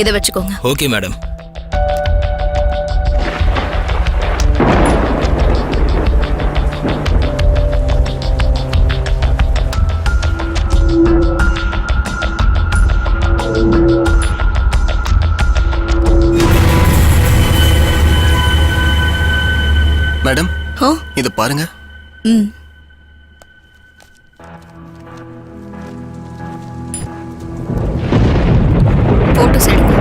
இதை வச்சுக்கோங்க. Okay madam. Madam, இத பாருங்க. போட்டோஸ் எடுங்க.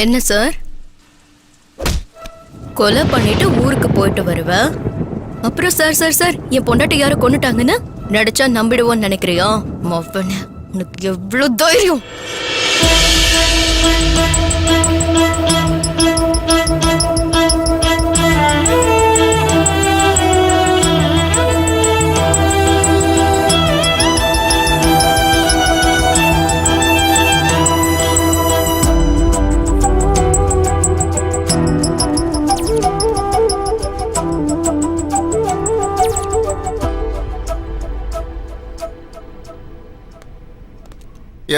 என்ன சார், கொலை பண்ணிட்டு ஊருக்கு போயிட்டு வருவ, அப்புறம் சார் சார் சார் என் பொண்டாட்டி யாரோ கொன்னுட்டாங்கன்னு நடிச்சா நம்பிடுவோன்னு நினைக்கிறியா? மொப்பன, உனக்கு எவ்வளவு தைரியம்?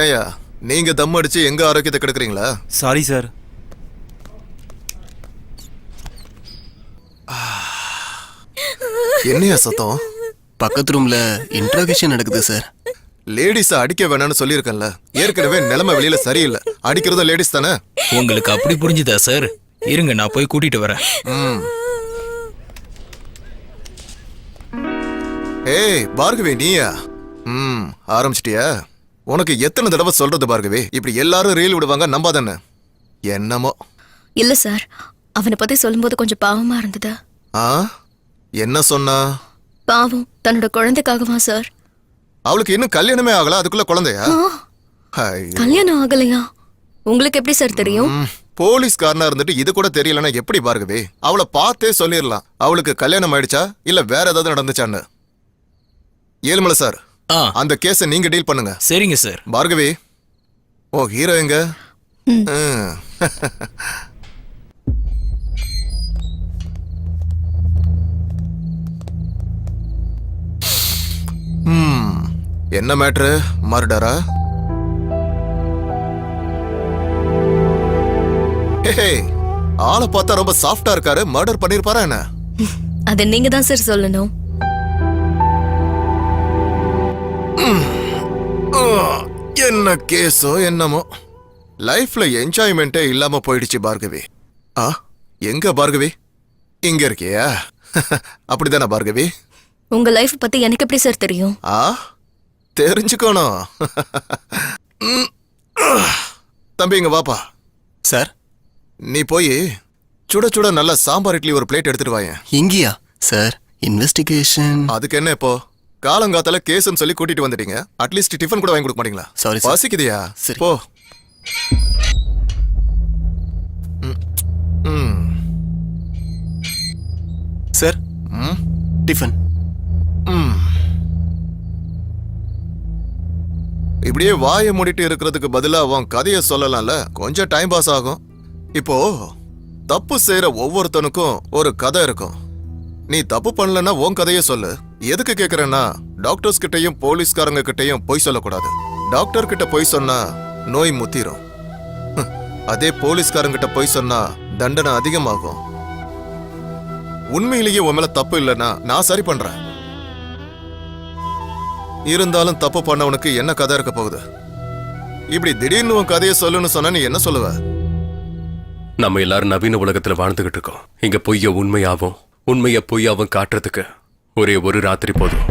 ஏயா, நீங்க தம் அடிச்சு எங்க ஆரோக்கியத்தை கெடுக்குறீங்களா? Sorry sir. என்னையா சத்தம்? பக்கத்து ரூம்ல இன்ட்ரோகேஷன் நடக்குது சார். லேடிஸ அடிக்க வேணாம்னு சொல்லியிருக்கேன்ல. ஏற்கனவே நிலைமை வெளியில சரியில்லை. அடிக்கிறதும் லேடிஸ் தானே. உங்களுக்கு அப்படி புரிஞ்சுதா சார்? இருங்க, நான் போய் கூட்டிட்டு வரேன். ஏய் பார்கவி, நீயா? ஆரம்பிச்சிட்டியா? உனக்கு எத்தனை தடவை சொல்றது பார்கவி? இப்படி எல்லாரும் ரீல் விடுவாங்க, நம்பாதானே? என்னமோ. இல்ல சார், அவனை பத்தி சொல்லும்போது கொஞ்சம் பாவமா இருந்தது. என்ன சொன்னா? பாவம், தன்னோட குழந்தைக்காகவா சார்? அவளுக்கு இன்னும் கல்யாணமே ஆகல, அதுக்குள்ள குழந்தையா? கல்யாணம் ஆகலையா? உங்களுக்கு எப்படி சார் தெரியும்? போலீஸ்காரனா இருந்துட்டு இது கூட தெரியலன்னா எப்படி பார்கவி? அவளை பார்த்தே சொல்லிடலாம் அவளுக்கு கல்யாணம் ஆயிடுச்சா இல்ல வேற ஏதாவது நடந்துச்சான்னு. ஏழுமலை சார், அந்த கேஸ நீங்க டீல் பண்ணுங்க. சரிங்க சார். பார்கவி, ஓ ஹீரோ எங்க? என்ன மேட்ரு? மர்டரா? ஆளை பார்த்தா ரொம்ப சாஃப்டா இருக்காரு. மர்டர் பண்ணிருப்பாரா என்ன? அத நீங்க தான் சார் சொல்லணும். என்ன கேஸோ என்னமோ. லைஃப்ல என்ஜாய்மெண்டே இல்லாம போயிடுச்சு பார்கவி. எங்க பார்கவி? இங்க இருக்கியா? அப்படிதானே பார்கவி? உங்க லைஃப் பத்தி எனக்கு எப்படி சார் தெரியும்? தெரிஞ்சுக்கணும். தம்பி இங்க வாப்பா. சார், நீ போய் சுட சுட நல்ல சாம்பார் இட்லி ஒரு பிளேட் எடுத்துட்டு வாங்க. இங்கயா சார்? இன்வெஸ்டிகேஷன். அதுக்கு என்ன இப்போ? காலங்காத்தால கேஸ்ன்னு சொல்லி கூட்டிட்டு வந்துட்டீங்க. அட்லீஸ்ட் டிஃபன் கூட வாங்கி கொடுக்க மாட்டீங்களா? சாரி, பசிக்குதியா? சரி போ. Sir, tiffin. இப்படியே வாயை மூடிட்டு இருக்கிறதுக்கு பதிலா உன் கதையை சொல்லலாம்ல. கொஞ்சம் டைம் பாஸ் ஆகும். இப்போ தப்பு செய்யற ஒவ்வொருத்தனுக்கும் ஒரு கதை இருக்கும். நீ தப்பு பண்ணலன்னா உன் கதையை சொல்லு. எதுக்கு கேக்குறேன்னா, டாக்டர்ஸ் கிட்டையும் போலீஸ்காரங்க கிட்டையும் பொய் சொல்லக்கூடாது. டாக்டர் கிட்ட பொய் சொன்னா நோய் முத்திரும். அதே போலீஸ்காரங்கிட்ட பொய் சொன்னா தண்டனை அதிகமாகும். உண்மையிலேயே உன் மேல தப்பு இல்லைன்னா நான் சரி பண்றேன். இருந்தாலும் தப்பு பண்ணவனுக்கு என்ன கதை இருக்க போகுது? இப்படி திடீர்னு உன் கதையை சொல்லுன்னு சொன்னா நீ என்ன சொல்லுவ? நம்ம எல்லாரும் நவீன உலகத்துல வாழ்ந்துகிட்டு இருக்கோம். இங்க பொய்ய உண்மையாவும் உண்மைய பொய்யாவும் காட்டுறதுக்கு ஒரே ஒரு ராத்திரி போதும்.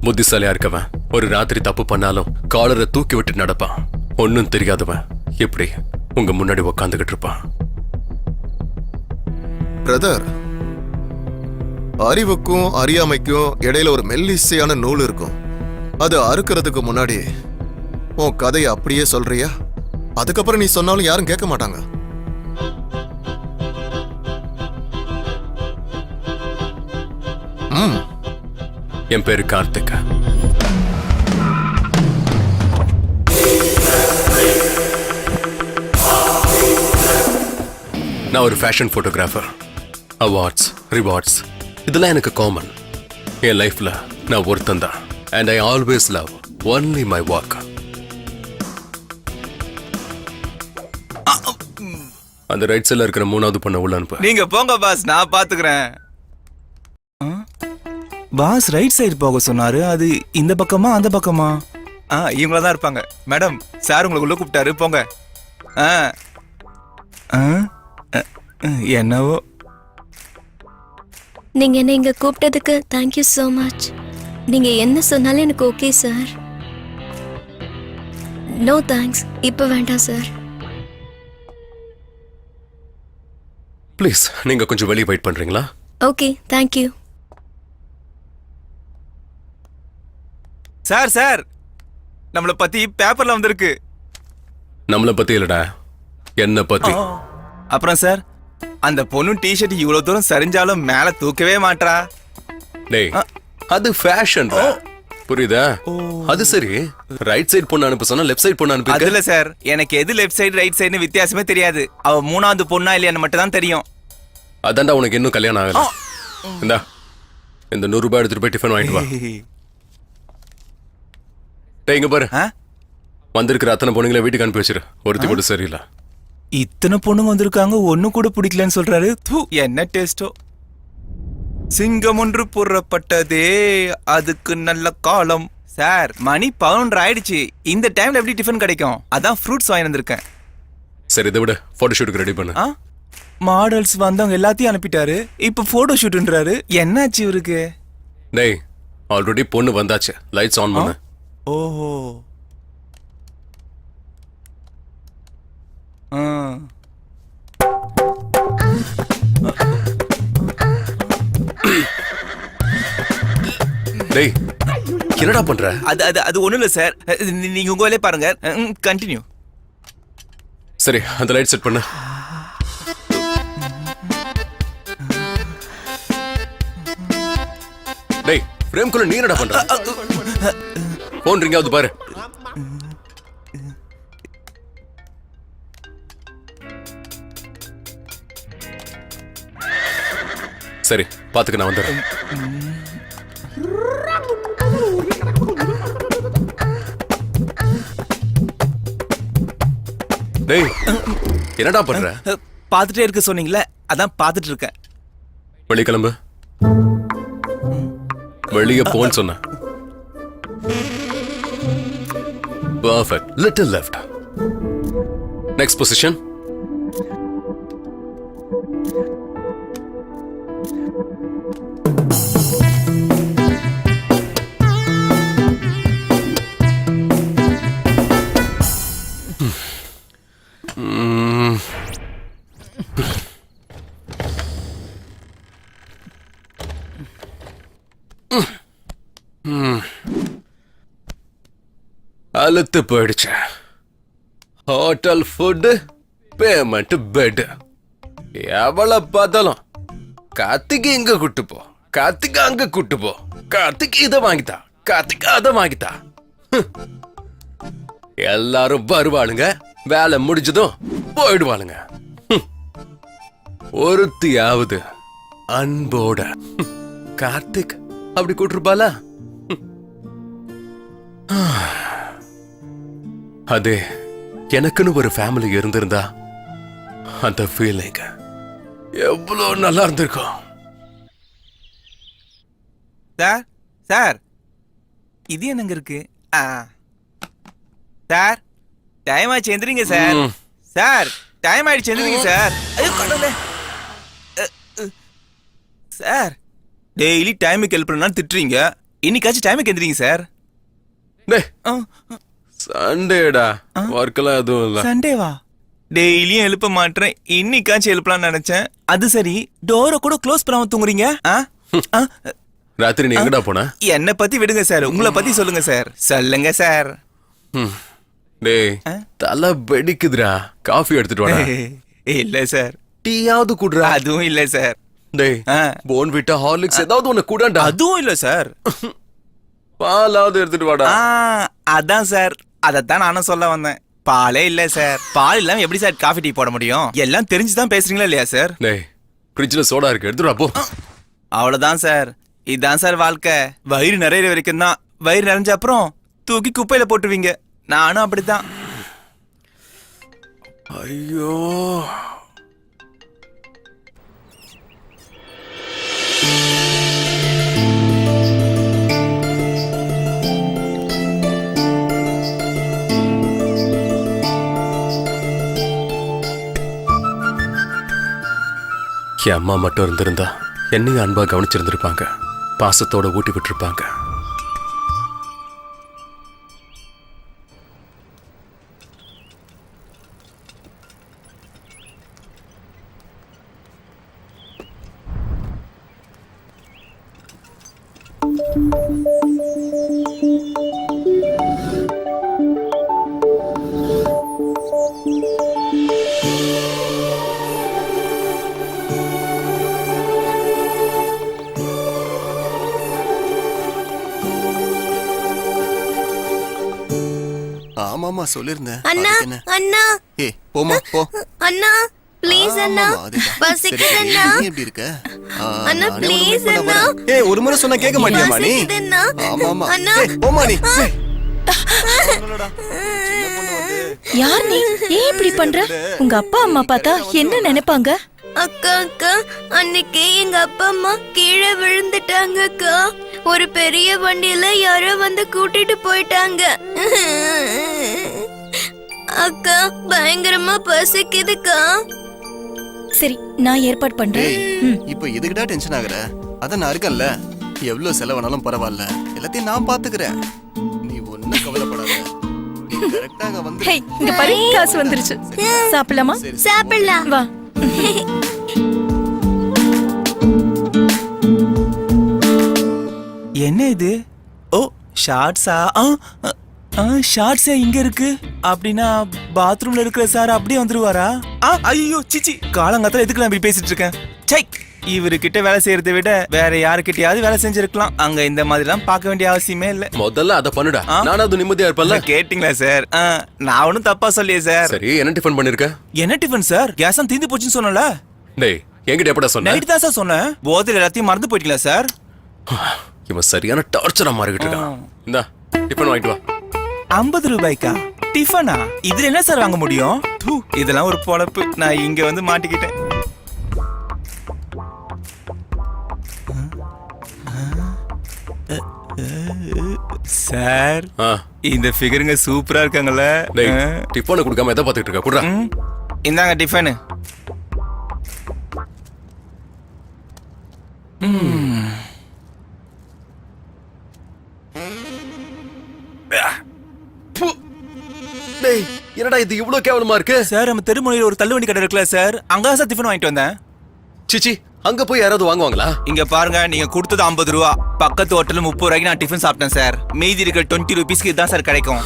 புத்திசாலியா இருக்கவன் ஒரு ராத்திரி தப்பு பண்ணாலும் காலரை தூக்கி விட்டு நடப்பான். ஒன்னும் தெரியாதவன் எப்படி உங்க முன்னாடி உக்காந்துகிட்டு இருப்பான்? பிரதர், அறிவுக்கும் அறியாமைக்கும் இடையில ஒரு மெல்லிசையான நூல் இருக்கும். அது அறுக்கிறதுக்கு முன்னாடி உன் கதையை அப்படியே சொல்றியா? அதுக்கப்புறம் நீ சொன்னாலும் யாரும் கேட்க மாட்டாங்க. என் பேரு கார்த்திக். நான் ஒரு ஃபேஷன் ஃபோட்டோகிராஃபர். அவார்ட்ஸ், ரிவார்ட்ஸ் இதெல்லாம் எனக்கு காமன். என் லைஃப்ல நான் ஒருத்தன் தான். And I always love only my work. அந்த ரைட் சைடுல இருக்கிற மூணாவது பொண்ணை உள்ள அனுப்பு. நீங்க போங்க பாஸ், நான் பாத்துக்கிறேன். பாஸ் ரைட் சைடு போக சொன்னாரு. அது இந்த பக்கமா அந்த பக்கமா? இவங்கள தான் இருப்பாங்க. மேடம், சார் உங்களுக்கு உள்ள கூப்பிட்டாரு, போங்க. ஆ. ஆ? என்னவோ. நீங்க என்ன இங்க கூப்பிட்டதுக்கு தேங்க்யூ so மச். நீங்க என்ன சொன்னாலும் எனக்கு ஓகே சார். நோ தேங்க்ஸ், இப்ப வேண்டாம் சார். ப்ளீஸ் நீங்க கொஞ்சம் வெளியே வெயிட் பண்றீங்களா? Okay, thank you. சார் சார், நம்மள பத்தி பேப்பர்ல வந்திருக்கு. நம்மள பத்தி இல்லடா, என்ன பத்தி. அப்புறம் சார், அந்த பொண்ணு டிஷர்ட் இவ்வளவு தூரம் சரிஞ்சாலும் மேல தூக்கவே மாட்டா. டேய், அது ஃபேஷன். புரியுதா? அது சரி, ரைட் சைடு பொண்ணு அனுப்ப சொன்னா லெஃப்ட் சைடு பொண்ணு அனுப்பி. அதுல சார், எனக்கு எது லெஃப்ட் சைடு ரைட் சைடுன்னு வித்தியாசமே தெரியாது. அவ மூணாவது பொண்ணா இல்லையான்னு மட்டும் தான் தெரியும். அதான்டா உனக்கு இன்னும் கல்யாணம் ஆகல. இந்தா இந்த 100 ரூபாய் எடுத்துட்டு போய் டிஃபன் வாங்கிட்டு வா. டேய் இங்க பாரு, வந்திருக்கிற அத்தனை பொண்ணுங்களை வீட்டுக்கு அனுப்பி வச்சிரு. ஒருத்தி கூட சரியில்லை. இத்தனை பொண்ணுங்க வந்திருக்காங்க, ஒண்ணு கூட பிடிக்கலன்னு சொல்றாரு. என்ன டேஸ்டோ. சிங்கம் ஒன்று புறப்பட்டதே, அதுக்கு நல்ல காலம். சார், மணி 11 ஆயிடுச்சு. இந்த டைம்ல எப்படி டிஃபன் கிடைக்கும்? அதான் ஃப்ரூட்ஸ் வாங்கி வந்திருக்கேன். சரி, இதை விட போட்டோ ஷூட்டுக்கு ரெடி பண்ணு. மாடல்ஸ் வந்தவங்க எல்லாத்தையும் அனுப்பிட்டாரு, இப்ப போட்டோ ஷூட்ன்றாரு. என்னாச்சு இவருக்கு? டேய், ஆல்ரெடி பொண்ணு வந்தாச்சு. லைட்ஸ் ஆன் பண்ணு. ஓஹோ. டேய், என்னடா பண்ற? அது ஒண்ணும் இல்ல சார், நீங்க உங்க வேலையை பாருங்க. கண்டினியூ. சரி, அந்த லைட் செட் பண்ணு. டேய், ஃப்ரேம்குள்ள நீ என்னடா பண்ற? போன் ரிங் ஆகுது பாரு. சரி, பாத்துக்க, நான் வந்துடுறேன். டேய், என்னடா பண்ற? பாத்துட்டே இருக்க சொன்னீங்களே, அதான் பாத்துட்டு இருக்கேன். வெளிய கிளம்பு. வெளிய போன்னு சொன்ன. Perfect. Little left. Next position. அழுத்து போயிடுச்சு. Hotel food, payment, bed. எவ்வளவு பார்த்தாலும் கார்த்திக் இங்க கூட்டு போ, கார்த்திக் அங்க கூட்டு போ, கார்த்திக் இதை வாங்கித்தா, கார்த்திக் அதை வாங்கித்தா. எல்லாரும் வருவாளுங்க, வேலை முடிஞ்சதும் போயிடுவாளுங்க. ஒருத்தியாவது அன்போட கார்த்திக் அப்படி கூட்டிருப்பாளா? அதே எனக்குன்னு ஒரு ஃபேமிலி இருந்திருந்தா அந்த ஃபீலிங் எவ்வளோ நல்லா இருந்திருக்கும். சார் சார், இது என்னங்க இருக்கு? சார், டைம் ஆயிடுச்சு, எந்திரிங்க சார். சார், டைம் ஆயிடுச்சு, எந்திரிங்க சார். ஐயோ கடவுளே. சார், டெய்லி டைமுக்கு ஹெல்ப் பண்ணா திட்டுறீங்க, இன்னைக்காச்சும் டைமுக்கு எந்திரிங்க சார். சண்டேடா, ஒர்க்கெல்லாம் எதுவும் இல்ல. சண்டேவா? டெய்லியும் எழுப்ப மாட்டேன், இன்னைக்காச்சும் எழுப்பலாம்னு நினைச்சேன். அது சரி, டோரை கூட க்ளோஸ் பண்ணாம தூங்குறீங்க. ராத்திரி நீ எங்கடா போன? என்ன பத்தி விடுங்க சார், உங்களை பத்தி சொல்லுங்க சார். சொல்லுங்க சார். டேய், தலை வெடிக்குதுடா. காஃபி எடுத்துட்டு வாடா. இல்ல சார். டீயாவது குடுறா. அதுவும் இல்ல சார். டேய், போன்விட்டா, ஹார்லிக்ஸ் ஏதாவது ஒண்ணு குடாண்டா. அதுவும் இல்ல சார். பாலாவது எடுத்துட்டு வாடா. அதான் சார், அதத்தான் நானும் சொல்ல வந்தேன். பாலே இல்ல சார். பால் இல்லாம எப்படி சார் காஃபி டீ போட முடியும்? எல்லாம் தெரிஞ்சுதான் பேசுறீங்களா இல்லையா சார்? டேய் ஃப்ரிட்ஜ்ல சோடா இருக்கு, எடுத்துடா போ. அவ்வளவுதான் சார். இதுதான் சார் வாழ்க்கை. வயிறு நிறையிற வரைக்கும் தான். வயிறு நிறைஞ்ச அப்புறம் தூக்கி குப்பையில போட்டுருவீங்க. நானும் அப்படித்தான். ஐயோ என் அம்மா மட்டும் இருந்திருந்தா என்னையும் அன்பா கவனிச்சிருந்திருப்பாங்க, பாசத்தோட ஊட்டி விட்டுருப்பாங்க. ஆமாமா சொல்லிருந்தேன். அண்ணா அதுக்கு என்ன? அண்ணா ஏய் போமா போ. அண்ணா ப்ளீஸ் அண்ணா, ஆமாமா, அதுதான். பசிக்குது சரி, அண்ணா. நீ எப்படி இருக்க? அண்ணா, நானே உன்னை please meet பண்ண அண்ணா. வரேன். ஏய் ஒரு முறை சொன்னா கேட்க மாட்டியாமா நீ? பசிக்குது அண்ணா. ஆமாமா. அண்ணா. ஏய் போமா நீ. ஏய். யார் நீ? ஏன் இப்படி பண்ற? உங்க அப்பா அம்மா பார்த்தா என்ன நினைப்பாங்க? அக்கா அக்கா, அன்னைக்கு எங்க அப்பா அம்மா கீழே விழுந்துட்டாங்க அக்கா. ஒரு பெரிய வண்டியில யாரோ வந்து கூட்டிட்டு போயிட்டாங்க. அக்கா பயங்கரமா பசிக்குதுக்கா. சரி, நான் ஏற்பாடு பண்றேன். ஏய், இப்ப எதுக்குடா டென்ஷன் ஆகுற? அதான் நான் இருக்கேன்ல. எவ்வளவு செலவானாலும் பரவாயில்ல, எல்லாத்தையும் நான் பாத்துக்கிறேன். நீ ஒண்ணும் கவலைப்படாத. நீ கரெக்டா அங்க வந்து ஹே, இங்க பாரு, காசு வந்துருச்சு. சாப்பிடலாமா? சாப்பிடலாம். வா. என்ன இது? ஓ ஷார்ட்ஸா? ஷார்ட்ஸே இங்க இருக்கு. அப்படின்னா பாத்ரூம்ல இருக்கிற சார் அப்படியே வந்துருவாரா? ஐயோ சிச்சி, காலங்காத்தால எதுக்கு நான் இப்படி பேசிட்டு இருக்கேன்? சை, இவருக்கிட்ட வேலை செய்யறதை விட வேற யாருக்கிட்டயாவது வேலை செஞ்சிருக்கலாம். அங்க இந்த மாதிரிலாம் பார்க்க வேண்டிய அவசியமே இல்ல. முதல்ல அதை பண்ணுடா, நானாவது நிம்மதியா இருப்பல்ல. கேட்டிங்களா சார்? நான் ஒன்னும் தப்பா சொல்லியே சார். சரி, என்ன டிஃபன் பண்ணிருக்க? என்ன டிஃபன் சார்? கேஸம் தீந்து போச்சுன்னு சொன்னல. டேய் என்கிட்ட எப்படா சொன்ன? நைட் தான் சார் சொன்னேன். போதையில எல்லாத்தையும் மறந்து போயிட்டீங்களா சார்? இவன் சரியான டார்ச்சரா மாறிக்கிட்டு இருக்கான். இந்தா டிஃபன் வாங்கிட்டு வா. 50 ரூபாய்க்கா டிஃபனா? இதுல என்ன சார் வாங்க முடியும்? தூ, இதெல்லாம் ஒரு பொழப்பு. நான் இங்க வந்து மாட்டிக்கிட்டேன். சார், ஆ, இந்த ஃபிகருங்க சூப்பரா இருக்காங்கல்ல. டேய் டிஃபனை கொடுக்காம எதை பார்த்துட்டு இருக்க? குடுறா. இந்தாங்க டிஃபனு. டேய் என்னடா இது இவ்ளோ கேவலமா இருக்கு? சார், நம்ம தெருமுனையில ஒரு தள்ளுவண்டி கடை இருக்குல்ல சார், அங்க சார் டிஃபன் வாங்கிட்டு வந்தேன். சிச்சி, அங்க போய் யாராவது வாங்குவாங்களா? இங்க பாருங்க, நீங்க கொடுத்தது 50 ரூபா. பக்கத்து ஹோட்டல்ல 30 ரூபாய்க்கு நான் டிஃபன் சாப்பிட்டேன் சார். மீதி இருக்கிற 20 ருபீஸ்க்கு இதுதான் சார் கிடைக்கும்.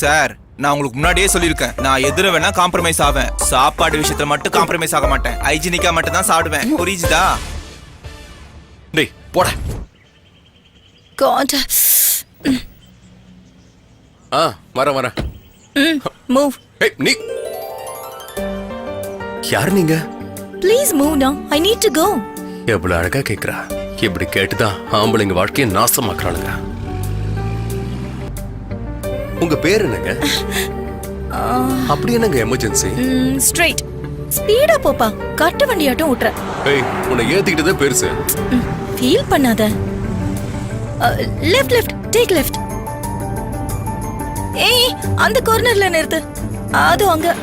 சார், நான் உங்களுக்கு முன்னாடியே சொல்லியிருக்கேன், நான் எதிர வேணா காம்ப்ரமைஸ் ஆவேன். சாப்பாடு விஷயத்துல மட்டும் காம்ப்ரமைஸ் ஆக மாட்டேன். ஹைஜீனிக்கா மட்டும் தான் சாப்பிடுவேன். புரியுதா? டேய் போடா. God. வரேன். Move. ஏய் நீ யார் நீங்க? Please move now. I need to go. எவ்வளவு அழகா கேக்குறா. இப்படி கேட்டுதான் ஆம்பளைங்க வாழ்க்கையை நாசமாக்குறானுங்க. உங்க பேர் என்னங்க? அப்படி என்னங்க எமர்ஜென்சி? Straight. ஸ்பீடா போப்பா. கட்ட வண்டியாட்டம் ஓட்டுற. ஏய் உன்னை ஏத்திக்கிட்டதே பெருசு. ஃபீல் பண்ணாத. Left take left. ஏய், அந்த கார்னர்ல நிறுத்து. அது அங்க.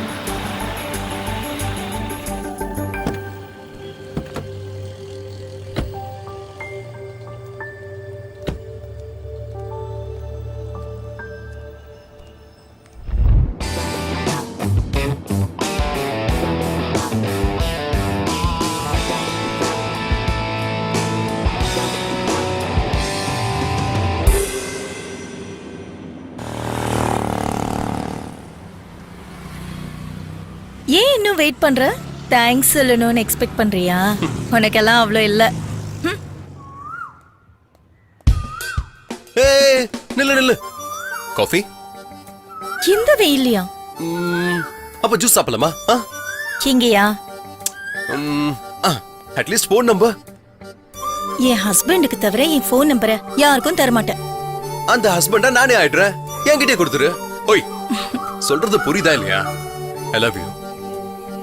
ஏன் இன்னும் வெயிட் பண்ற? தேங்க்ஸ் சொல்லணும்னு எக்ஸ்பெக்ட் பண்றியா? உனக்கெல்லாம் அவ்வளோ இல்ல. ஏய் நில்லு. காஃபி? இந்த வெயில்லையா? அப்ப ஜூஸ் சாப்பிடலாமா? இங்கயா? At least phone number. என் ஹஸ்பண்டுக்கு தவிர என் ஃபோன் நம்பரை யாருக்கும் தரமாட்டேன். அந்த ஹஸ்பண்டா நானே ஆயிடுறேன். என்கிட்டே கொடுத்துரு. ஓய், சொல்றது புரியுதா இல்லையா? I love you.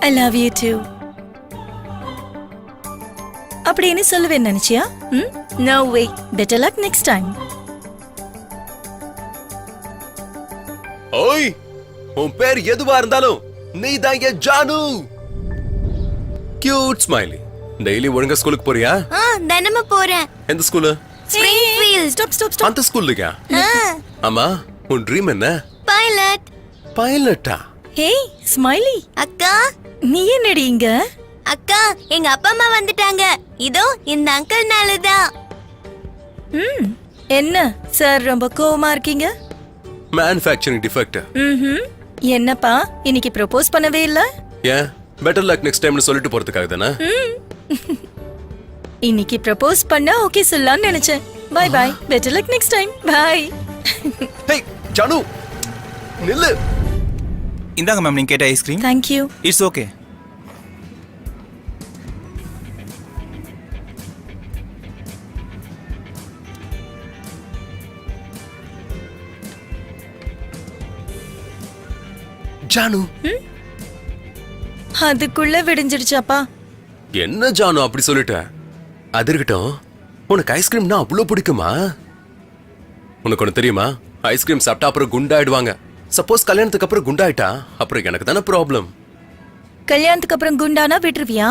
I love you too. அப்படின்னு சொல்லுவேன் நினைச்சியா? No way. Better luck next time. ஓய், உன் பேர் எதுவா இருந்தாலும் நீ தான் என் ஜானு. Cute smiley. டெய்லி ஒழுங்கா ஸ்கூலுக்கு போறியா? தினமும் போறேன். எந்த school? Springfield. Stop stop stop. அந்த ஸ்கூல்லையா? ஆமா, உன் ட்ரீம் என்ன? பைலட். பைலட்டா? ஹேய் ஸ்மைலி, அக்கா, நீ என்னடி இங்க? அக்கா, எங்க அப்பா அம்மா வந்துட்டாங்க. இதோ இந்த அங்கிள்னால தான். என்ன சார் ரொம்ப கோவமா இருக்கீங்க? Manufacturing defect. என்னப்பா இன்னைக்கு ப்ரோபோஸ் பண்ணவே இல்ல? ஏன்? பெட்டர் லக் நெக்ஸ்ட் டைம்னு சொல்லிட்டு போறதுக்காக தானே? இன்னைக்கு ப்ரோபோஸ் பண்ணா ஓகே சொல்லலாம்னு நினைச்சேன். Bye bye. Better luck next time. Bye. Hey Janu, நில்லு. இந்தாங்க மேம் நீங்க கேட்ட ice cream. Thank you. It's okay. Janu, அதுக்குள்ள விடிஞ்சிடுச்சாப்பா? என்ன ஜானு அப்படி சொல்லிட்ட? அது இருக்கட்டும், உனக்கு ஐஸ்கிரீம்னா அவ்வளவு பிடிக்குமா? உனக்கு ஒண்ணு தெரியுமா? ஐஸ்கிரீம் சாப்பிட்டா அப்புறம் குண்டாயிடுவாங்க. சப்போஸ் கல்யாணத்துக்கு அப்புறம் குண்டாயிட்டா அப்புறம் எனக்கு தானே ப்ராப்ளம். கல்யாணத்துக்கு அப்புறம் குண்டானா விட்டுருவியா?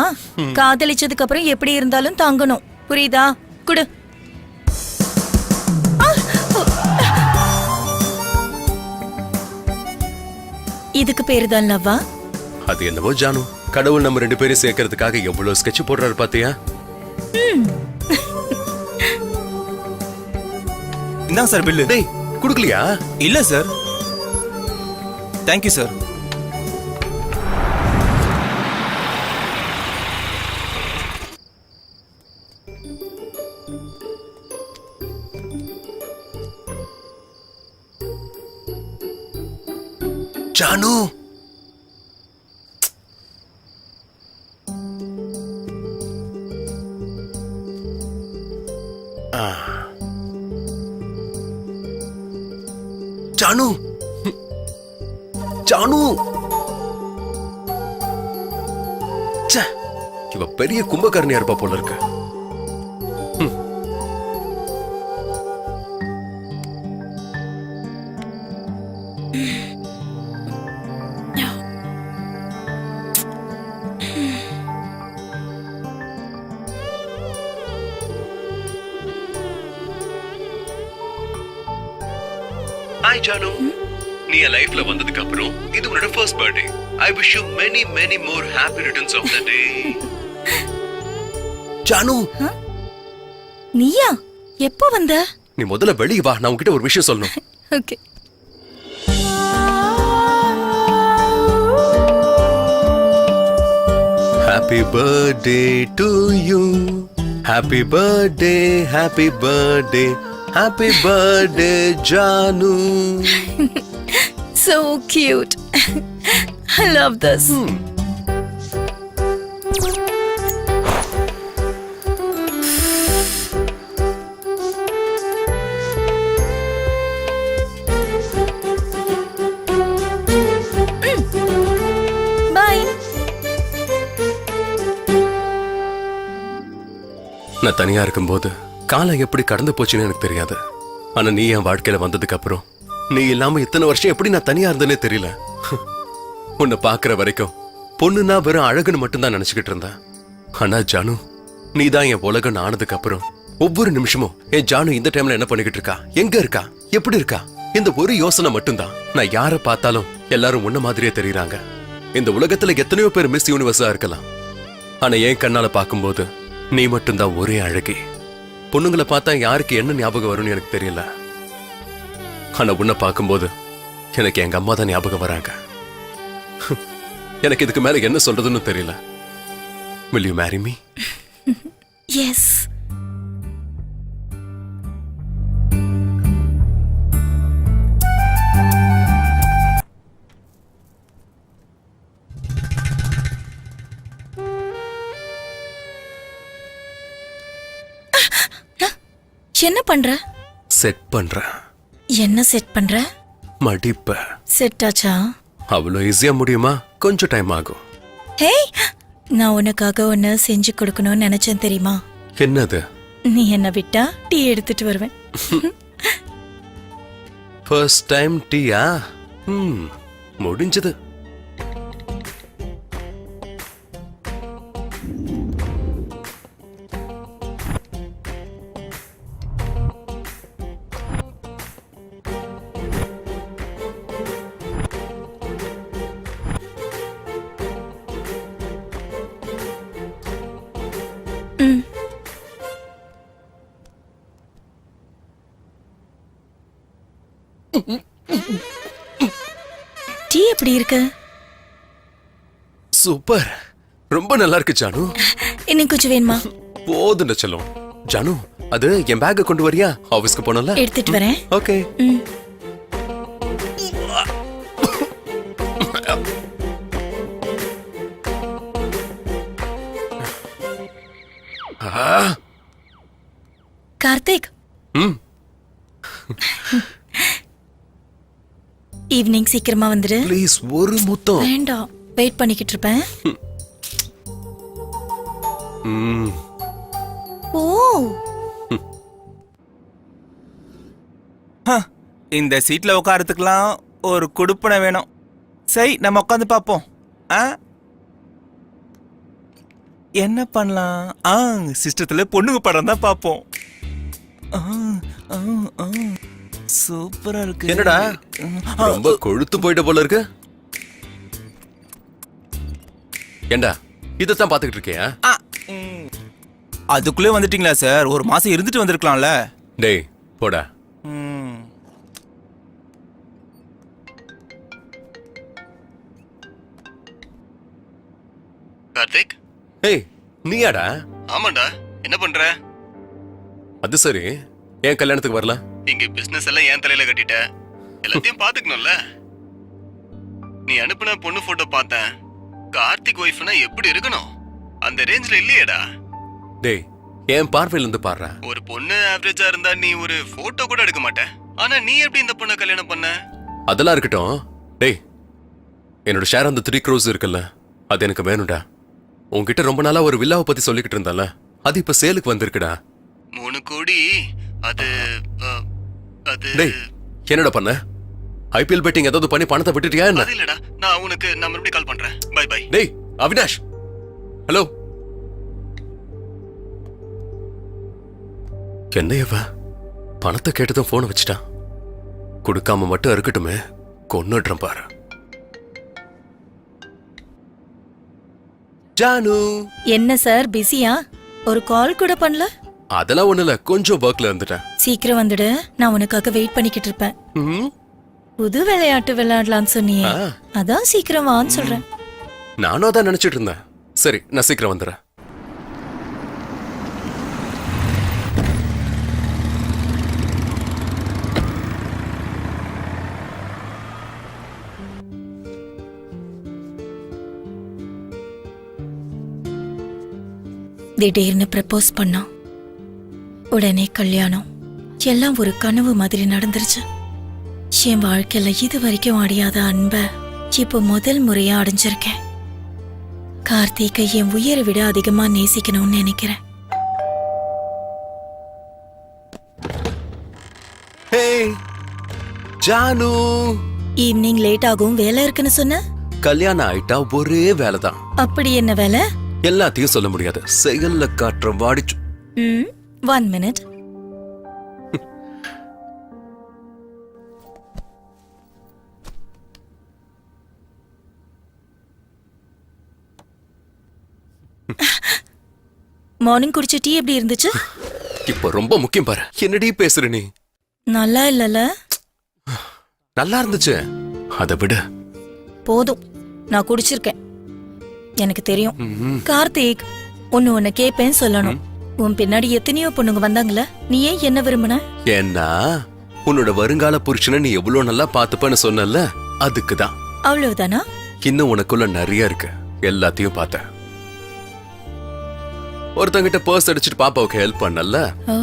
காதலிச்சதுக்கு அப்புறம் எப்படி இருந்தாலும் தாங்கணும். புரியுதா? குடு. இதுக்கு பேரு தான் லவ்வா? அது என்னவோ ஜானு, கடவுள் நம்ம ரெண்டு பேரும் சேர்க்கறதுக்காக எவ்வளவு ஸ்கெட்ச் போடுறாரு பாத்தியா? இந்தாங்க சார் பில்லு. டேய், குடுக்கலையா? இல்ல sir. Thank you sir. Janu, Janu, Janu. ச்சே, இவ பெரிய கும்பகர்ணியா இருப்பா போல இருக்கு. ஹாய் ஜானு, நீ என் லைஃப்ல வந்ததுக்கு அப்புறம் இது உன்னோட first birthday. I wish you many many more happy returns of the day. Janu, நீயா? எப்போ வந்த? நீ முதல்ல வெளிய வா, நான் உன்கிட்ட ஒரு விஷயம் சொல்லணும். Okay. Happy birthday to you. Happy birthday, happy birthday. Happy birthday, Janu. So cute. I love this. Bye. நான் தனியா இருக்கும்போது காலம் எப்படி கடந்து போச்சுன்னு எனக்கு தெரியாது. ஆனா நீ என் வாழ்க்கையில வந்ததுக்கு அப்புறம் நீ இல்லாம இத்தனை வருஷம் எப்படி நான் தனியா இருந்தேனே தெரியல. உன்னை பாக்குற வரைக்கும் பொண்ணுன்னா வெறும் அழகுன்னு மட்டும்தான் நினைச்சுக்கிட்டு இருந்தேன். ஆனா ஜானு, நீ தான் என் உலகம் ஆனதுக்கு அப்புறம் ஒவ்வொரு நிமிஷமும் என் ஜானு இந்த டைம்ல என்ன பண்ணிக்கிட்டு இருக்கா, எங்க இருக்கா, எப்படி இருக்கா, இந்த ஒரு யோசனை மட்டும்தான். நான் யார பார்த்தாலும் எல்லாரும் உன்ன மாதிரியே தெரியுறாங்க. இந்த உலகத்துல எத்தனையோ பேர் மிஸ் யூனிவர்ஸா இருக்கலாம். ஆனா என் கண்ணால பார்க்கும்போது நீ மட்டும்தான் ஒரே அழகி. பொண்ணுங்களை பார்த்தா யாருக்கு என்ன ஞாபகம் வரும்னு எனக்கு தெரியல. ஆனா உன்னை பார்க்கும்போது எனக்கு எங்க அம்மா தான் ஞாபகம் வராங்க. எனக்கு இதுக்கு மேல என்ன சொல்றதுன்னு தெரியல. Will you marry me? Yes. என்ன பண்ற? செட் பண்றேன். என்ன செட் பண்ற? மடிப்ப. செட் ஆச்சா? அவ்வளோ ஈஸியா முடியுமா? கொஞ்சம் டைம் ஆகும். ஹேய், நான் உனக்காக ஒன்னு செஞ்சு கொடுக்கணும்னு நினைச்சேன் தெரியுமா? என்னது? நீ என்ன விட்டா டீ எடுத்துட்டு வருவேன். ஃபர்ஸ்ட் டைம் டீயா? முடிஞ்சது. டீ எப்படி இருக்கு? சூப்பர், ரொம்ப நல்லா இருக்கு ஜானு. இன்னும் கொஞ்சம் வேணுமா? போதுண்ட செல்லம். ஜானு, அது என் பேக்க கொண்டு வரியா? ஆபீஸ்க்கு போனல. எடுத்துட்டு வரேன். ஓகே. கார்த்திக், ம் ஈவினிங் சீக்கிரமா வந்துடு. ப்ளீஸ் ஒரு முத்தம். வேண்டாம், வெயிட் பண்ணிக்கிட்டு இருப்பேன். ஓ, இந்த சீட்ல உட்காரத்துக்கலாம் ஒரு குடுப்பனை வேணும். சரி, நம்ம உட்காந்து பார்ப்போம். என்ன பண்ணலாம்? சிஸ்டத்துல பொண்ணுங்க படம் தான் பார்ப்போம். சூப்பரா இருக்கு. என்னடா ரொம்ப கொழுத்து போயிட்ட போல இருக்கு. ஏண்டா இதத்தான் பாத்துக்கிட்டு இருக்கியா? அதுக்குள்ளே வந்துட்டீங்களா சார்? ஒரு மாசம் இருந்துட்டு வந்திருக்கலாம்ல. டேய் போடா. கார்த்திக். ஏய் நீயாடா? ஆமாண்டா. என்ன பண்ற? அது சரி, ஏன் கல்யாணத்துக்கு வரல? இங்க பிசினஸ் எல்லாம் ஏன் தலையில கட்டிட்ட? எல்லாத்தையும் பாத்துக்கணும்ல. நீ அனுப்புன பொண்ணு போட்டோ பார்த்தேன். கார்த்திக் ஒய்ஃப்னா எப்படி இருக்கணும்? அந்த ரேஞ்ச்ல இல்லையேடா. டேய் என் பார்வையில இருந்து பாடுற. ஒரு பொண்ணு ஆவரேஜா இருந்தா நீ ஒரு போட்டோ கூட எடுக்க மாட்ட. ஆனா நீ எப்படி இந்த பொண்ணை கல்யாணம் பண்ண? அதெல்லாம் இருக்கட்டும். டேய் என்னோட ஷேர் அந்த 3 crores இருக்குல்ல, அது எனக்கு வேணும்டா. உன்கிட்ட ரொம்ப நாளா ஒரு வில்லாவை பத்தி சொல்லிக்கிட்டு இருந்தால, அது இப்ப சேலுக்கு வந்திருக்குடா. 3 கோடி. அது டேய் என்னடா பண்ண? ஐபிஎல் பெட்டிங் ஏதாவது பண்ணி பணத்தை விட்டுட்டியா என்ன? அது இல்லடா. நான் மறுபடியும் கால் பண்றேன். Bye bye. டேய் அவினாஷ், ஹலோ. என்னையவ பணத்தை கேட்டதும் போனை வச்சுட்டான். கொடுக்காம மட்டும் இருக்கட்டுமே, கொன்னுடுறேன் பாரு. ஜானு. என்ன சார் பிஸியா? ஒரு கால் கூட பண்ணல? அதெல்லாம் ஒண்ணு இல்ல, கொஞ்சம் ஒர்க்ல இருந்துட்டேன். சீக்கிரம் வந்துடு, நான் உனக்காக வெயிட் பண்ணிக்கிட்டு இருப்பேன். புது விளையாட்டு விளையாடலாம்னு சொன்னியே, அதான் சீக்கிரம் வான்னு சொல்றேன். நானும் அதான் நினைச்சிட்டு இருந்தேன். சரி, நான் சீக்கிரம் வந்துடுறேன். திடீர்னு ப்ரப்போஸ் பண்ணா, உடனே கல்யாணம். எல்லாம் ஒரு கனவு மாதிரி நடந்துருச்சு. என் வாழ்க்கையில இது வரைக்கும் அடையாத அன்ப இப்போ முதல் முறையா அடைஞ்சிருக்கேன். கார்த்திகை என் உயிரை விட அதிகமா நேசிக்கணும்னு நினைக்கிறேன். ஜானு, ஈவினிங் லேட் ஆகும், வேலை இருக்குன்னு சொன்ன. கல்யாணம் ஆயிட்டா ஒரே வேலைதான். அப்படி என்ன வேலை? எல்லாத்தையும் சொல்ல முடியாது, செயல்ல காற்ற வாடிச்சு. 1 minute. மார்னிங் குடிச்ச டீ எப்படி இருந்துச்சு? இப்ப ரொம்ப முக்கியம் பாரு. என்னடி பேசுற நீ? நல்லா இல்லல? நல்லா இருந்துச்சு. அதை விட போதும், நான் குடிச்சிருக்கேன், எனக்கு தெரியும். கார்த்திக், ஒன்னு கேப்பேன், சொல்லணும். உன் பின்னாடி எத்தனையோ பொண்ணுங்க வந்தாங்கல்ல, நீ ஏன் என்ன விரும்பின? ஏன்னா உன்னோட வருங்கால புருஷனை நீ எவ்வளவு நல்லா பாத்துப்பன்னு சொன்னல, அதுக்குதான். அவ்வளவுதானா? இன்னும் உனக்குள்ள நிறைய இருக்கு, எல்லாத்தையும் பார்த்தேன். ஒருத்தங்கிட்ட பர்ஸ் அடிச்சுட்டு பாப்பாவுக்கு ஹெல்ப் பண்ணல. ஓ,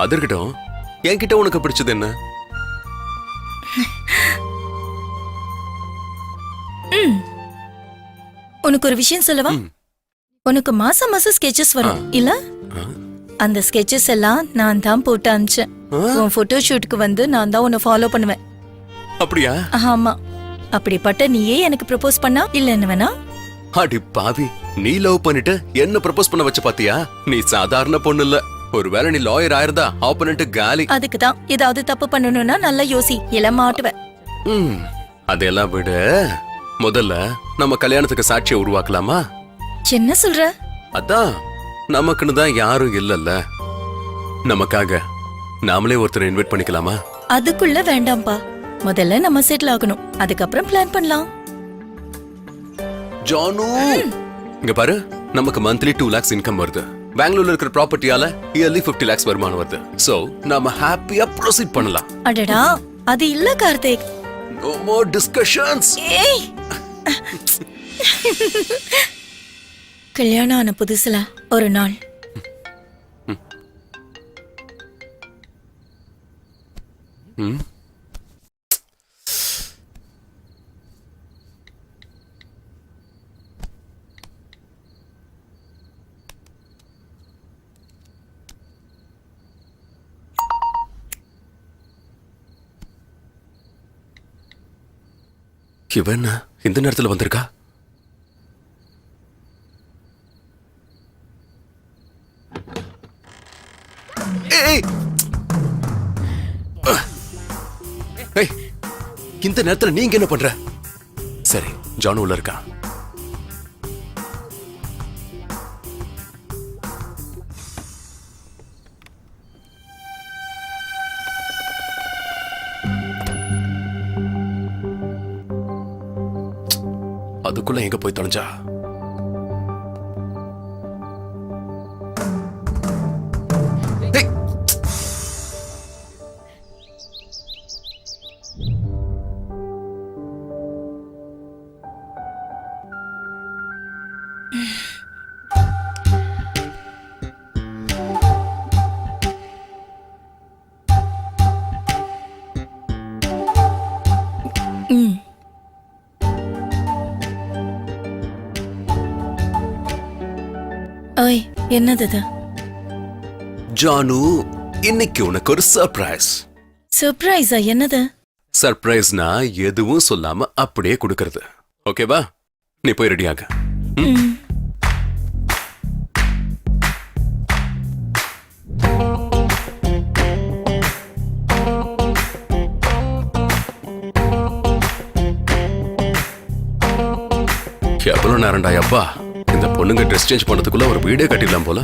அது இருக்கட்டும், என்கிட்ட உனக்கு பிடிச்சது என்ன? உனக்கு ஒரு விஷயம் சொல்லவா? உனக்கு மாசம் மாசம் ஸ்கெச்சஸ் வரும் இல்ல? அந்த ஸ்கெச்சஸ் எல்லாம் நான் தான் போட்டு அனுப்பிச்சேன். உன் போட்டோ ஷூட்டுக்கு வந்து நான் தான் உன்னை ஃபாலோ பண்ணுவேன். அப்படியா? ஆமா. அப்படிப்பட்ட நீயே எனக்கு ப்ரப்போஸ் பண்ணா இல்ல என்ன வேணா? அடி பாவி, நீ லவ் பண்ணிட்டு என்ன ப்ரப்போஸ் பண்ண வச்சு பாத்தியா? நீ சாதாரண பொண்ணு இல்ல. ஒருவேளை நீ லாயர் ஆயிருந்தா ஆப்போனன்ட் காலி. அதுக்கு தான் ஏதாவது தப்பு பண்ணணும்னா நல்லா யோசி, இல்ல மாட்டுவேன். அதெல்லாம் விட முதல்ல நம்ம கல்யாணத்துக்கு சாட்சியை உருவாக்கலாமா? என்ன சொல்ற? அதான், நமக்குன்னு தான் யாரும் இல்லல்ல. நமக்காக நாமளே ஒருத்தரை இன்வைட் பண்ணிக்கலாமா? அதுக்குள்ள வேண்டாம்பா. முதல்ல நம்ம செட்டில் ஆகணும், அதுக்கப்புறம் பிளான் பண்ணலாம். ஜானு, இங்க பாரு, நமக்கு மந்த்லி 2 lakhs இன்கம் வருது. பெங்களூர்ல இருக்கிற ப்ராப்பர்ட்டியால இயர்லி 50 lakhs வருமானம் வருது. சோ நாம ஹாப்பியா ப்ரொசீட் பண்ணலாம். அடடா, அது இல்ல கார்த்திக். No more discussions. ஏய், கல்யாணம் ஆன புதுசுல ஒரு நாள் இவன் என்ன இந்த நேரத்துல வந்திருக்கா? இந்த நேரத்துல நீங்க என்ன பண்ற? சரி, ஜானு உள்ள இருக்கா? அதுக்குள்ள எங்க போய் தொலைஞ்சா? ஓய், என்னது இது? ஜானு, இன்னைக்கு உனக்கு ஒரு சர்ப்ரைஸ். சர்ப்ரைஸா? என்னது? சர்ப்ரைஸ்னா எதுவும் சொல்லாம அப்படியே கொடுக்கறது. ஓகேவா? நீ போய் ரெடியாக. எவ்வளவு நேரம்டா அப்பா? இந்த பொண்ணுங்க ட்ரெஸ் சேஞ்ச் பண்ணதுக்குள்ள ஒரு வீடே கட்டிடலாம் போல.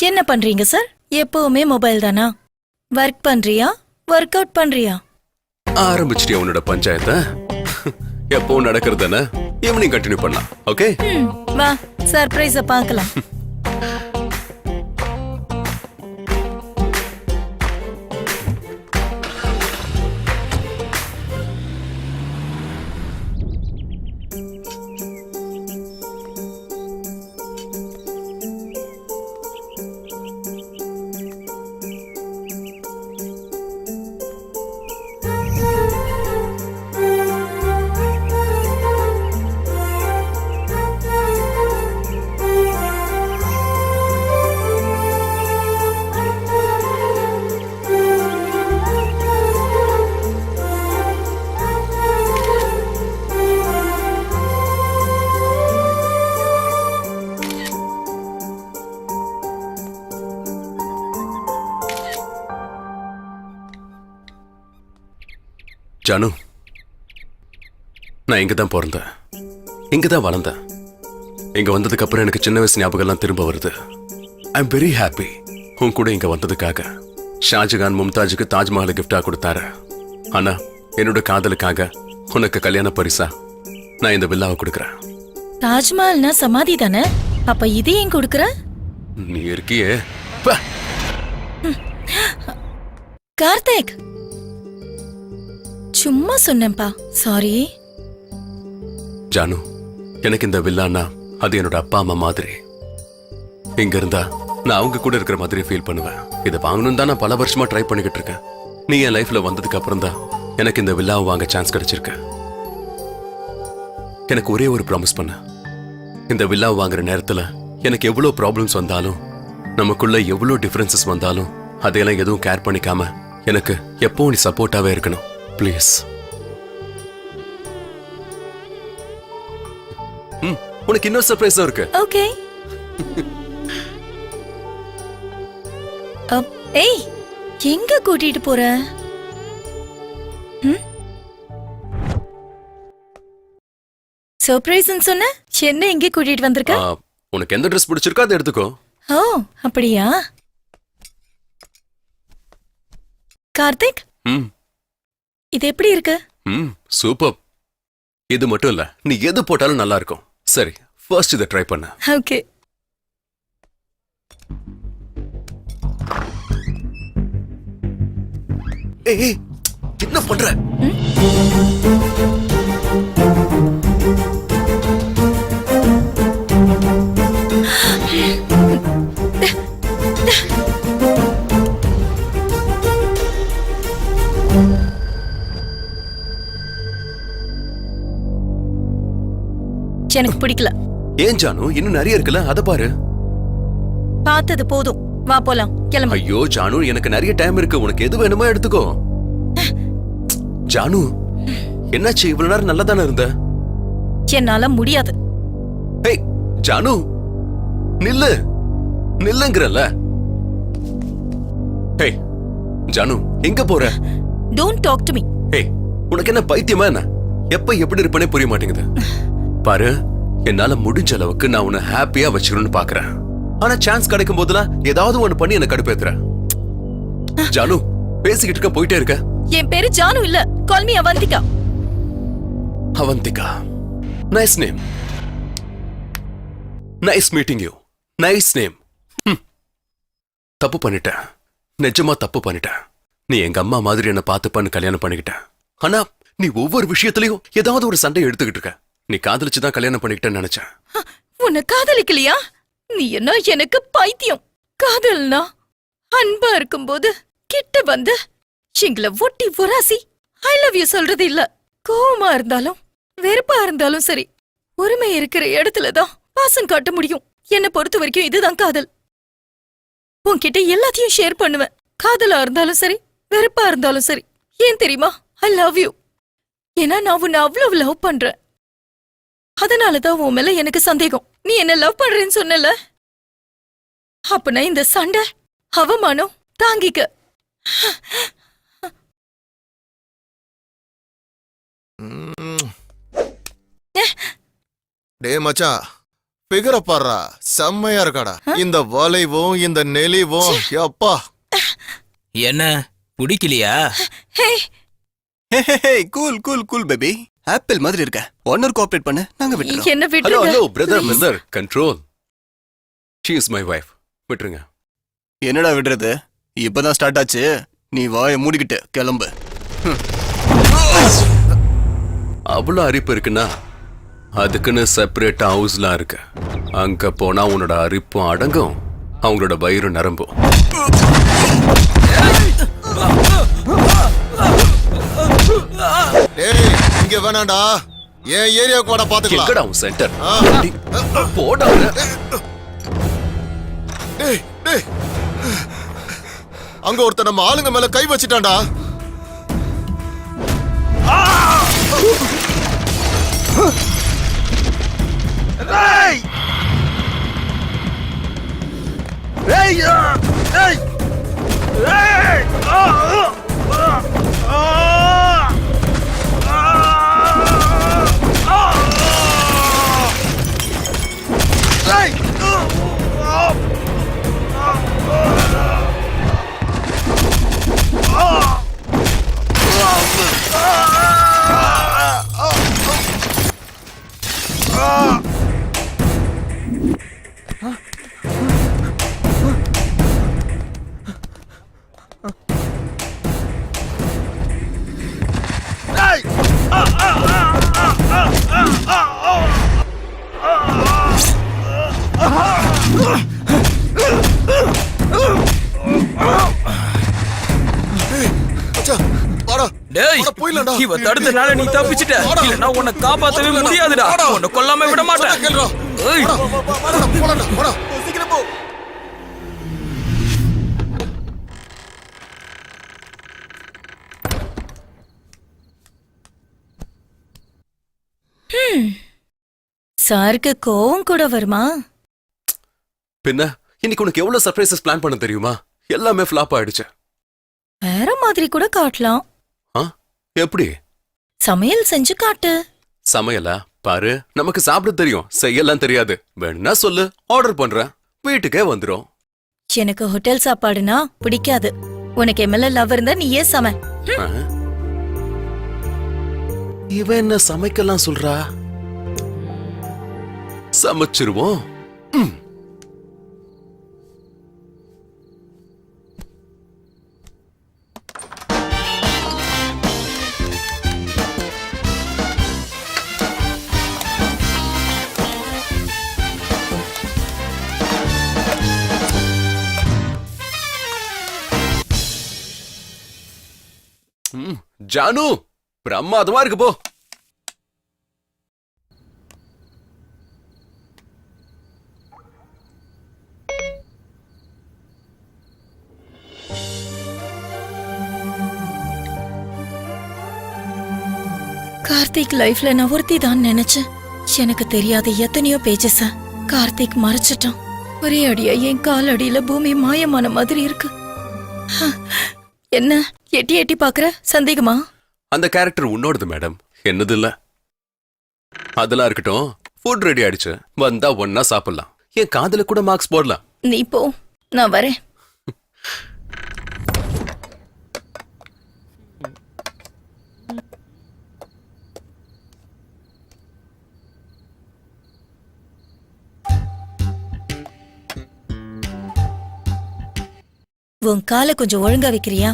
என்ன பண்றீங்க சார்? எப்பவுமே மொபைல் தானா? ஒர்க் பண்றியா, ஒர்க் அவுட் பண்றியா? ஆரம்பிச்சிட்டியா உன்னோட பஞ்சாயத்தை? எப்பவும் நடக்கிறது தானே, ஈவினிங் கண்டினியூ பண்ணலாம். ஓகே, வா சர்ப்ரைஸ பார்க்கலாம். ஜானு, நான் இங்க தான் பிறந்தேன், இங்க தான் வளர்ந்தேன். இங்க வந்ததுக்கு அப்புறம் எனக்கு சின்ன வயசு ஞாபகம் எல்லாம் திரும்ப வருது. ஐ எம் வெரி ஹாப்பி உன் கூட இங்க வந்ததுக்காக. ஷாஜகான் மும்தாஜுக்கு தாஜ்மஹால் கிஃப்டா கொடுத்தாரு. ஆனா என்னோட காதலுக்காக உனக்கு கல்யாண பரிசா நான் இந்த வில்லாவை கொடுக்கறேன். தாஜ்மஹால்னா சமாதி தானே? அப்ப இது ஏன் கொடுக்கற? நீ இருக்கியே. கார்த்திக், சும்மா சொன்னேன்பா, சாரி. ஜானு, எனக்கு இந்த வில்லானா அது என்னோட அப்பா அம்மா மாதிரி. இங்க இருந்தா நான் அவங்க கூட இருக்கிற மாதிரி ஃபீல் பண்ணுவேன். இதை வாங்கணும் தான் நான் பல வருஷமா ட்ரை பண்ணிக்கிட்டு இருக்கேன். நீ என் லைஃப்ல வந்ததுக்கு அப்புறம் தான் எனக்கு இந்த வில்லாவை வாங்க சான்ஸ் கிடைச்சிருக்கு. எனக்கு ஒரே ஒரு ப்ராமிஸ் பண்ண, இந்த வில்லாவை வாங்குற நேரத்துல எனக்கு எவ்வளவு ப்ராப்ளம்ஸ் வந்தாலும், நமக்குள்ள எவ்வளவு டிஃபரன்சஸ் வந்தாலும் அதையெல்லாம் எதுவும் கேர் பண்ணிக்காம எனக்கு எப்பவும் நீ சப்போர்ட்டாவே இருக்கணும். ப்ளீஸ். உனக்கு இன்னொரு சர்ப்ரைஸும் இருக்கு. ஓகே. ஏய், எங்க கூட்டிட்டு போற? சர்ப்ரைஸ்னு சொன்ன, என்ன எங்க கூட்டிட்டு வந்திருக்க? உனக்கு எந்த ட்ரெஸ் பிடிச்சிருக்கோ அதை எடுத்துக்கோ. ஓ, அப்படியா? கார்த்திக், இது எப்படி இருக்கு? சூப்பர். இது மட்டும் இல்ல, நீ எது போட்டாலும் நல்லா இருக்கும். சரி, ஃபர்ஸ்ட் இதை ட்ரை பண்ண. ஓகே. ஏய், என்ன பண்ற? எனக்கு பிடிக்கல. ஏன் ஜானு, இன்னும் நிறைய இருக்குல்ல, அத பாரு. பார்த்தது போதும், வா போலாம், கிளம்பு. ஐயோ ஜானு, எனக்கு நிறைய டைம் இருக்கு. உனக்கு எது வேணுமோ எடுத்துக்கோ. ஜானு, என்னாச்சு? இவ்வளவு நேரம் நல்லா தானே இருந்த. என்னால முடியாது. ஏய் ஜானு, நில்லு, நில்லுங்கறல. ஏய் ஜானு, எங்க போற? Don't talk to me. ஏய், உனக்கு என்ன பைத்தியமா என்ன? எப்ப எப்படி இருப்பனே புரிய மாட்டேங்குது. பாரு, என்னால முடிஞ்ச அளவுக்கு நான் உன்னை ஹாப்பியா வச்சுக்கணும்னு பாக்குறேன். ஆனா சான்ஸ் கிடைக்கும் போதெல்லாம் ஏதாவது ஒண்ணு பண்ணி என்ன கடுப்பேத்துற. ஜானு, பேசிக்கிட்டு இருக்க, போயிட்டே இருக்க. என் பேரு ஜானு இல்ல, call me Avantika. Avantika, nice name. Nice meeting you. Nice name. தப்பு பண்ணிட்டேன், நிஜமா தப்பு பண்ணிட்டேன். நீ எங்க அம்மா மாதிரி என்ன பார்த்துப்பான்னு கல்யாணம் பண்ணிக்கிட்ட. ஆனா நீ ஒவ்வொரு விஷயத்திலையும் ஏதாவது ஒரு சண்டை எடுத்துக்கிட்டு இருக்க. நீ காதலிச்சுதான் கல்யாணம் பண்ணிக்கிட்டேன்னு நினைச்சேன். உன்னை காதலிக்கலையா? நீ என்ன எனக்கு பைத்தியம்? காதல்னா அன்பா இருக்கும்போது கிட்ட வந்து எங்களை ஒட்டி உராசி ஐ லவ் யூ சொல்றது இல்ல. கோவமா இருந்தாலும் வெறுப்பா இருந்தாலும் சரி, உரிமை இருக்கிற இடத்துலதான் பாசம் காட்ட முடியும். என்னை பொறுத்த வரைக்கும் இதுதான் காதல். உன்கிட்ட எல்லாத்தையும் ஷேர் பண்ணுவேன், காதலா இருந்தாலும் சரி, வெறுப்பா இருந்தாலும் சரி. ஏன் தெரியுமா? ஐ லவ் யூ. ஏன்னா நான் உன்னை அவ்வளவு லவ் பண்றேன். அதனாலதான் உன் மேல எனக்கு சந்தேகம். நீ என்ன லவ் பண்றேன்னு சொன்னல, அப்பனா இந்த சண்டை அவமானம் தாங்கிக்க. டே மச்சான், பிகர பாடுறா, செம்மையா இருக்காடா. இந்த வளைவும் இந்த நெளிவும், அப்பா. என்ன பிடிக்கலையா? Cool cool cool baby, apple மாதிரி இருக்க. ஒன்னர் கோஆபரேட் பண்ணு, நாங்க விட்டுறோம். என்ன ஹலோ விட்டுருங்க. Hello brother, control. She is my wife. விட்டுருங்க. என்னடா விடுறது? இப்பதான் ஸ்டார்ட் ஆச்சு. நீ வாயை மூடிக்கிட்டு கிளம்பு. அவ்வளவு அரிப்பு இருக்குன்னா அதுக்குன்னு செப்பரேட் ஹவுஸ்லாம் இருக்கு. அங்க போனா உன்னோட அரிப்பும் அடங்கும், அவங்களோட வயிறு நரம்பும். டேய், இங்க வேணாண்டா, என் ஏரியாவுக்கு வாடா, பாத்துக்கலாம். எங்கடா உன் சென்டர்? போடா. டேய் டேய், அங்க ஒருத்தன் நம்ம ஆளுங்க மேல கை வச்சிட்டான்டா. மச்சான், வாடா. டேய் வாடா, போயிடலாம்டா. இவ தடுத்தனால நீ தப்பிச்சிட்ட வாடா. இல்லனா உன்னை காப்பாத்தவே வாடா. முடியாதுடா வாடா. உன்னை கொல்லாம விட மாட்டேன் சொன்னா கேளுடா. ஏய். வாடா, வாடா, போலாம்டா, வாடா. சீக்கிரம் போ. சாருக்கு கோவம் கூட வருமா? பின்ன இன்னைக்கு உனக்கு எவ்வளவு சர்ப்ரைசஸ் பிளான் பண்ண தெரியுமா? எல்லாமே ஃபிளாப் ஆயிடுச்சு. வேற மாதிரி கூட காட்டலாம். ஆ? எப்படி? சமையல் செஞ்சு காட்டு. சமையலா? பாரு, நமக்கு சாப்பிட தெரியும், செய்யலாம் தெரியாது. வேணும்னா சொல்லு, ஆர்டர் பண்றேன், வீட்டுக்கே வந்துரும். எனக்கு ஹோட்டல் சாப்பாடுனா பிடிக்காது. உனக்கு எம்எல்ஏ லவ் இருந்தா நீயே சமை. ஆ? இவ என்ன சமைக்கலாம் சொல்றா? சமைச்சிருவோம். ம். ஜானு, பிரமாதமா இருக்கு போ. கார்த்திக் லைஃப்ல நான் ஒருத்தி தான் நினைச்சேன். எனக்கு தெரியாத எத்தனையோ பேஜஸ கார்த்திக் மறைச்சிட்டான். ஒரே அடியா என் கால் அடியில பூமி மாயமான மாதிரி இருக்கு. என்ன எட்டி எட்டி பாக்குற? சந்தேகமா? அந்த கேரக்டர் உன்னோடது மேடம், என்னது இல்ல. அதெல்லாம் இருக்கட்டும், ஃபுட் ரெடி ஆயிடுச்சு, வந்தா ஒன்னா சாப்பிடலாம். என் காதுல கூட மார்க்ஸ் போடலாம். நீ போ, நான் வரேன். உன் காலை கொஞ்சம் ஒழுங்கா வைக்கிறியா?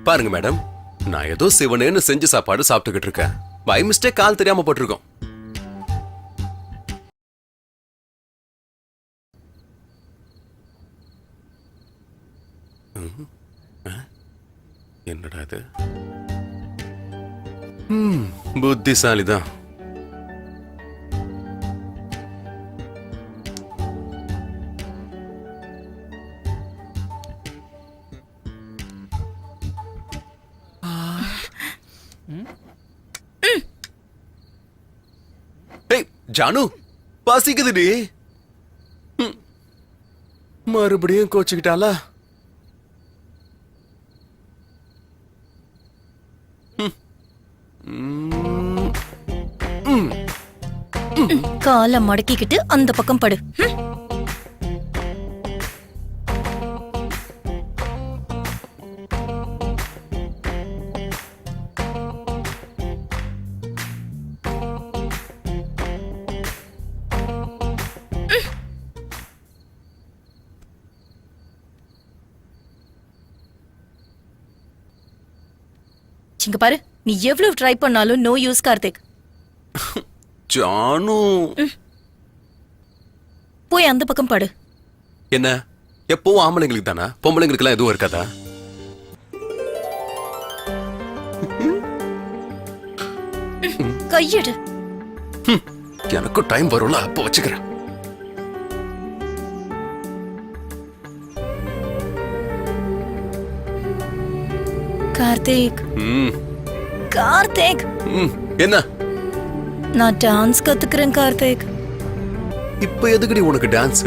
பாருங்க மேடம், நான் ஏதோ சிவனேன்னு செஞ்சு சாப்பாடு சாப்பிட்டுக்கிட்டு இருக்கேன். பை மிஸ்டேக் கால் தெரியாம போட்டிருக்கோம். என்னடா இது? புத்திசாலிதான். ஜானு, பசிக்குதுடி. மறுபடியும் கோச்சுக்கிட்டாளா? காலை மடக்கிக்கிட்டு அந்த பக்கம் படு. இங்க பாரு, நீ எவ்வளவு ட்ரை பண்ணாலும் நோ யூஸ் கார்த்திக். ஜானு, போய் அந்த பக்கம் படு. என்ன எப்பவும் ஆம்பளைங்களுக்கு தானா? பொம்பளைங்களுக்கு எல்லாம் எதுவும் இருக்காதா? கையெடு. எனக்கும் டைம் வரும்ல, அப்ப வச்சுக்கிறேன். கார்த்திக், கார்த்திக், என்ன? நான் டான்ஸ் கத்துக்கிறேன் கார்த்திக். இப்ப எதுக்குடி உனக்கு டான்ஸ்?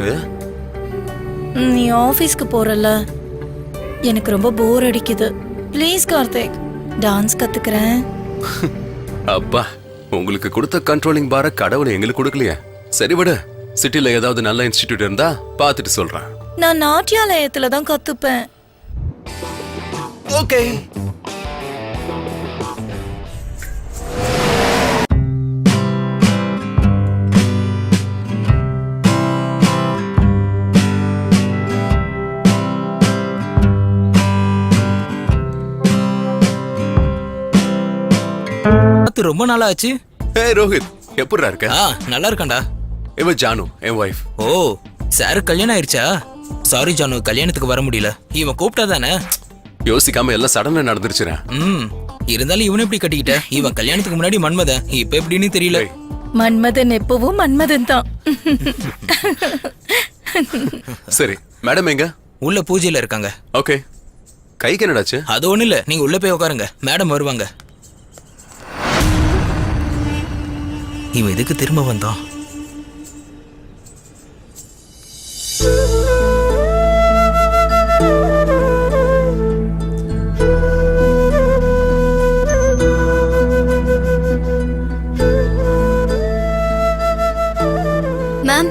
நீ ஆபீஸ்க்கு போறல, எனக்கு ரொம்ப போர் அடிக்குது. ப்ளீஸ் கார்த்திக், டான்ஸ் கத்துக்கிறேன். அப்பா, உங்களுக்கு கொடுத்த கண்ட்ரோலிங் பார கடவுளை எங்களுக்கு கொடுக்கலையே. சரி விடு, சிட்டில ஏதாவது நல்ல இன்ஸ்டிடியூட் இருந்தா பாத்துட்டு சொல்றேன். நான் நாட்டியாலயத்துல தான் கத்துப்பேன். ஓகே. ரொம்ப நாளா ஆச்சு. ஹே ரோஹித், எப்படிடா இருக்க? நல்லா இருக்கேன்டா. இவ ஜானு, என் வைஃப். ஓ, சார் கல்யாணம் ஆயிடுச்சா? சாரி ஜானு, கல்யாணத்துக்கு வர முடியல. இவன் கூப்பிட்டா தானே. யோசிக்காம எல்லாம் சடனா நடந்துருச்சுறேன். இருந்தாலும் இவனை எப்படி கட்டிக்கிட்ட? இவன் கல்யாணத்துக்கு முன்னாடி மன்மதன், இப்ப எப்படின்னு தெரியல. மன்மதன் எப்பவும் மன்மதன் தான். சரி, மேடம் எங்க? உள்ள பூஜையில இருக்காங்க. ஓகே. கைக்கு என்னடாச்சு? அது ஒண்ணு இல்ல, நீங்க உள்ள போய் உட்காருங்க, மேடம் வருவாங்க. இவன் எதுக்கு திரும்ப வந்தான்? மேம்,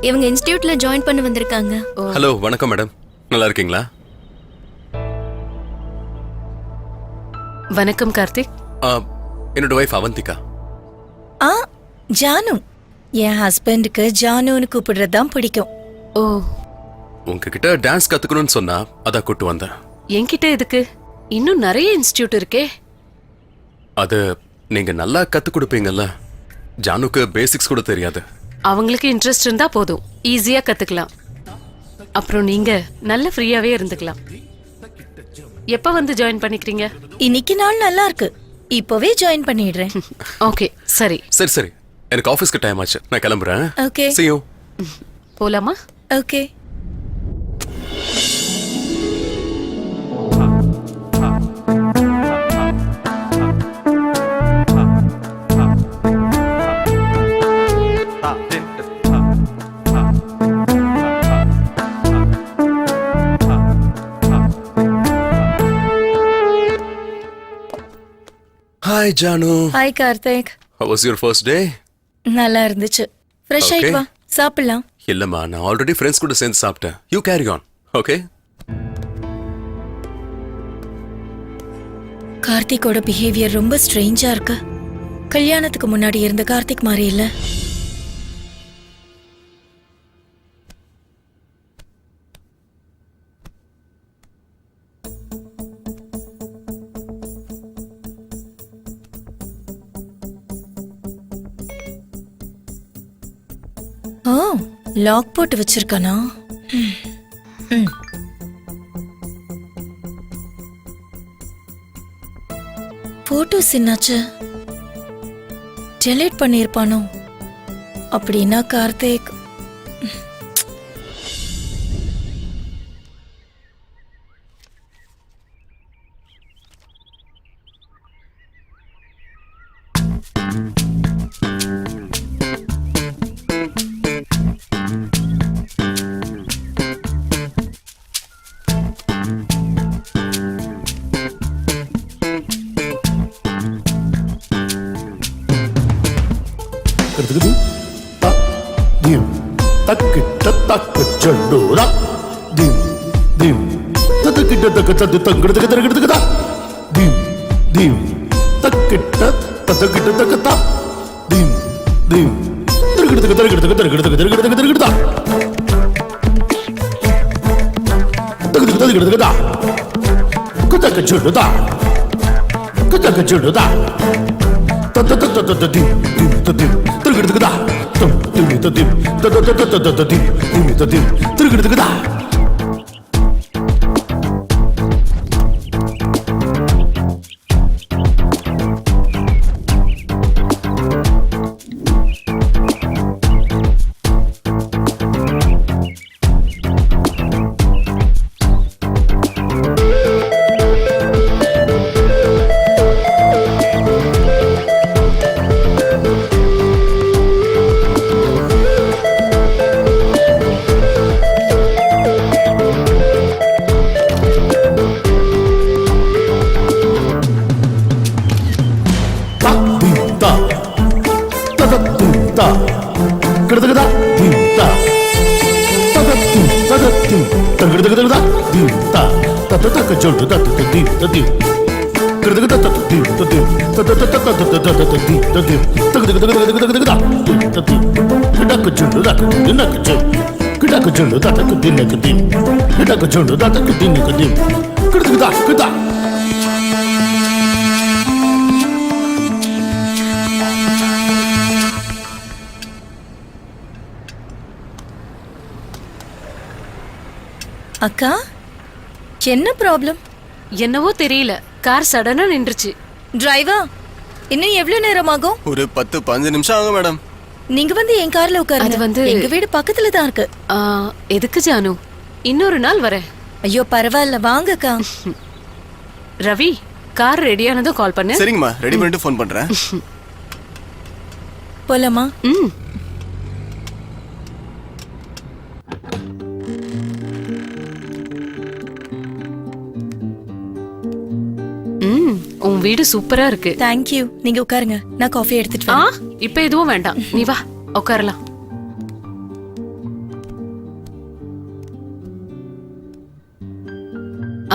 இவங்க இன்ஸ்டிடியூட்ல ஜாயின் பண்ண வந்திருக்காங்க. ஹலோ, வணக்கம் மேடம். நல்லா இருக்கீங்களா? வணக்கம் கார்த்திக். என்னோட வைஃப் அவந்திகா. ஆ, ஜானு. என் ஹஸ்பண்டுக்கு ஜானுன்னு கூப்பிடுறது தான் பிடிக்கும். ஓ, உங்ககிட்ட டான்ஸ் கத்துக்கணும்னு சொன்னா அதான் கூட்டு வந்தேன். என்கிட்ட எதுக்கு? இன்னும் நிறைய இன்ஸ்டிடியூட் இருக்கே. அது நீங்க நல்லா கத்து கொடுப்பீங்கல்ல. ஜானுக்கு பேசிக்ஸ் கூட தெரியாது. அவங்களுக்கு இன்ட்ரெஸ்ட் இருந்தா போதும், ஈஸியா கத்துக்கலாம். அப்புறம் நீங்க நல்ல ஃப்ரீயாவே இருந்துக்கலாம். எப்ப வந்து ஜாயின் பண்ணிக்கிறீங்க? இன்னைக்கு நாள் நல்லா இருக்கு, இப்பவே ஜாயின் பண்ணிடுறேன். ஓகே, சரி. சரி சரி, எனக்கு ஆபீஸ்க்கு டைம் ஆச்சு, நான் கிளம்புறேன். ஓகே. See you. போலாமா? Okay. Hi Janu. Hi Karthik. How was your first day? நல்லா இருந்துச்சு. Fresh Okay. ஆயிட்டு வா, சாப்பிடலாம். இல்லம்மா, நான் ஆல்ரெடி ஃப்ரெண்ட்ஸ் கூட சேர்ந்து சாப்பிட்டேன். You carry on. ஓகே? கார்த்திக்கோட பிஹேவியர் ரொம்ப ஸ்ட்ரேஞ்சா இருக்கு. கல்யாணத்துக்கு முன்னாடி இருந்த கார்த்திக் மாதிரி இல்ல. ஓ, லாக் போட்டு வச்சிருக்கானா? போட்டோஸ் என்னாச்சு? டெலீட் பண்ணிருப்பானோ? அப்படின்னா கார்த்திக் తక్కిట్ట తక్క చెండూరా దిం దిం తదకిట్ట తక్క తద్దు తంగడదక తరగడదక దిం దిం తక్కిట్ట తదకిట్ట తక్క త దిం దిం తరగడదక తరగడదక తరగడదక తరగడదక తరగడద తగదక తరగడదక ద కుతక చెండుదా కుతక చెండుదా తత తత తత దిం దిం తదిం తరగడదక ద திமி ததிம் தத தத தத ததிம் திமி ததிம் திருகிடுதுக்குதா அக்கா என்ன ப்ராப்ளம்? என்னவோ தெரியல, கார் சடனா நின்றுச்சு. டிரைவர், இன்னும் எவ்வளவு நேரம் ஆகும்? ஒரு 10-15 நிமிஷம் ஆகும் மேடம். நீங்க வந்து என் கார்ல உட்காருங்க. அது வந்து- எங்க வீடு பக்கத்துல தான் இருக்கு. ஆ, எதுக்கு ஜானு? இன்னொரு நாள் வரேன். ஐயோ பரவாயில்ல, வாங்கக்கா. ரவி, கார் ரெடியானதும் கால் பண்ணு. சரிங்கம்மா, ரெடி பண்ணிட்டு ஃபோன் பண்றேன். போலாமா? ம். ம், உன் வீடு சூப்பரா இருக்கு. தேங்க்யூ. நீங்க உட்காருங்க, நான் காஃபி எடுத்துட்டு ஆ, வரேன். இப்ப எதுவும் வேண்டாம், நீ வா உட்காரலாம்.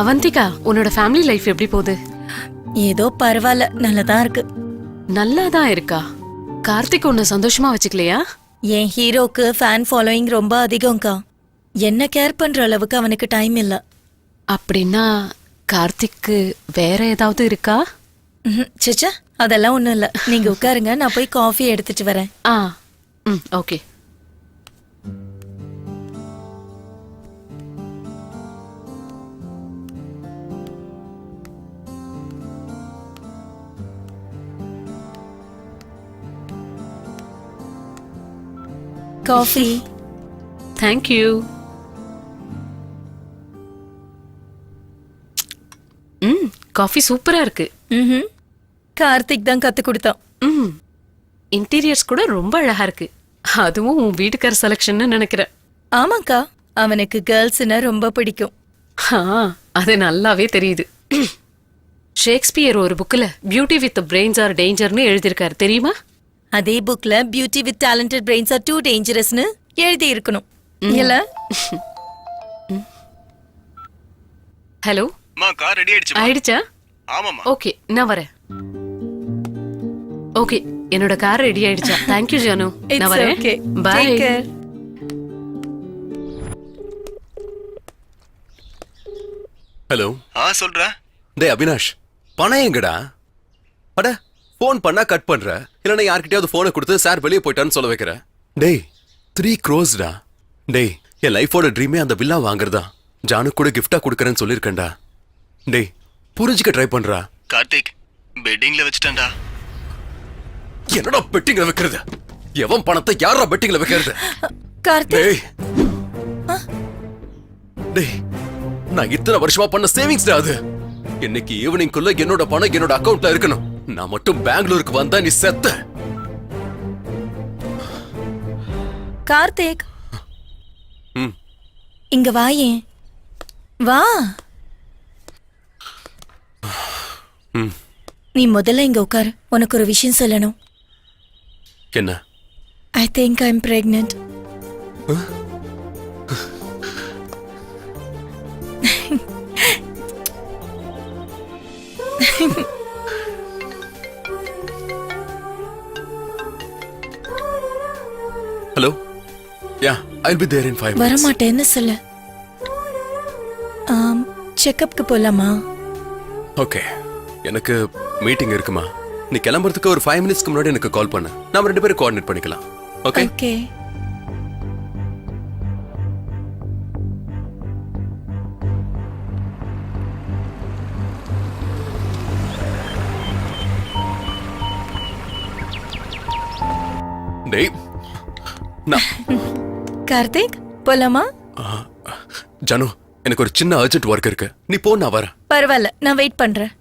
அவந்திகா, உன்னோட ஃபேமிலி லைஃப் எப்படி போகுது? ஏதோ பரவாயில்ல, நல்லதா இருக்கு. நல்லாதான் இருக்கா? கார்த்திக் உன்னை சந்தோஷமா வச்சுக்கலையா? என் ஹீரோக்கு ஃபேன் ஃபாலோயிங் ரொம்ப அதிகம்க்கா. என்ன கேர் பண்ற அளவுக்கு அவனுக்கு டைம் இல்ல. அப்படின்னா கார்த்திக்கு வேற ஏதாவது இருக்கா? சிச்சா, அதெல்லாம் ஒண்ணும் இல்ல. நீங்க உட்காருங்க, நான் போய் காஃபி எடுத்துட்டு வரேன். ஆ, ம், ஓகே. காஃபி. தேங்க்யூ. ம், காஃபி சூப்பரா இருக்கு. ம்ஹும். கார்த்திக் தான் கத்து கொடுத்தான். ம், இன்டீரியர்ஸ் கூட ரொம்ப அழகா இருக்கு. அதுவும் உன் வீட்டுக்கார செலக்ஷன் நினைக்கிறேன். ஆமாக்கா, அவனுக்கு கேர்ள்ஸ்னா ரொம்ப பிடிக்கும். ஆ, அது நல்லாவே தெரியுது. ஷேக்ஸ்பியர் ஒரு புக்ல பியூட்டி வித் பிரெயின்ஸ் ஆர் டேஞ்சர்னு எழுதியிருக்காரு, தெரியுமா? அதே புக்ல beauty with talented brains are too டேஞ்சரஸ்னு எழுதி இருக்கணும் இல்ல? ஹலோ, அம்மா, கார் ரெடி ஆயிடுச்சு. ஆயிடுச்சா? ஆமாம்மா. ஓகே, நான் வரேன். ஓகே, என்னோட கார் ரெடி ஆயிடுச்சா? தேங்க்யூ ஜானு, நான் It's வரேன். okay. Bye. Take care. Hello. சொல்றா. டேய் அவினாஷ், பணம் எங்கடா? அட, ஃபோன் பண்ணா கட் பண்ற, இல்லைன்னா யார்கிட்டயாவது ஃபோனை கொடுத்து சார் வெளியே போயிட்டான்னு சொல்ல வைக்கிற. டேய் 3 crores-டா. டேய், என் லைஃபோட ட்ரீமே அந்த வில்லா வாங்குறதா. ஜானு கூட கிஃப்டா கொடுக்கறேன்னு சொல்லியிருக்கேன்டா. டேய், புரிஞ்சுக்க ட்ரை பண்றா. கார்த்திக், பெட்டிங்ல வச்சுட்டேன்டா. என்னடா பெட்டிங்ல வைக்கிறது? எவன் பணத்தை யாரா பெட்டிங்ல வைக்கிறது? கார்த்திக், டேய் டேய், நான் இத்தனை வருஷமா பண்ண சேவிங்ஸ்டா அது. இன்னைக்கு ஈவினிங்குள்ள என்னோட பணம் என்னோட அக்கவுண்ட்ல இருக்கணும். நான் மட்டும் பெங்களூருக்கு வந்தா நீ செத்த. கார்த்திக், ம். இங்க வாயேன். வா. ம். நீ முதல்ல இங்க உட்காரு, உனக்கு ஒரு விஷயம் சொல்லணும். என்ன? I think I am pregnant. Hello. Yeah, I'll be there in 5 minutes. வரமாட்டேன்னு சொல்லு. செக்கப்க்கு போலாமா? ஓகே, எனக்கு மீட்டிங் இருக்குமா? நீ கிளம்புறதுக்கு ஒரு 5 minutesக்கு முன்னாடி எனக்கு கால் பண்ணு. நாம 2 பேரும் கோஆர்டினேட் பண்ணிக்கலாம். ஓகே? ஓகே. டேய், நான் கார்த்திக், போலாமா? ஜானு, எனக்கு ஒரு சின்ன அர்ஜென்ட் ஒர்க் இருக்கு. நீ போ, நான் வரேன். பரவாயில்ல, நான் வெயிட் பண்றேன்.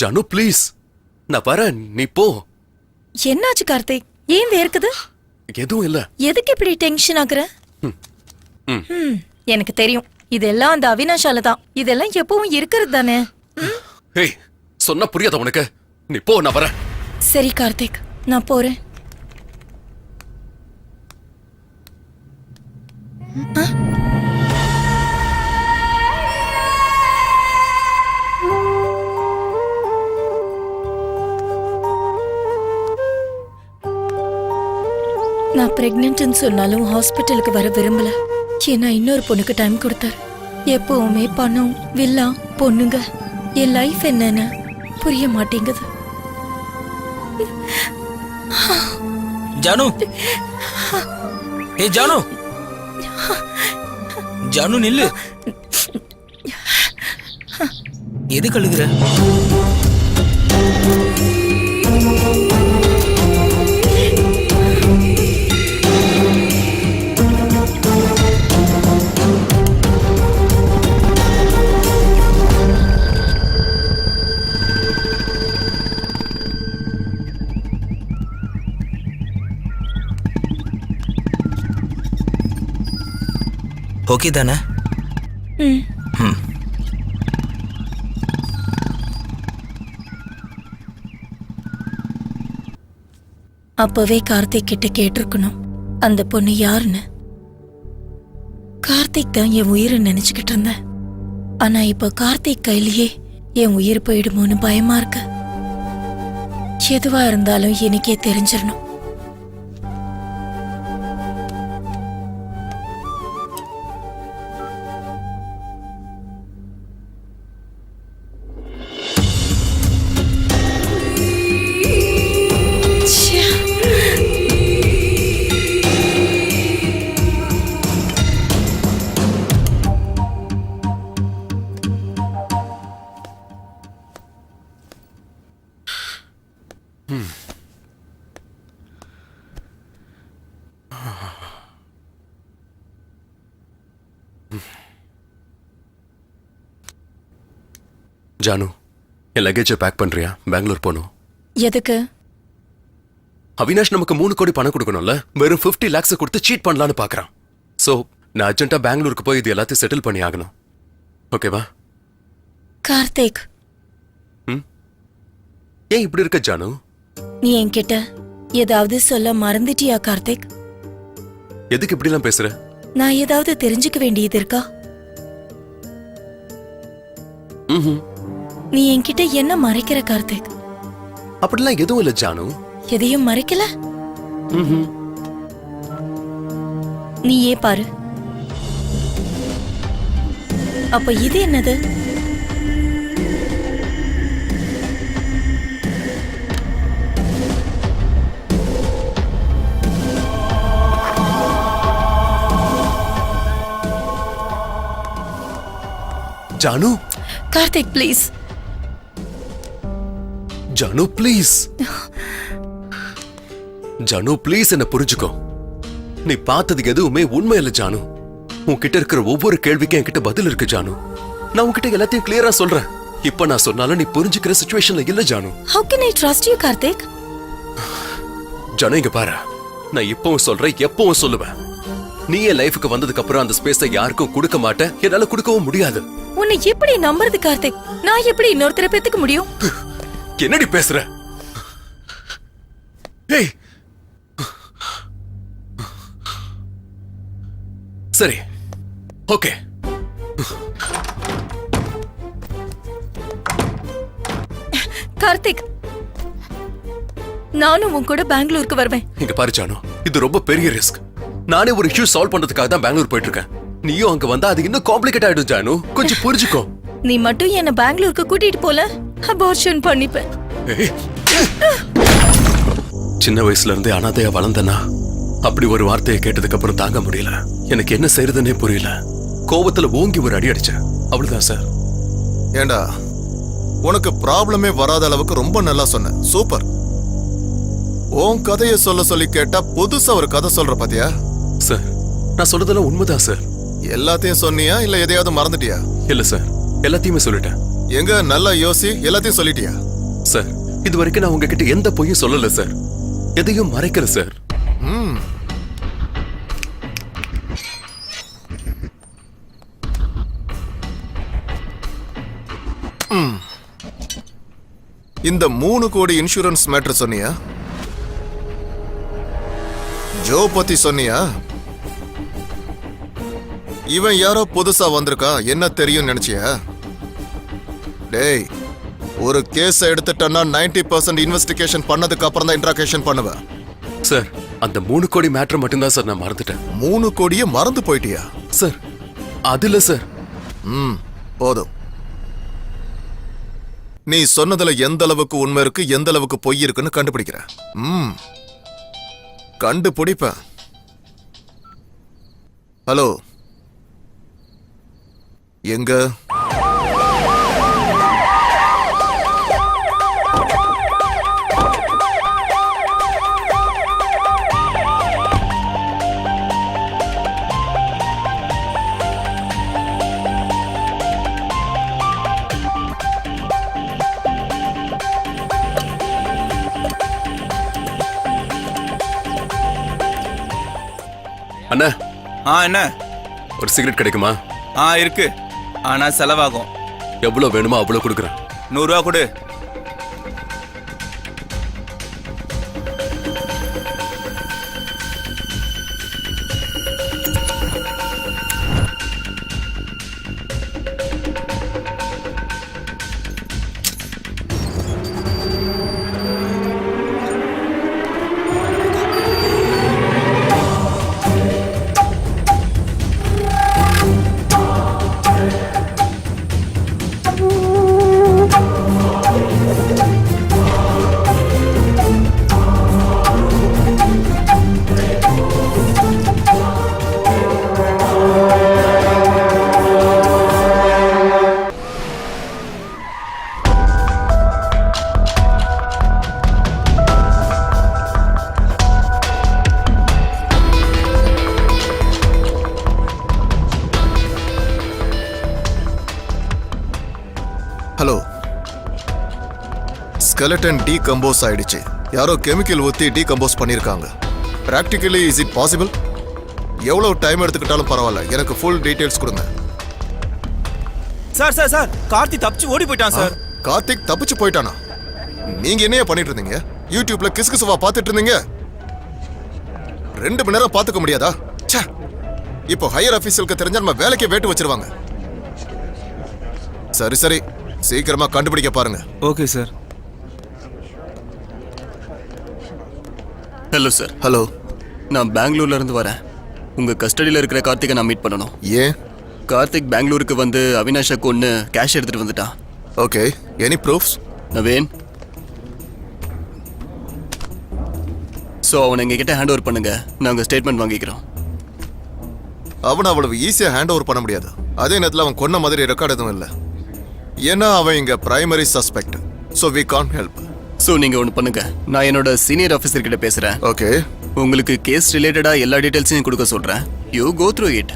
ஜானு ப்ளீஸ், நான் வரேன், நீ போ. என்னாச்சு கார்த்திக்? ஏன் வேர்க்குது? எதுவும் இல்ல. எதுக்கு இப்படி டென்ஷன் ஆகுற? எனக்கு தெரியும், இதெல்லாம் அந்த அவினாஷால தான். இதெல்லாம் எப்பவும் இருக்கிறது தானே. ஏய், சொன்னா புரியாத உனக்கு? நீ போ, நான் வரேன். சரி கார்த்திக், நான் போறேன். நான் பிரெக்னென்ட்னு சொன்னாலும் ஹாஸ்பிட்டலுக்கு வர விரும்பல. ஏன்னா இன்னொரு பொண்ணுக்கு டைம் கொடுத்தாரு. எப்பவுமே பணம், வில்லா, பொண்ணுங்க, என் லைஃப் என்னன்னு புரிய மாட்டேங்குது. ஜானு, ஏ ஜானு, ஜானு நில்லு. எது கழுகுற? ஓகே தானே? ம். அப்பவே கார்த்திக் கிட்ட கேட்டிருக்கணும் அந்த பொண்ணு யாருன்னு. கார்த்திக் தான் என் உயிரை நினைச்சுக்கிட்டு இருந்தேன். ஆனா இப்ப கார்த்திக் கையிலேயே என் உயிர் போயிடுமோன்னு பயமா இருக்கு. எதுவா இருந்தாலும் எனக்கே தெரிஞ்சிடணும். ஜானு, என் லக்கேஜை பேக் பண்றியா? பெங்களூர் போகணும். எதுக்கு? அவினாஷ் நமக்கு 3 கோடி பணம் கொடுக்கணும்ல, வெறும் 50 lakhs கொடுத்து சீட் பண்ணலான்னு பாக்குறான். சோ நான் அர்ஜென்ட்டா பெங்களூருக்கு போய் இது எல்லாத்தையும் செட்டில் பண்ணி ஆகணும். ஓகேவா? கார்த்திக், ஏன் இப்படி இருக்க ஜானு? நீ என்கிட்ட ஏதாவது சொல்ல மறந்துட்டியா கார்த்திக்? எதுக்கு இப்படி எல்லாம் பேசுற? நான் ஏதாவது தெரிஞ்சுக்க வேண்டியது இருக்கா? நீ என்கிட்ட என்ன மறைக்கிற கார்த்திக்? அப்படிலாம் எதுவும் இல்ல ஜானு. எதையும் மறைக்கல? நீயே பாரு. அப்ப இது என்னது? Janu, Karthik please. Janu please. Janu please, என்ன புரிஞ்சுக்கோ. நீ பார்த்தது எதுவுமே உண்மை இல்ல ஜானு. உன்கிட்ட இருக்கிற ஒவ்வொரு கேள்விக்கும் என்கிட்ட பதில் இருக்கு ஜானு. நான் உன்கிட்ட எல்லாத்தையும் கிளியரா சொல்றேன். இப்ப நான் சொன்னாலும் நீ புரிஞ்சுக்கிற சிச்சுவேஷன்ல இல்ல Janu. How can I trust you Karthik? Janu இங்க பாரு, நான் இப்பவும் சொல்றேன், எப்பவும் சொல்லுவேன். நீ என் லைஃபுக்கு வந்ததுக்கு அப்புறம் அந்த ஸ்பேஸை யாருக்கும் கொடுக்க மாட்டேன், என்னால கொடுக்கவும் முடியாது. உன்னை எப்படி நம்புறது கார்த்திக்? நான் எப்படி இன்னொருத்தரை பெத்துக்க முடியும்? என்னடி பேசுற? ஏய், சரி, ஓகே. கார்த்திக், நானும் உன் கூட பெங்களூருக்கு வருவேன். இங்க பாரு ஜானு, இது ரொம்ப பெரிய ரிஸ்க். நானே ஒரு இஷ்யூ சால்வ் பண்றதுக்காக தான் பெங்களூர் போயிட்டு இருக்கேன். நீயும் அங்க வந்தா அது இன்னும் காம்ப்ளிகேட் ஆயிடும் ஜானு. கொஞ்சம் புரிஞ்சுக்கோ. நீ மட்டும் என்ன பெங்களூருக்கு கூட்டிட்டு போல, அபார்ஷன் பண்ணிப்பேன். ஏய், சின்ன வயசுல இருந்தே அனாதையா வளர்ந்தனா, அப்படி ஒரு வார்த்தையை கேட்டதுக்கு அப்புறம் தாங்க முடியல. எனக்கு என்ன செய்யறதுன்னே புரியல. கோபத்துல ஓங்கி ஒரு அடி அடிச்சேன். அவ்வளவுதான் சார். ஏண்டா, உனக்கு ப்ராப்ளமே வராத அளவுக்கு ரொம்ப நல்லா சொன்ன. சூப்பர். உன் கதையை சொல்ல சொல்லி கேட்டா புதுசா ஒரு கதை சொல்ற பாத்தியா? சார், நான் சொல்றதெல்லாம் உண்மைதான் சார். எல்லாத்தையும் சொன்னியா இல்ல எதையாவது மறந்துட்டியா? இல்ல சார், எல்லாத்தையுமே சொல்லிட்டேன். எங்க நல்லா யோசி, எல்லாத்தையும் சொல்லிட்டியா? சார், இது வரைக்கும் நான் உங்ககிட்ட எந்த பொய்யும் சொல்லல சார். எதையும் மறைக்கல சார். இந்த 3 கோடி இன்சூரன்ஸ் மேட்டர் சொன்னியா? ஜோ பத்தி சொன்னியா? இவன் யாரோ புதுசா வந்திருக்கான், என்ன தெரியும் நினைச்சியா? டேய், ஒரு கேஸ் எடுத்துட்டேன்னா 90% இன்வெஸ்டிகேஷன் பண்ணதுக்கு அப்புறம் தான் இன்ட்ராகேஷன் பண்ணுவேன். சார், அந்த 3 கோடி மேட்டர் மட்டும்தான் சார் நான் மறந்துட்டேன். 3 கோடியே மறந்து போயிட்டியா? சார், அது இல்ல சார். போதும். நீ சொன்னதுல எந்த அளவுக்கு உண்மை இருக்கு, எந்த அளவுக்கு பொய் இருக்குன்னு கண்டுபிடிக்கிற. கண்டுபிடிப்பேன். ஹலோ, எங்க? அண்ணா என்ன ஒரு சிகரெட் கிடைக்குமா? இருக்கு, ஆனா செலவாகும். எவ்வளவு வேணுமோ அவ்வளவு கொடுக்குறேன். 100 ரூபா கொடு. ஹலோ, ஸ்கெலட்டன் டீகம்போஸ் ஆயிடுச்சு. யாரோ கெமிக்கல் ஊத்தி டீகம்போஸ் பண்ணிருக்காங்க. Practically is it possible? எவ்வளவு டைம் எடுத்துக்கிட்டாலும் பரவாயில்ல, எனக்கு ஃபுல் டீடைல்ஸ் கொடுங்க. சார் சார் சார், கார்த்தி தப்பிச்சு ஓடி போயிட்டான் சார். கார்த்திக் தப்பிச்சு போயிட்டானா? நீங்க என்னைய பண்ணிட்டு இருந்தீங்க? யூடியூப்ல கிசுகிசுவா பார்த்துட்டு இருந்தீங்க. 2 மணி நேரம் பார்த்துக்க முடியாதா? ச்சே, இப்போ ஹையர் ஆபீஸருக்கு தெரிஞ்சா நம்ம வேலைக்கே வேட்டு வச்சிருவாங்க. சரி சரி, சீக்கிரமா கண்டுபிடிக்க பாருங்க. Okay sir. Hello sir. Hello, நான் பெங்களூர்ல இருந்து வரேன். உங்க கஸ்டடியில் இருக்கிற கார்த்திகை நான் மீட் பண்ணணும். ஏன்? கார்த்திக் பெங்களூருக்கு வந்து அவினாஷை கொன்னு கேஷ் எடுத்துட்டு வந்துட்டான். Okay, any proofs? Naveen, so அவனை எங்ககிட்ட ஹேண்ட் ஓவர் பண்ணுங்க. நாங்கள் ஸ்டேட்மெண்ட் வாங்கிக்கிறோம். அவனை அவ்வளவு ஈஸியா ஹேண்ட் ஓவர் பண்ண முடியாது. அதே நேரத்தில் அவன் கொன்ன மாதிரி ரெக்கார்டு எதுவும் இல்லை. ஏன்னா அவன் இங்க primary suspect. So we can't help. So நீங்கள் ஒன்று பண்ணுங்க, நான் என்னோட சீனியர் ஆஃபீஸர் கிட்ட பேசுகிறேன். ஓகே, உங்களுக்கு கேஸ் ரிலேட்டடாக எல்லா டீட்டெயில்ஸையும் கொடுக்க சொல்கிறேன். You go through it.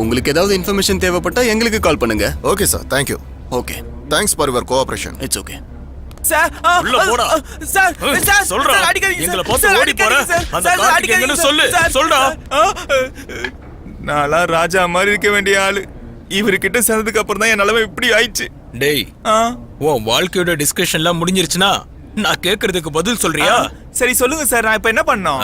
உங்களுக்கு ஏதாவது இன்ஃபர்மேஷன் தேவைப்பட்டா எங்களுக்கு கால் பண்ணுங்க. Okay sir, thank you. Okay, thanks for your cooperation. It's okay. Sir உள்ள போடா. சார் சார் சொல்றா, சார், அடிக்காதீங்க எங்களை சார். பார்த்து சார், ஓடி போற. அடிக்காதீங்க சார். அந்த சார், கார்த்திக் அடிக்காதீங்க எங்கன்னு சார். சொல்லு, சார், சொல்டா. நான்லாம் ராஜா மாதிரி இருக்க வேண்டிய ஆளு. இவர்கிட்ட சேர்ந்ததுக்கு அப்புறம் தான் என் நிலைமை இப்படி ஆயிடுச்சு. டேய், உன் வாழ்க்கையோட டிஸ்கஷன்லாம் முடிஞ்சிருச்சுனா நான் கேக்குறதுக்கு பதில் சொல்றியா? சரி சொல்லுங்க சார், நான் இப்ப என்ன பண்ணணும்?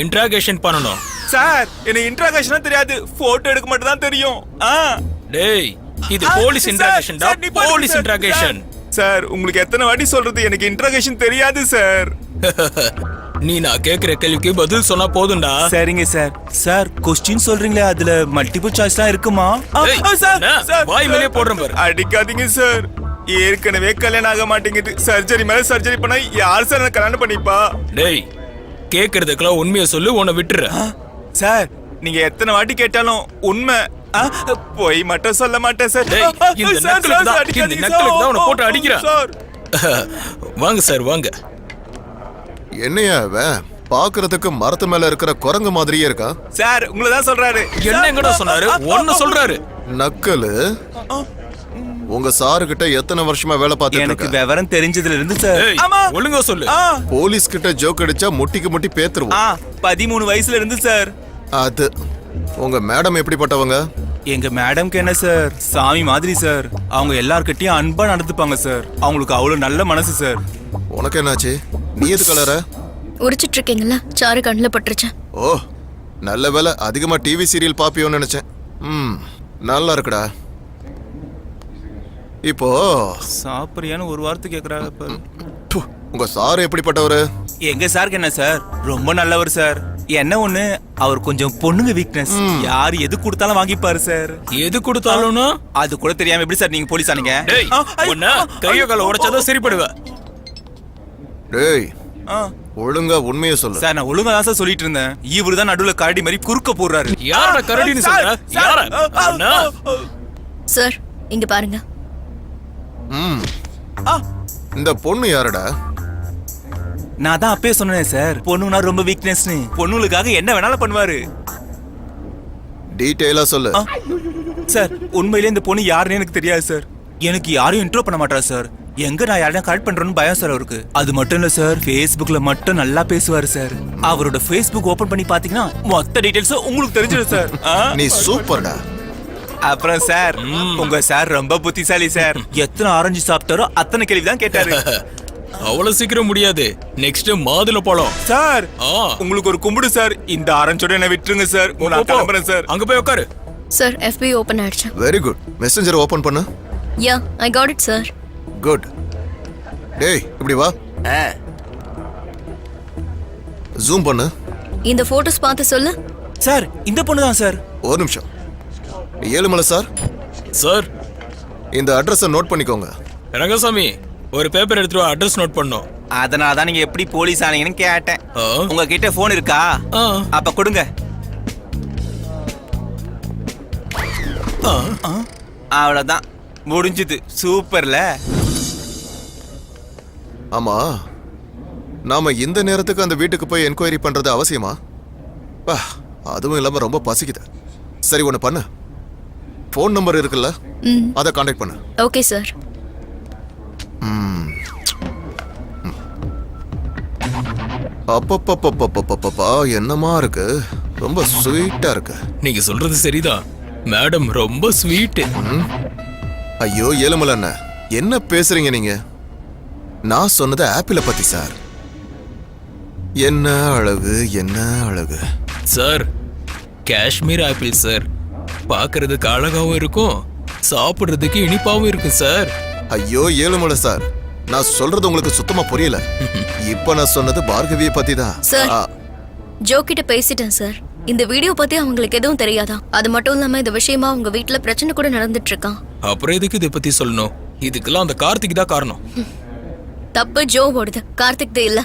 இன்ட்ராகேஷன் பண்ணணும். சார், எனக்கு இன்ட்ராகேஷனா தெரியாது, போட்டோ எடுக்க மட்டும் தான் தெரியும். டேய், இது போலீஸ் இன்ட்ராகேஷன் டா, போலீஸ் இன்ட்ராகேஷன். சார், உங்களுக்கு எத்தனை வாட்டி சொல்றது, எனக்கு இன்ட்ராகேஷன் தெரியாது சார். நீ நான் கேக்குற கேள்விக்கு பதில் சொன்னா போதும்டா. சரிங்க சார். சார், கொஸ்டின் சொல்றீங்களே, அதுல மல்டிபிள் சாய்ஸ்லாம் இருக்குமா? ஏய், என்ன? வாய் மேலே போடுறேன் பாரு. அடிக்காதீங்க சார், ஏற்கனவே கல்யாணம் ஆக மாட்டேங்குது. சர்ஜரி மேல சர்ஜரி பண்ணா யார் சார் என்ன கல்யாணம் பண்ணிப்பா? டேய், கேக்குறதுக்கெல்லாம் உண்மையை சொல்லு, உன்னை விட்டுற. சார், நீங்க எத்தனை வாட்டி கேட்டாலும் உண்மை, போய் மட்டும் சொல்ல மாட்டேன் சார். டேய், இந்த நக்கலுக்கு தான் உன்னை போட்டு அடிக்கிறேன். வாங்க சார், வாங்க. என்னையா அவன் பாக்குறதுக்கு மரத்து மேல இருக்கிற குரங்கு மாதிரியே இருக்கா? சார், உங்களை தான் சொல்றாரு. என்ன எங்கடா சொன்னாரு? ஒன்னு சொல்றாரு. நக்கலு. உங்க சாரு கிட்ட எத்தனை வருஷமா வேலை பார்த்துட்டு எனக்கு இருக்க? விவரம் தெரிஞ்சதுல இருந்து சார். ஏய், ஒழுங்கா சொல்லு. போலீஸ் கிட்ட ஜோக் அடிச்சா முட்டிக்கு முட்டி பேத்துருவோம். 13 வயசுல இருந்து சார். அது உங்க மேடம் எப்படிப்பட்டவங்க? எங்க மேடம்க்கு என்ன சார், சாமி மாதிரி சார். அவங்க எல்லார்கிட்டயும் அன்பா நடந்துப்பாங்க சார். அவங்களுக்கு அவ்வளவு நல்ல மனசு சார். உனக்கு என்னாச்சு? நீ எது கலர? உரிச்சிட்டு இருக்கீங்களா? சாரு கண்ணில் பட்டுருச்சு. ஓ, நல்ல வேலை. அதிகமா டிவி சீரியல் பாப்பியோன்னு நினைச்சேன். நல்லா இருக்குடா. இப்போ சாப்பிடுறியான்னு ஒரு வார்த்தை கேக்குறாங்க. உங்க சார் எப்படிப்பட்டவரு? எங்க சாருக்கு என்ன சார், ரொம்ப நல்லவர் சார். என்ன ஒண்ணு, அவர் கொஞ்சம் பொண்ணுங்க வீக்னஸ். யார் எது கொடுத்தாலும் வாங்கிப்பாரு சார். எது கொடுத்தாலும் அது கூட தெரியாம எப்படி சார் நீங்க போலீஸ் ஆனீங்க? டேய், உன்னை கையோ கால உடைச்சாதான் சரிப்படுவ. டேய், ஒழுங்கா உண்மையை சொல்லு. சார், நான் ஒழுங்கா தான் சார் சொல்லிட்டு இருந்தேன். இவரு தான் நடுவுல கரடி மாதிரி குறுக்க போடுறாரு. யார கரடின்னு சொல்ற? யார? சார் இங்க பாருங்க. ம் ஆ, இந்த பொண்ணு யாருடா? நான் தான் அப்பயே சொன்னேன் சார், பொண்ணுனா ரொம்ப வீக்னஸ்னு. பொண்ணுங்களுக்காக என்ன வேணாலும் பண்ணுவாரு. டீட்டெயிலா சொல்லு. ஆ, சார் உண்மையிலே இந்த பொண்ணு யாருன்னு எனக்கு தெரியாது சார். எனக்கு யாரையும் இன்ட்ரோ பண்ண மாட்டா சார். எங்க நான் யாரையும் கரெக்ட் பண்றேன்னு பயம் சார் அவருக்கு. அது மட்டும் இல்ல சார், Facebookல மட்டும் நல்லா பேசுவாரு சார். அவரோட Facebook ஓபன் பண்ணி பாத்தீங்கன்னா மொத்த டீடைல்ஸும் உங்களுக்கு தெரிஞ்சிடும் சார். ஆ? நீ சூப்பர்டா. அப்புறம் சார், உங்க சார் ரொம்ப புத்திசாலி சார். எத்தனை ஆரஞ்சு சாப்பிட்டாரோ அத்தனை கேள்வி தான் கேட்டாரு. அவ்வளவு சீக்கிரம் முடியாது. நெக்ஸ்ட் மாதுளை பழம். சார் ஆ. உங்களுக்கு ஒரு கும்பிடு சார். இந்த ஆரஞ்சோட என்ன விட்டுருங்க சார். நான் கிளம்புறேன் சார். அங்க போய் உட்காரு. சார் FB ஓபன் ஆயிடுச்சு. Very good. மெசஞ்சர் ஓபன் பண்ணு. Yeah I got it sir. Good. டேய் இப்படி வா. ஜூம் பண்ணு. இந்த போட்டோஸ் பார்த்து சொல்லு. சார் இந்த பொண்ணு தான் சார். ஒரு நிமிஷம். ஏழுமலை சார், சார் இந்த அட்ரஸை நோட் பண்ணிக்கோங்க. ரங்கசாமி ஒரு பேப்பர் எடுத்துட்டு அட்ரஸ் நோட் பண்ணோம். அதனால தான் நீங்க எப்படி போலீஸ் ஆனீங்கன்னு கேட்டேன். ஆ. உங்ககிட்ட போன் இருக்கா? ஆ. அப்ப கொடுங்க. ஆ. அவ்வளவுதான், முடிஞ்சது. சூப்பர்ல. ஆமா, நாம இந்த நேரத்துக்கு அந்த வீட்டுக்கு போய் என்கொயரி பண்றது அவசியமா? பா, அதுவும் இல்லாம ரொம்ப பசிக்குது. சரி ஒண்ணு பண்ணு, ஃபோன் நம்பர் இருக்குல்ல, அதை கான்டாக்ட் பண்ணு. Okay sir. அப்பப்பப்பப்பப்பப்பா, என்னமா இருக்கு, ரொம்ப ஸ்வீட்டா இருக்கு. நீங்க சொல்றது சரிதான் மேடம், ரொம்ப ஸ்வீட். ஐயோ ஏழுமலை அண்ணா, என்ன பேசுறீங்க நீங்க? நான் சொன்னது ஆப்பிளை பத்தி சார். என்ன அழகு, என்ன அழகு. சார் காஷ்மீர் ஆப்பிள் சார், பார்க்கிறதுக்கு அழகாவும் இருக்கும், சாப்பிடுறதுக்கு இனிப்பாவும் இருக்கும் சார். ஐயோ ஏழுமலை சார், நான் சொல்றது உங்களுக்கு சுத்தமா புரியல. இப்ப நான் சொன்னது பார்கவியை பத்தி தான். சார் ஜோ கிட்ட பேசிட்டேன் சார். இந்த வீடியோ பத்தி அவங்களுக்கு எதுவும் தெரியாதா? அது மட்டும் இல்லாம இந்த விஷயமா உங்க வீட்ல பிரச்சனை கூட நடந்துட்டு இருக்கான். அப்புறம் எதுக்கு இதை பத்தி சொல்லணும்? இதுக்கெல்லாம் அந்த கார்த்திக் தான் காரணம். தப்பு ஜோவோடது, கார்த்திக் தான் இல்ல.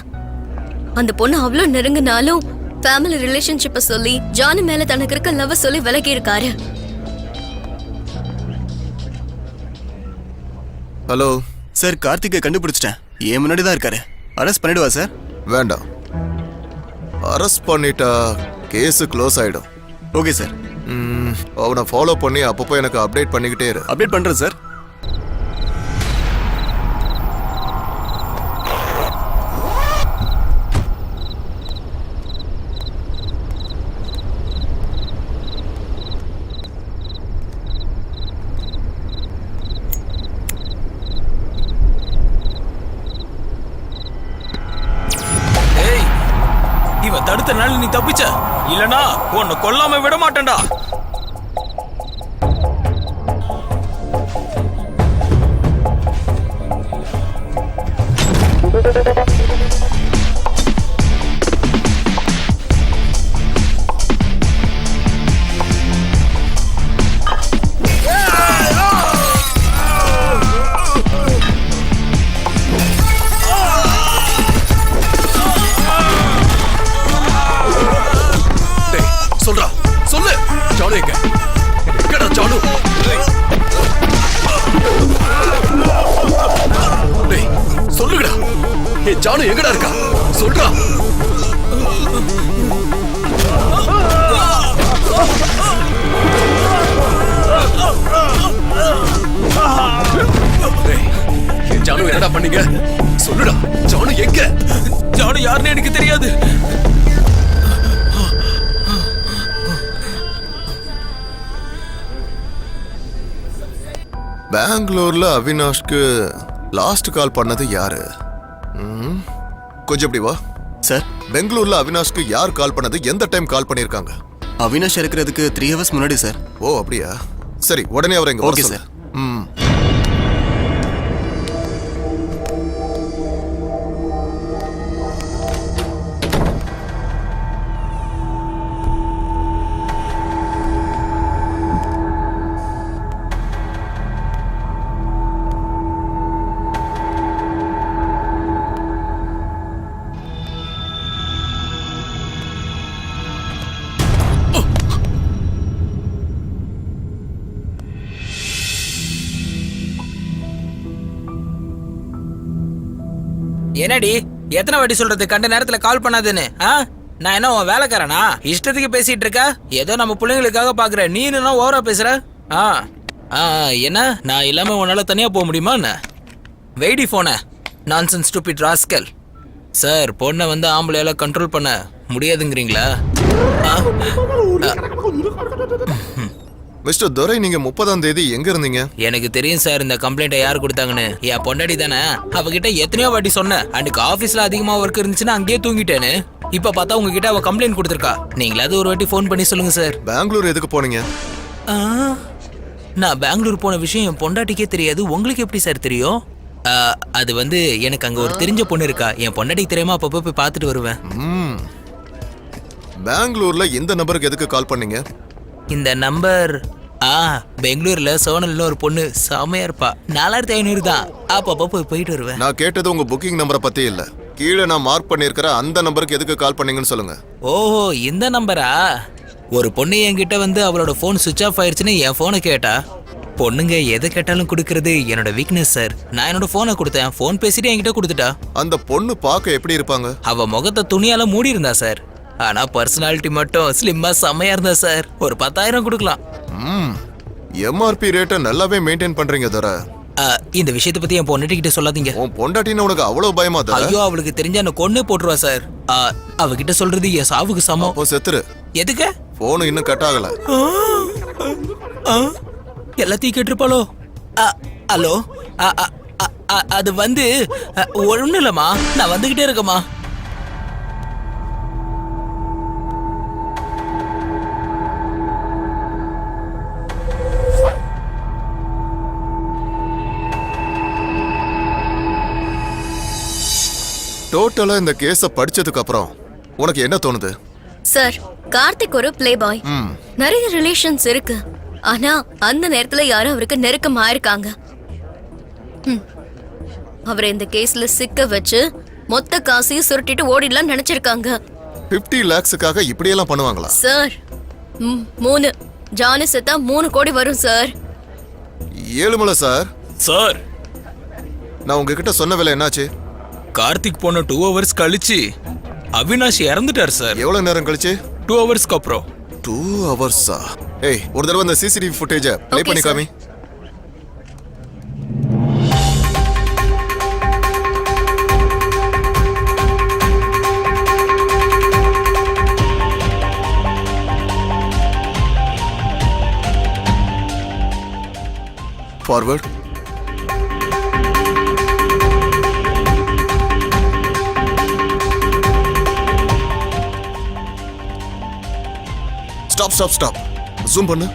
அந்த பொண்ணு அவ்வளவு நெருங்கினாலும் ஃபேமிலி ரிலேஷன்ஷிப்பை சொல்லி ஜானு மேல தனக்கு இருக்க லவ் சொல்லி விலகி இருக்காரு. ஹலோ சார், கார்த்திகை கண்டுபிடிச்சிட்டேன். என் முன்னாடி தான் இருக்காரு. அரெஸ்ட் பண்ணிடுவா சார்? வேண்டாம், அரெஸ்ட் பண்ணிட்டா கேஸ் க்ளோஸ் ஆயிடும். Okay sir. அவனை ஃபாலோ பண்ணி அப்பப்போ எனக்கு அப்டேட் பண்ணிக்கிட்டே இரு. அப்டேட் பண்றேன் சார். ஏய், இவன் தடுத்த நாள் நீ தப்பிச்ச, இல்லனா உன்னை கொல்லாம விட மாட்டேன்டா. சொல்றா, சொல்லு. ஜானு எங்க? எங்கடா ஜானு? டேய் சொல்லுங்கடா, ஏ ஜானு எங்கடா இருக்கா? சொல்றா. டேய், ஏ ஜானு என்னடா பண்ணீங்க? சொல்லுடா, ஜானு எங்க? ஜானு யாருன்னு எனக்கு தெரியாது. பெங்களூர்ல அவினாஷ்க்கு லாஸ்ட் கால் பண்ணது யாரு? கொஞ்சம் இப்படி வா சார், பெங்களூர்ல அவினாஷ்க்கு யார் கால் பண்ணது, எந்த டைம் கால் பண்ணிருக்காங்க? அவினாஷ் இருக்கிறதுக்கு 3 hours முன்னாடி சார். ஓ அப்படியா, சரி உடனே அவரை இங்க வர ஓகே சொல்லு. சார். என்னடி எத்தனை வாட்டி சொல்றது கண்ட நேரத்துல கால் பண்ணாதுன்னு? நான் என்ன உன் வேலைக்காரனா? இஷ்டத்துக்கு பேசிட்டு இருக்க. ஏதோ நம்ம பிள்ளைங்களுக்காக பாக்குற, நீ என்ன ஓவரா பேசுற? என்ன நான் இல்லாம உன்னால தனியா போக முடியுமா என்ன? வெயிடி போன நான்சென்ஸ் ஸ்டூபிட் ராஸ்கல். சார், பொண்ணை வந்து ஆம்பளையால கண்ட்ரோல் பண்ண முடியாதுங்கிறீங்களா? மிஸ்டர் துரை, நீங்க 30ஆம் தேதி எங்க இருந்தீங்க? எனக்கு தெரியும் சார், இந்த கம்ப்ளைண்ட்டை யார் கொடுத்தாங்கன்னு. என் பொண்டாடி தானே. அவகிட்ட எத்தனையோ வாட்டி சொன்னேன். அன்னைக்கு ஆபீஸ்ல அதிகமா ஒர்க் இருந்துச்சுன்னா அங்கேயே தூங்கிட்டேன்னு. இப்ப பார்த்தா உங்ககிட்ட அவ கம்ப்ளைண்ட் கொடுத்துருக்கா. நீங்களாவது ஒரு வாட்டி ஃபோன் பண்ணி சொல்லுங்க சார். பெங்களூர் எதுக்கு போனீங்க? நான் பெங்களூர் போன விஷயம் என் பொண்டாட்டிக்கே தெரியாது. உங்களுக்கு எப்படி சார் தெரியும்? அது வந்து எனக்கு அங்க ஒரு தெரிஞ்ச பொண்ணு இருக்கா. என் பொண்டாட்டிக்கு தெரியாம அப்பப்போ போய் பார்த்துட்டு வருவேன். பெங்களூர்ல இந்த நம்பருக்கு எதுக்கு கால் பண்ணீங்க? இந்த நம்பர் பெங்களூர்ல சோனல்னு ஒரு பொண்ணு செமையா இருப்பா. 4500 தான். அப்பப்போ போயிட்டு வருவேன். நான் கேட்டது உங்க புக்கிங் நம்பரை பத்தி இல்ல. கீழே நான் மார்க் பண்ணிருக்கிற அந்த நம்பருக்கு எதுக்கு கால் பண்ணீங்கன்னு சொல்லுங்க. ஓஹோ, இந்த நம்பரா? ஒரு பொண்ணு என்கிட்ட வந்து அவளோட போன் சுவிட்ச் ஆஃப் ஆயிடுச்சுன்னு என் போனை கேட்டா. பொண்ணுங்க எதை கேட்டாலும் கொடுக்கறது என்னோட வீக்னஸ் சார். நான் என்னோட போனை கொடுத்தேன். போன் பேசிட்டு என்கிட்ட கொடுத்துட்டா. அந்த பொண்ணு பார்க்க எப்படி இருப்பாங்க? அவ முகத்தை துணியால மூடி இருந்தா சார். ஆனா பர்சனாலிட்டி மட்டும் ஸ்லிம்மா செமையா இருந்தா சார். ஒரு 10,000 கொடுக்கலாம். எம்ஆர்பி ரேட்டை நல்லாவே மெயின்டைன் பண்றீங்க தர. இந்த விஷயத்தை பத்தி என் பொண்டாட்டி கிட்ட சொல்லாதீங்க. உன் பொண்டாட்டின்னு உனக்கு அவ்வளவு பயமா தர? ஐயோ, அவளுக்கு தெரிஞ்சா என்ன கொன்னே போட்டுருவா சார். அவகிட்ட சொல்றது என் சாவுக்கு சமம். அப்போ செத்துரு. எதுக்கு? போன் இன்னும் கட் ஆகல. எல்லாத்தையும் கேட்டிருப்பாளோ? ஹலோ, அது வந்து ஒண்ணும் இல்லம்மா, நான் வந்துகிட்டே இருக்கேம்மா. டோட்டலா இந்த கேஸ படிச்சதுக்கு அப்புறம் உனக்கு என்ன தோணுது? சார், கார்த்திக் ஒரு பிளே பாய். நிறைய ரிலேஷன்ஸ் இருக்கு. ஆனா அந்த நேரத்துல யாரும் அவருக்கு நெருக்கமா இருக்காங்க. அவரை இந்த கேஸ்ல சிக்க வச்சு மொத்த காசையும் சுருட்டிட்டு ஓடிடலாம் நினைச்சிருக்காங்க. 50 lakhsக்காக இப்படி எல்லாம் பண்ணுவாங்களா? சார், 3 ஜானு செத்தா 3 கோடி வரும் சார். ஏழுமலை சார். சார், நான் உங்ககிட்ட சொன்ன வேலை என்னாச்சு? கார்த்திக் போன 2 hours கழிச்சு அவினாஷ் இறந்துட்டார் சார். எவ்வளவு நேரம் கழிச்சு? 2 ஹவர்ஸ்க்கு அப்புறம். 2 ஹவர்ஸா? ஏய், ஒரு தடவை அந்த சிசிடிவி ஃபுட்டேஜை ப்ளே பண்ணி காமி. ஃபார்வர்ட். ஸ்டாப். ஜூம் பண்ணு.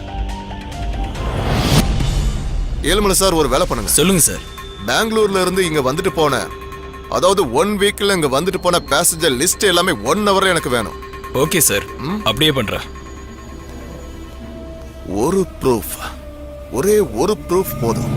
ஏழுமலை சார், ஒரு வேலை பண்ணுங்க. சொல்லுங்க சார். பெங்களூர்ல இருந்து இங்க வந்துட்டு போன, அதாவது 1 வீக்ல இங்க வந்துட்டு போன பேசஞ்சர் லிஸ்ட் எல்லாமே 1 hour எனக்கு வேணும். ஓகே சார், அப்படியே பண்றேன். ஒரே ஒரு ப்ரூஃப் போதும்.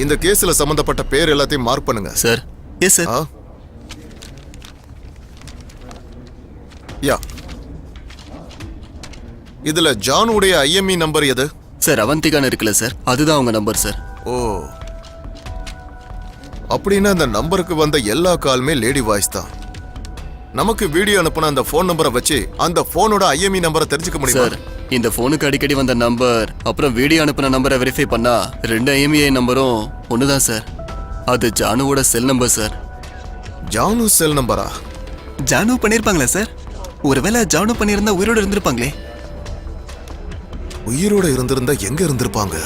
இந்த கேஸ்ல சம்பந்தப்பட்ட பேர் எல்லாத்தையும் மார்க் பண்ணுங்க. சார். Yes sir. யா. இதுல ஜானுடைய ஐஎம்இ நம்பர் எது? சார், அவந்திகான்னு இருக்குல்ல சார், அதுதான் அவங்க நம்பர் சார். ஓ, அப்படின்னா அந்த நம்பருக்கு வந்த எல்லா காலுமே லேடி வாய்ஸ் தான். நமக்கு வீடியோ அனுப்புன அந்த ஃபோன் நம்பரை வச்சு அந்த ஃபோனோட ஐஎம்இ நம்பரை தெரிஞ்சுக்க முடியும் சார். இந்த ஃபோனுக்கு அடிக்கடி வந்த நம்பர் அப்புறம் வீடியோ அனுப்புன நம்பரை வெரிஃபை பண்ணா 2 ஐஎம்இஐ நம்பரும் ஒண்ணுதான் சார். அது ஜானுவோட செல் நம்பர் சார். ஜானு செல் நம்பரா? ஜானு பண்ணிருப்பாங்களா சார்? ஒருவேளை ஜானு பண்ணியிருந்தா உயிரோட இருந்திருப்பாங்களே. உயிரோட இருந்திருந்தா எங்க இருந்திருப்பாங்க?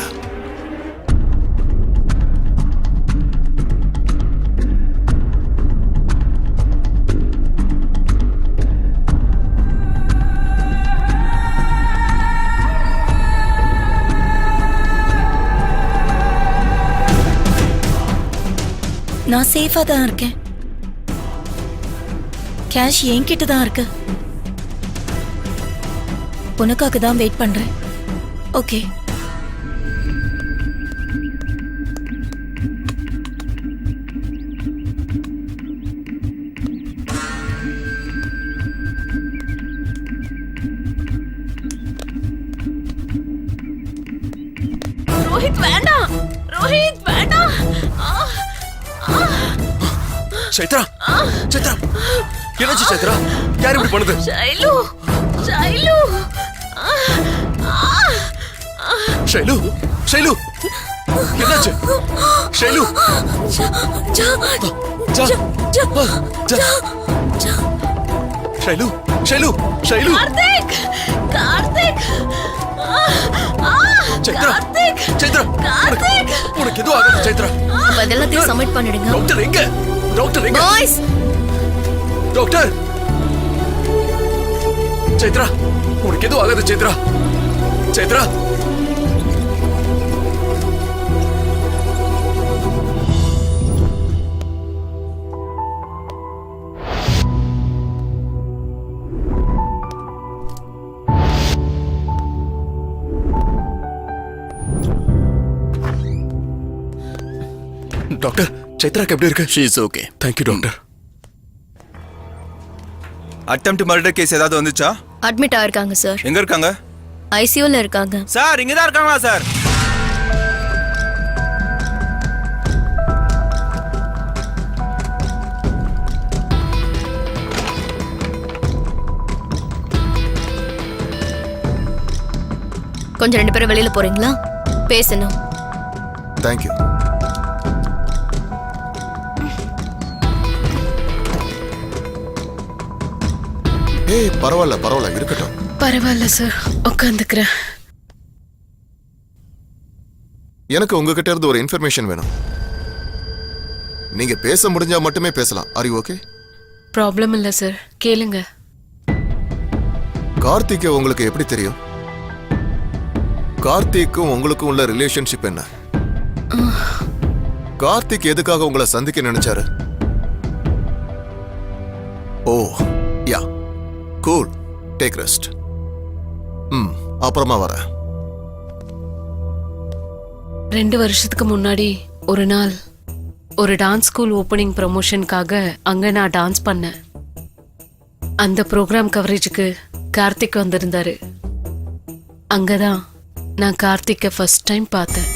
நான் சேஃபா தான் இருக்கேன். கேஷ் என்கிட்ட தான் இருக்கு. உனக்காக தான் வெயிட் பண்றேன். ஓகே. ரோஹித் வேண்டாம், ரோஹித் வேண்டாம். சைத்ரா சைத்ரா என்னாச்சு சைத்ரா? யார் இப்படி பண்ணுது? ஷைலு, ஷைலு. ஷைலு ஷைலு என்னாச்சு? ஷைலு ஷைலு ஷைலு ஷைலு கார்த்திக், கார்த்திக். சைத்ரா கார்த்திக், சைத்ரா கார்த்திக். உனக்கு எதுவும் ஆகாது சைத்ரா. அப்ப அதெல்லாத்தையும் சப்மிட் பண்ணிடுங்க. டாக்டர் எங்க? டாக்டர் எங்க? பாய்ஸ், டாக்டர் சைத்ரா உனக்கு எதுவும் ஆகாது சைத்ரா. சைத்ரா டாக்டர் சைத்ராக்கு எப்படி இருக்கு? She is okay. Thank you doctor. Attempt murder case ஏதாவது வந்துச்சா? அட்மிட் ஆயிருக்காங்க சார். எங்க இருக்காங்க? ஐசியூல இருக்காங்க. சார் இங்க தான் இருக்காங்களா சார்? கொஞ்சம் 2 பேரும் வெளியில போறீங்களா? பேசணும். தேங்க்யூ. ஏய் பரவாயில்ல பரவாயில்ல இருக்கட்டும். பரவாயில்ல சார், உட்காந்துக்கிறேன். எனக்கு உங்ககிட்ட இருந்து ஒரு இன்ஃபர்மேஷன் வேணும். நீங்க பேச முடிஞ்சா மட்டுமே பேசலாம். Are you okay? ப்ராப்ளம் இல்ல சார், கேளுங்க. கார்த்திக் உங்களுக்கு எப்படி தெரியும்? கார்த்திக்கும் உங்களுக்கும் உள்ள ரிலேஷன்ஷிப் என்ன? கார்த்திக் எதுக்காக உங்களை சந்திக்க நினைச்சாரு? ஓ யா, கூல், டேக் ரெஸ்ட். அப்புறமா வரேன். 2 வருஷத்துக்கு முன்னாடி ஒரு நாள் ஒரு டான்ஸ் ஸ்கூல் ஓப்பனிங் ப்ரமோஷனுக்காக அங்க நான் டான்ஸ் பண்ணேன். அந்த ப்ரோக்ராம் கவரேஜுக்கு கார்த்திக் வந்திருந்தாரு. அங்கதான் நான் கார்த்திக்கை ஃபர்ஸ்ட் டைம் பார்த்தேன்.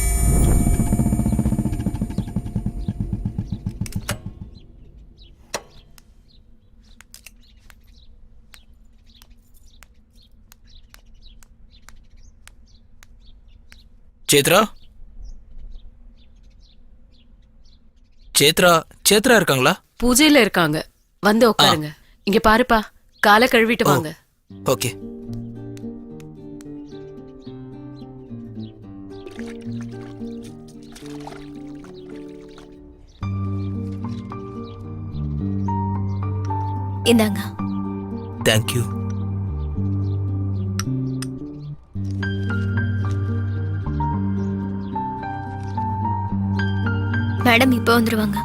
சேத்ரா, சேத்ரா, சேத்ரா இருக்காங்களா? பூஜையில இருக்காங்க, வந்து உட்காருங்க. இங்க பாருப்பா, காலை கழுவிட்டு வாங்க. ஓகே. இந்தாங்க. தேங்க்யூ. மேடம் இப்போ வந்துருவாங்க.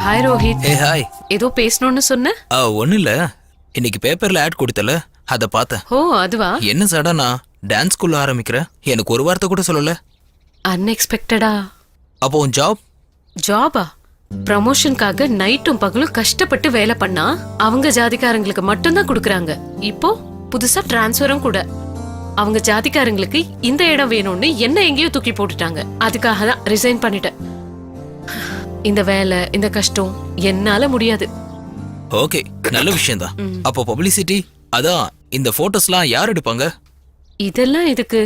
ஹாய் ரோஹித். ஏ ஹாய். ஏதோ பேசணும்னு சொன்ன? ஒன்றும் இல்லை, இன்னைக்கு பேப்பரில் ஆட் கொடுத்தல, அதை பார்த்தேன். ஓ அதுவா? என்ன சடனா டான்ஸ் ஸ்கூல் ஆரம்பிக்கிறேன்? எனக்கு ஒரு வார்த்தை கூட சொல்லல. அன்எக்ஸ்பெக்டடா. அப்போ உன் ஜாப்? ஜாபா? ப்ரமோஷனுக்காக நைட்டும் பகலும் கஷ்டப்பட்டு வேலை பண்ணா அவங்க ஜாதிக்காரங்களுக்கு மட்டும்தான் கொடுக்கறாங்க. இப்போ புதுசா டிரான்ஸ்ஃபரும் கூட. அவங்க ஜாதிக்காரங்களுக்கு இந்த இடம் வேணும்னு என்ன எங்கேயோ தூக்கி போட்டுட்டாங்க. அதுக்காக தான் ரிசைன் பண்ணிட்டேன். இந்த வேலை, இந்த கஷ்டம் என்னால முடியாது. ஓகே, நல்ல விஷயம் தான். அப்போ பப்ளிசிட்டி, அதான் இந்த போட்டோஸ்லாம் யார் எடுப்பாங்க? இதெல்லாம் எதுக்கு?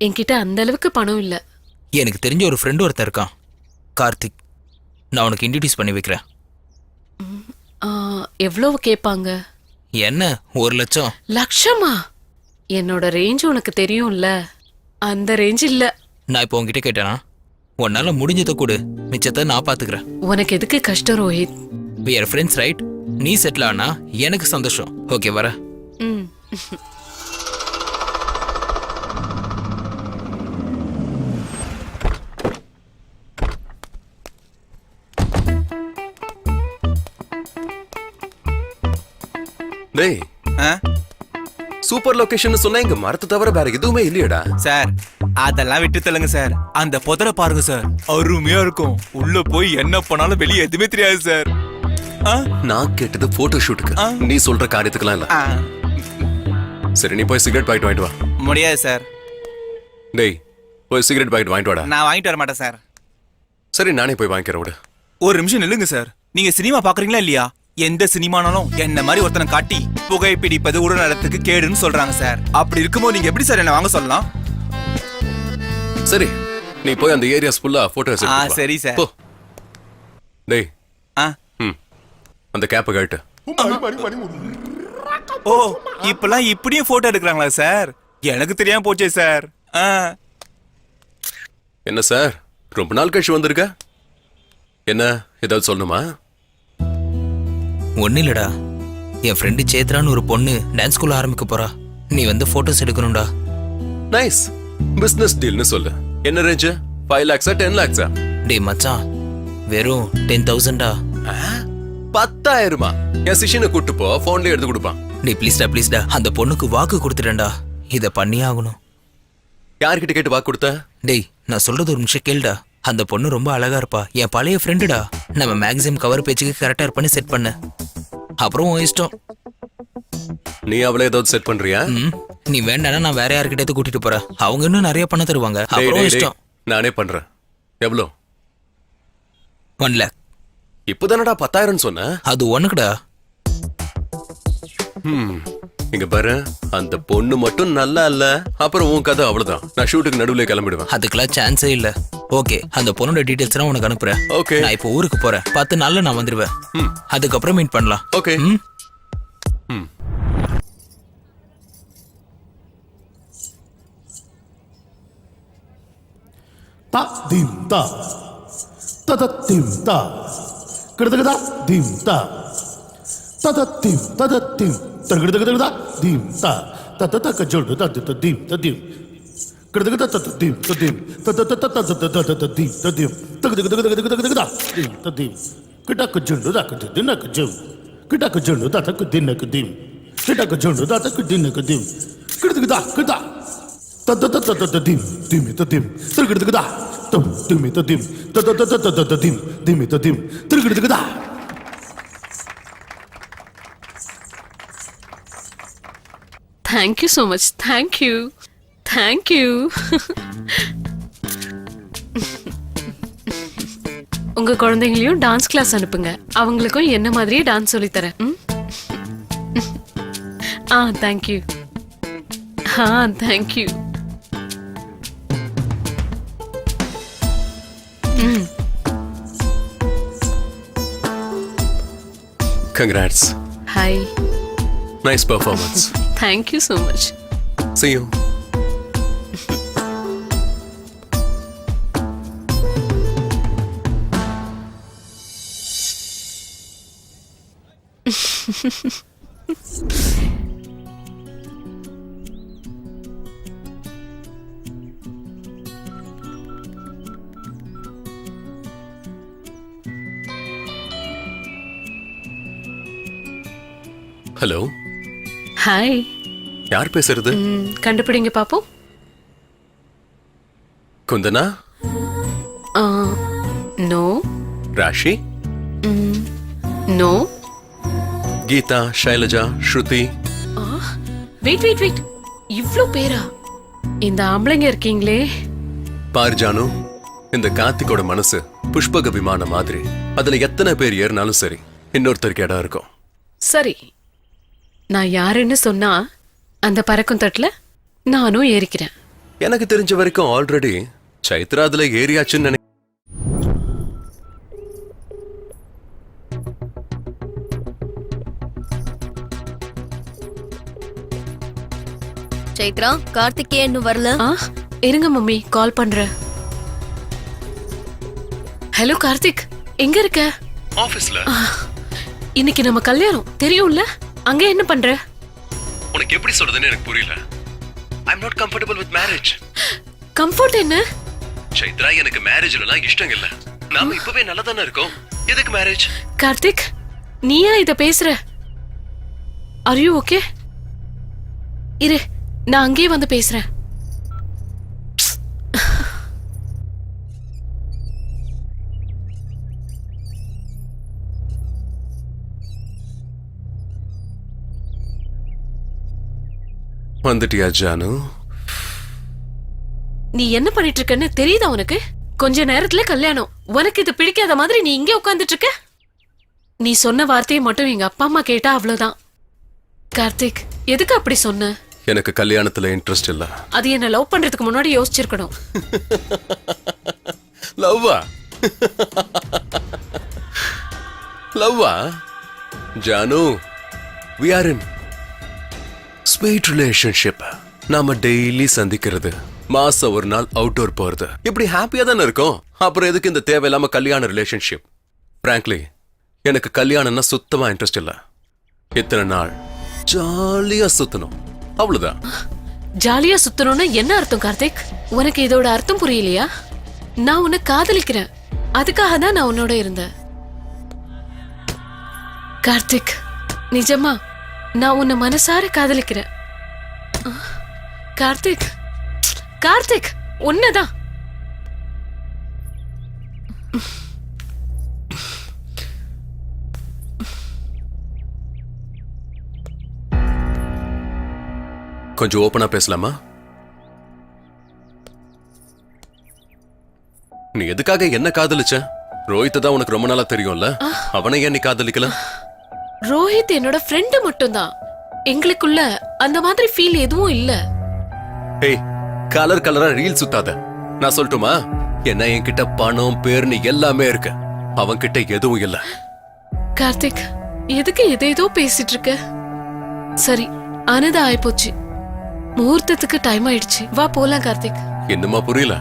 என்கிட்ட அந்த அளவுக்கு பணம் இல்ல. எனக்கு தெரிஞ்ச ஒரு ஃப்ரெண்ட் ஒருத்தர் இருக்கான், கார்த்திக். நான் உனக்கு இன்ட்ரடியூஸ் பண்ணி வைக்கிறேன். எவ்வளவு கேட்பாங்க? என்ன, 1 லட்சம்? லட்சமா? என்னோட ரேஞ்ச் உனக்கு தெரியும்ல, அந்த ரேஞ்ச் இல்ல. நான் இப்போ உங்ககிட்ட கேட்டேனா? உன்னால முடிஞ்சதை கொடு, மிச்சத்தை நான் பாத்துக்கிறேன். உனக்கு எதுக்கு கஷ்டம் Rohit? we are friends, right? நீ செட்டில் ஆனா எனக்கு சந்தோஷம். ஓகே, வர. டேய் ஆ? சூப்பர் லொகேஷன் சொன்னா இங்க மரத்தை தவிர வேற எதுவுமே இல்லையடா. சார் அதெல்லாம் விட்டு தள்ளுங்க சார். அந்த புதரை பாருங்க சார், அருமையா இருக்கும். உள்ள போய் என்ன பண்ணாலும் வெளியே எதுவுமே தெரியாது சார். ஆ? நான் கேட்டது போட்டோ ஷூட்டுக்கு, ஆ. நீ சொல்ற காரியத்துக்குலாம் இல்ல. ஆ, சரி, நீ போய் சிகரெட் பாக்கெட் வாங்கிட்டு வா. முடியாது சார். டேய், போய் சிகரெட் பாக்கெட் வாங்கிட்டு வாடா. நான் வாங்கிட்டு வர மாட்டேன் சார். சரி, நானே போய் வாங்கிக்கிறேன் விடு. ஒரு நிமிஷம் நில்லுங்க சார். நீங்க சினிமா பாக்குறீங்களா இல்லையா? எந்த சினிமானாலும் என்ன மாதிரி ஒருத்தனை காட்டி புகைப்பிடிப்பது உடல் நலத்துக்கு கேடுன்னு சொல்றாங்க சார். அப்படி இருக்கும்போது நீங்க எப்படி சார் என்ன வாங்க சொல்லலாம்? சரி, நீ போய் அந்த ஏரியாஸ் ஃபுல்லா போட்டோஸ் ஆ, சரி சார். போ. டேய், ஆ. அந்த கேப்பை கழட்டு. ஓ, இப்பெல்லாம் இப்படியும் போட்டோ எடுக்கிறாங்களா சார்? எனக்கு தெரியாம போச்சே சார். ஆ. என்ன சார், ரொம்ப நாள் கழிச்சு வந்திருக்க? என்ன ஏதாவது சொல்லணுமா? ஒன்னும் இல்லடா, என் ஃப்ரெண்டு சேத்ரான்னு ஒரு பொண்ணு டான்ஸ் ஸ்கூல் ஆரம்பிக்க போறா. நீ வந்து போட்டோஸ் எடுக்கணும்டா. நைஸ் பிசினஸ் டீல்னு சொல்லு. என்ன ரேஞ்ச்? 5 lakhs 10 lakhs? டேய் மச்சான், வெறும் 10,000டா. 10,000? என் சிஷியனை கூட்டு போ, போன்லயே எடுத்து கொடுப்பான். டேய் ப்ளீஸ்டா, அந்த பொண்ணுக்கு வாக்கு கொடுத்துட்டேன்டா. இத பண்ணியே ஆகணும். யார்கிட்ட கேட்டு வாக்கு கொடுத்த? டேய், நான் சொல்றது ஒரு நிமிஷம் கேளுடா. அந்த பொண்ணு ரொம்ப அழகா இருப்பா. என் பழைய ஃப்ரெண்டுடா. நம்ம மேக்ஸிமம் கவர் பேஜுக்கு கரெக்டா பண்ணி செட் பண்ண. அப்புறம் உன் இஷ்டம். நீ அவளை ஏதாவது செட் பண்றியா? நீ வேண்டானா நான் வேற யார்கிட்ட கூட்டிட்டு போறேன். அவங்க இன்னும் நிறைய பண்ண தருவாங்க. டேய், அப்புறம் டேய், இஷ்டம். டேய், நானே பண்றேன். எவ்வளோ? 1 lakh. இப்பதானடா 10,000 சொன்ன? அது உனக்குடா. இங்க பாரு, அந்த பொண்ணு மட்டும் நல்லா இல்ல, அப்புறம் உன் கதை அவ்வளவுதான். நான் ஷூட்டுக்கு நடுவுல கிளம்பிடுவேன். அதுக்கெல்லாம் சான்ஸே இல்ல. ஓகே, அந்த பொண்ணோட டீடைல்ஸ் எல்லாம் உனக்கு அனுப்புறேன். ஓகே. நான் இப்போ ஊருக்கு போறேன். 10 நாள்ல நான் வந்துருவேன். அதுக்கப்புறம் மீட் பண்ணலாம். Okay. Ta dim ta. Ta ta dim ta. Kada kada dim ta. Ta ta dim ta ta dim. Ta kada kada dim ta. Ta ta ta ka jodu ta ta dim ta dim. Kada kada ta ta dim ta dim. Ta ta ta ta ta ta ta ta dim ta dim. Ta kada kada kada kada kada dim ta dim. Kada ka jodu ta ka din ka jodu. Kada ka jodu ta ka din ka dim. Kada ka jodu ta ka din ka dim. Kada kada kada. Ta ta ta ta ta dim dim ta dim. Ta kada kada. Tum dim ta dim. Ta ta ta ta ta ta dim dim ta dim. Ta kada kada. Thank you so much. Thank you. Thank you. உங்க குழந்தைங்களையும் dance class அனுப்புங்க. அவங்களுக்கும் என்ன மாதிரியே dance சொல்லி தரேன். ஆ, thank you. ஆ, thank you. Congrats. Hi. Nice performance. Thank you so much. See you. Hello. Hi. யார் பேசுறது? கண்டுபிடிங்க பாப்போம். குந்தனா? No. Rashi? No. Geetha, Shailaja, Shruti? Wait wait wait, இவ்ளோ பேரா? இந்த ஆம்பளைங்க இருக்கீங்களே. பார் ஜானு, இந்த கார்த்திகோட மனசு புஷ்பக விமானம் மாதிரி. அதுல எத்தனை பேர் ஏறினாலும் சரி, இன்னொருத்தருக்கு இடம் இருக்கும். சரி, நான் யாருன்னு சொன்னா அந்த பறக்கும் தட்டுல நானும் ஏறிக்கிறேன். எனக்கு தெரிஞ்ச வரைக்கும் ஆல்ரெடி சைத்ரா அதுல ஏறியாச்சுன்னு நினைக்கிறேன். சைத்ரா, கார்த்திகே இன்னும் வரல. இருங்க மம்மி, கால் பண்றேன். ஹலோ கார்த்திக், எங்க இருக்க? ஆபீஸ்ல. இன்னைக்கு நம்ம கல்யாணம் தெரியும்ல, அங்க என்ன பண்ற? உனக்கு எப்படி சொல்றதுன்னு எனக்கு புரியல. I am not comfortable with marriage. Comfort என்ன? சைத்ரா, எனக்கு மேரேஜ்லாம் இஷ்டம் இல்ல. நாம இப்பவே நல்லா தானே இருக்கோம். எதுக்கு மேரேஜ்? கார்த்திக், நீயா இத பேசுற? Are you okay? இரு, நான் அங்கேயே வந்து பேசுறேன். வந்துட்டியா ஜானு? நீ என்ன பண்ணிட்டு இருக்கன்னு தெரியுதா உனக்கு? கொஞ்ச நேரத்துல கல்யாணம். உனக்கு இது பிடிக்காத மாதிரி நீ இங்கே உட்கார்ந்துட்டு இருக்க. நீ சொன்ன வார்த்தையை மட்டும் எங்க அப்பா அம்மா கேட்டா அவ்வளவுதான். கார்த்திக், எதுக்கு அப்படி சொன்ன? எனக்கு கல்யாணத்துல இன்ட்ரெஸ்ட் இல்ல. அது என்ன லவ் பண்றதுக்கு முன்னாடி யோசிச்சிருக்கணும். லவ்வா? லவ்வா? Janu, we are in sweet relationship. நாம டெய்லி சந்திக்கிறது, மாசம் ஒரு நாள் அவுட்டோர் போறது, இப்படி ஹாப்பியா தானே இருக்கும். அப்புறம் எதுக்கு இந்த தேவையில்லாம கல்யாண ரிலேஷன்ஷிப்? பிராங்க்லி, எனக்கு கல்யாணம்னா சுத்தமா இன்ட்ரெஸ்ட் இல்ல. இத்தனை நாள் ஜாலியா சுத்தணும், அவ்வளவுதான். ஜாலியா சுத்தணும்னா என்ன அர்த்தம் கார்த்திக்? உனக்கு இதோட அர்த்தம் புரியலையா? நான் உன்னை காதலிக்கிறேன், அதுக்காக தான் நான் உன்னோட இருந்தேன். கார்த்திக், நிஜமா நான் உன்னை மனசார காதலிக்கிறேன். கார்த்திக், கார்த்திக், உன்னதான். கொஞ்சம் ஓப்பனா பேசலாமா? நீ எதுக்காக என்ன காதலிச்ச? ரோஹித் தான் உனக்கு ரொம்ப நாளா தெரியும்ல, அவனை ஏன் நீ காதலிக்கல? ரோஹித் என்னோட ஃப்ரெண்டு மட்டும்தான். எங்களுக்குள்ள அந்த மாதிரி ஃபீல் எதுவும் இல்ல. ஏய், கலர் கலரா ரீல் சுத்தாத. நான் சொல்லட்டுமா? என்ன, என்கிட்ட பணம் பேர்னு எல்லாமே இருக்கு, அவன் கிட்ட எதுவும் இல்ல. கார்த்திக், எதுக்கு எதேதோ பேசிட்டு இருக்க? சரி, ஆனதா ஆயிப்போச்சு. முகூர்த்தத்துக்கு டைம் ஆயிடுச்சு, வா போலாம். கார்த்திக், என்னமா புரியல?